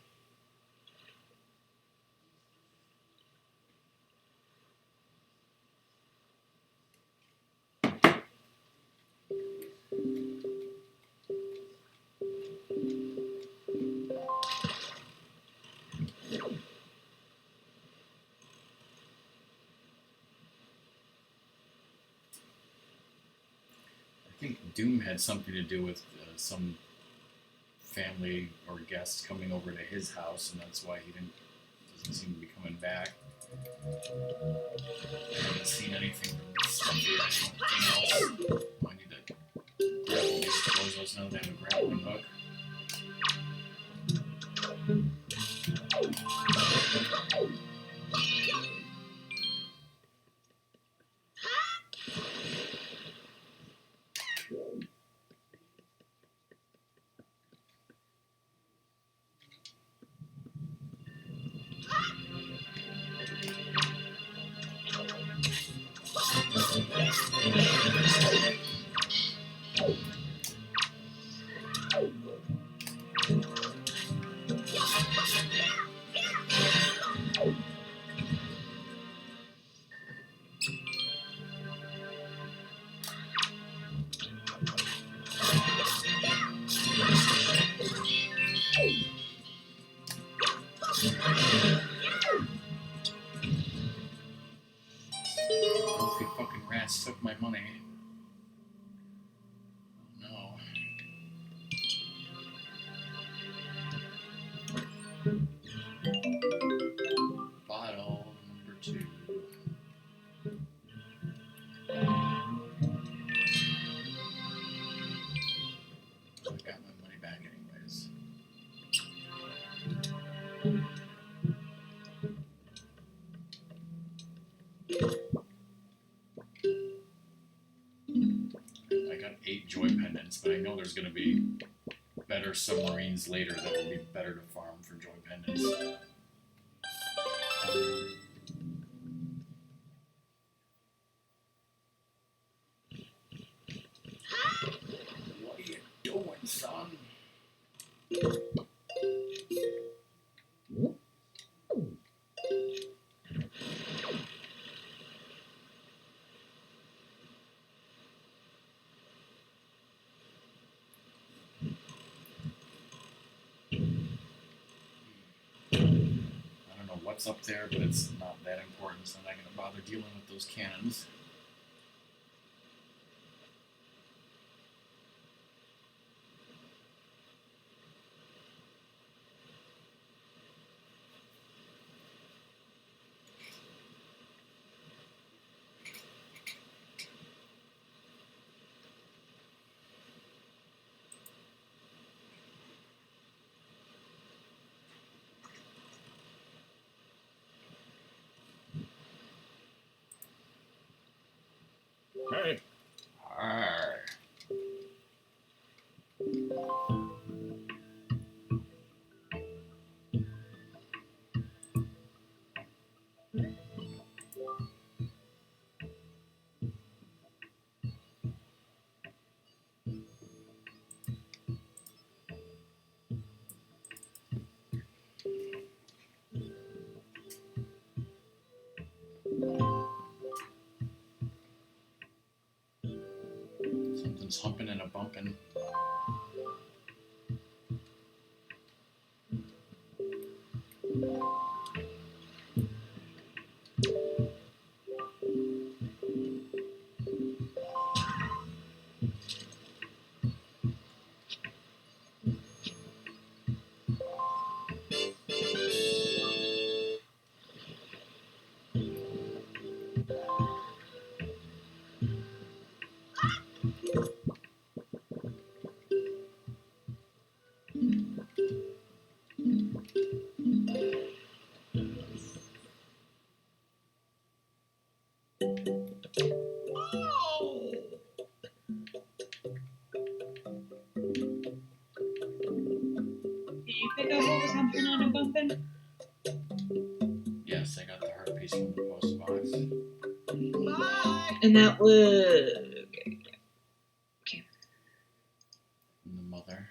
I think Doom had something to do with some family or guests coming over to his house, and that's why he doesn't seem to be coming back. I haven't seen anything from Stuffy or anything else. Oh, I need to grapple these closers now that I have a grappling hook. Filthy fucking rats took my money. Oh no. Bottle number 2. I got my money back anyways. I got 8 joy pendants, but I know there's going to be better submarines later that will be better to farm for joy pendants. What are you son. I don't know what's up there, but it's not that important, so I'm not going to bother dealing with those cannons. Hey. Arr. Something's humping and a bumping. Did you pick up what was humping and a bumping? Yes, I got the heart piece from the post box. And that was From the mother.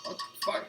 What the fuck?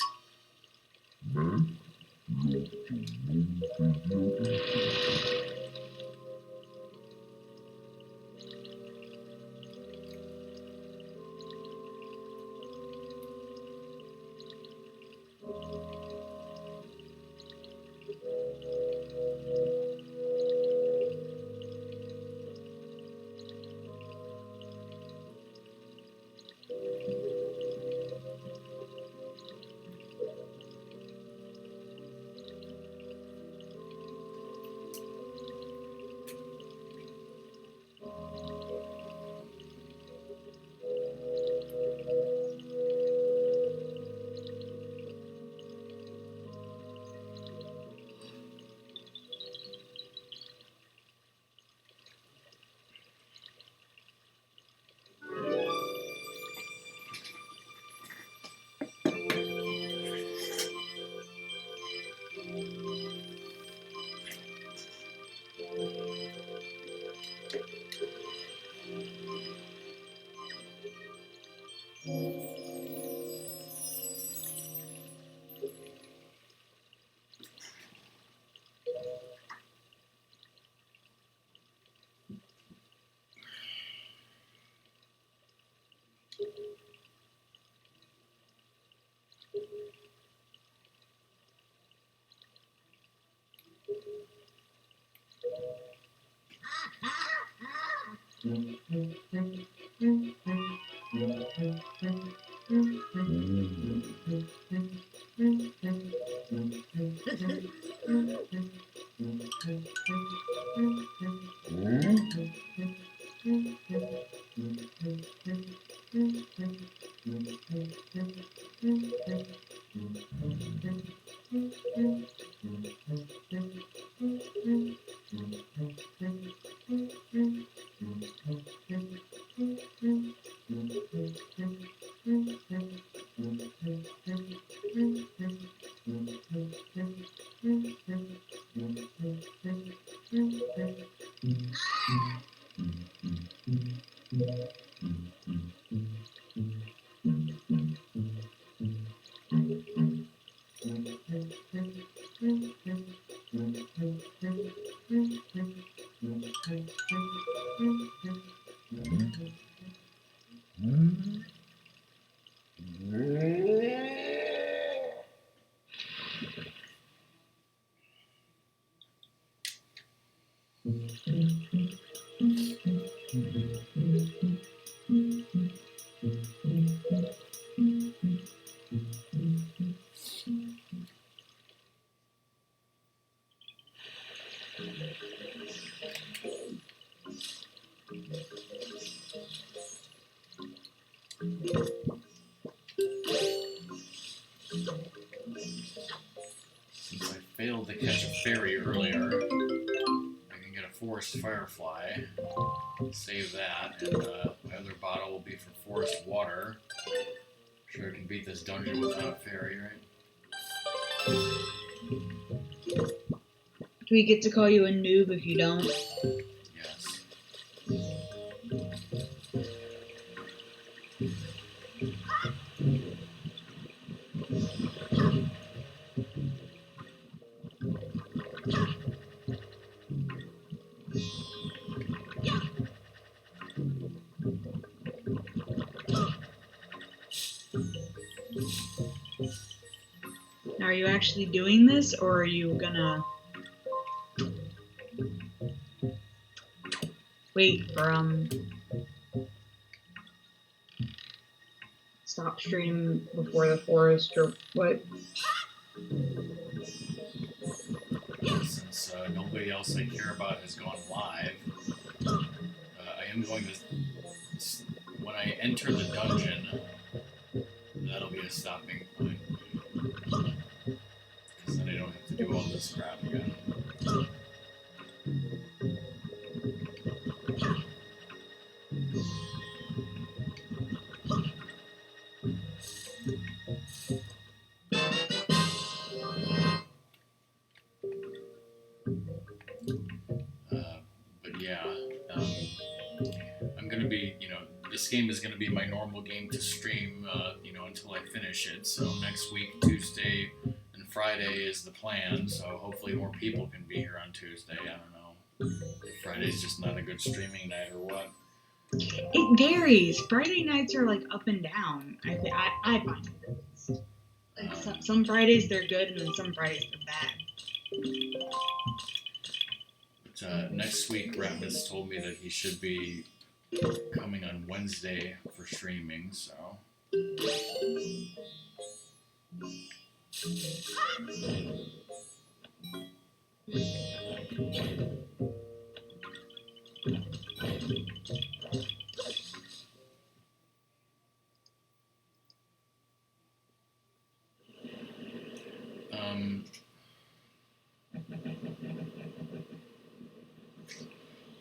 Since I failed to catch a fairy earlier, I can get a forest firefly. Save that, and my other bottle will be for forest water. Sure, I can beat this dungeon without a fairy, right? Do we get to call you a noob if you don't? Yes. Are you actually doing this, or are you gonna wait for stop stream before the forest, or what? Since nobody else I care about has gone live, I am going to, when I enter the dungeon, that'll be a stopping point. Because then I don't have to do all this crap again. gonna be, this game is gonna be my normal game to stream, until I finish it. So next week, Tuesday and Friday is the plan. So hopefully more people can be here on Tuesday. I don't know. If Friday's just not a good streaming night or what. It varies. Friday nights are like up and down. I find it. Like some Fridays they're good, and then some Fridays they're bad. But next week, Ratmus told me that he should be coming on Wednesday for streaming. So.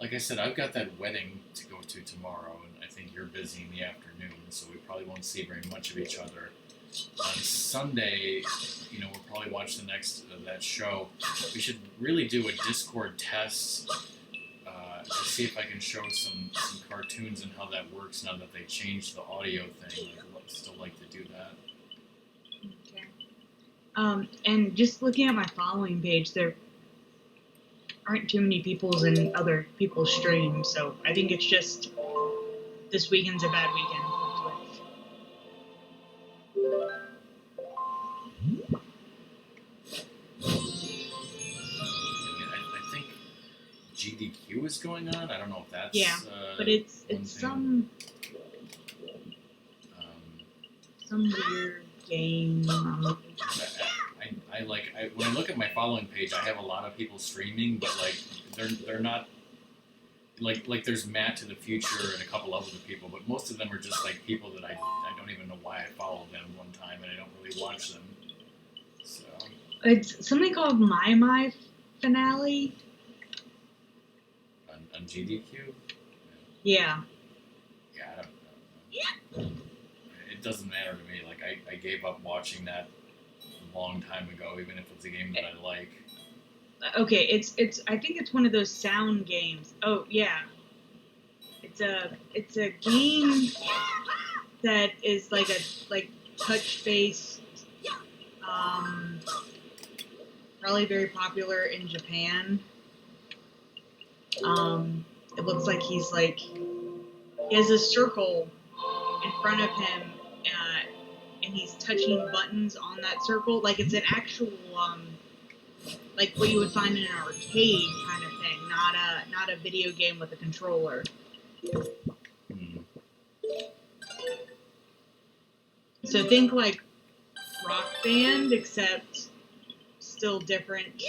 Like I said, I've got that wedding to go to tomorrow, and I think you're busy in the afternoon, so we probably won't see very much of each other. On Sunday, we'll probably watch the next that show. We should really do a Discord test to see if I can show some cartoons and how that works now that they changed the audio thing. I'd still like to do that. Okay. And just looking at my following page, there aren't too many people's in other people's streams, so I think it's just this weekend's a bad weekend for Twitch. I think GDQ is going on. I don't know if that's but it's some weird game. When I look at my following page, I have a lot of people streaming, but they're not like there's Matt to the Future and a couple other people, but most of them are just like people that I don't even know why I followed them one time and I don't really watch them. So it's something called My Finale on GDQ. Yeah. Yeah, I don't know. It doesn't matter to me. Like I gave up watching that a long time ago, even if it's a game that I like. Okay, it's I think it's one of those sound games. Oh yeah. It's a game that is like touch based, probably very popular in Japan. It looks like he has a circle in front of him, and he's touching buttons on that circle. Like it's an actual, like what you would find in an arcade kind of thing, not a video game with a controller. So think like Rock Band, except still different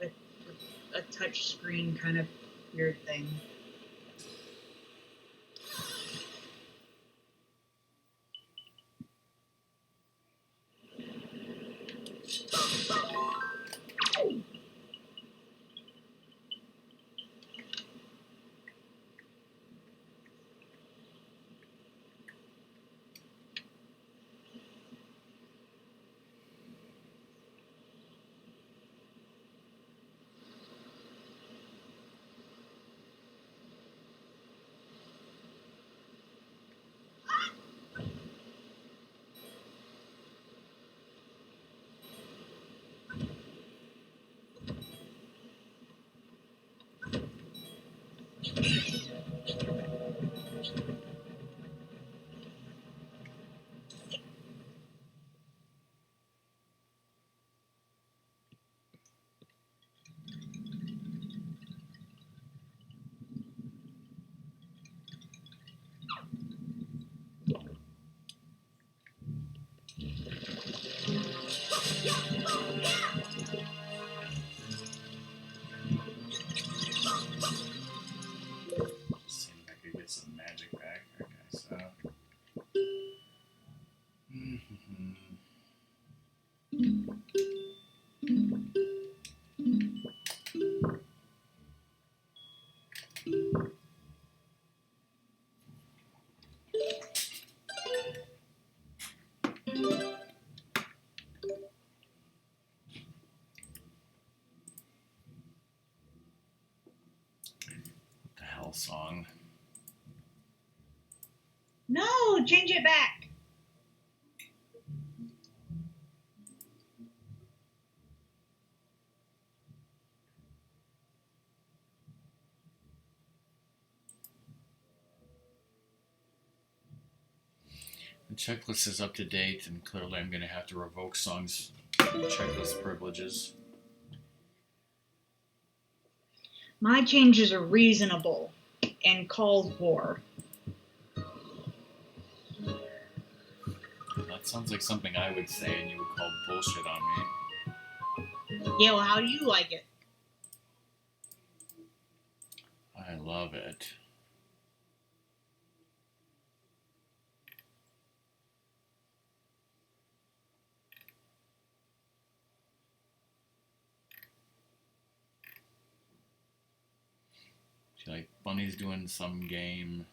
with a touch screen kind of weird thing. Song. change it back. The checklist is up to date, and clearly I'm going to have to revoke songs checklist privileges. My changes are reasonable and called for. That sounds like something I would say, and you would call bullshit on me. Yeah, well, how do you like it? I love it. See, like, Bunny's doing some game.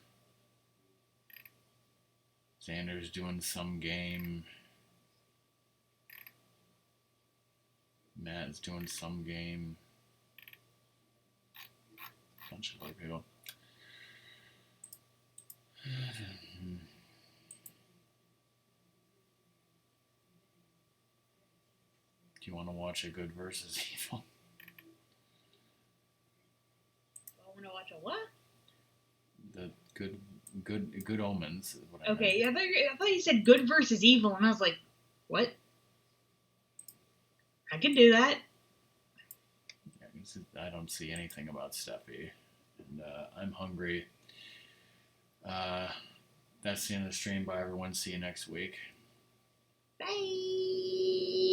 Xander's doing some game. Matt's doing some game. Bunch of other people. Do you want to watch a good versus evil? I want to watch a what? The good omens is what I Okay, meant. I thought you said good versus evil, and I was like, what? I can do that. I don't see anything about Steffi, and I'm hungry. That's the end of the stream. Bye, everyone. See you next week. Bye.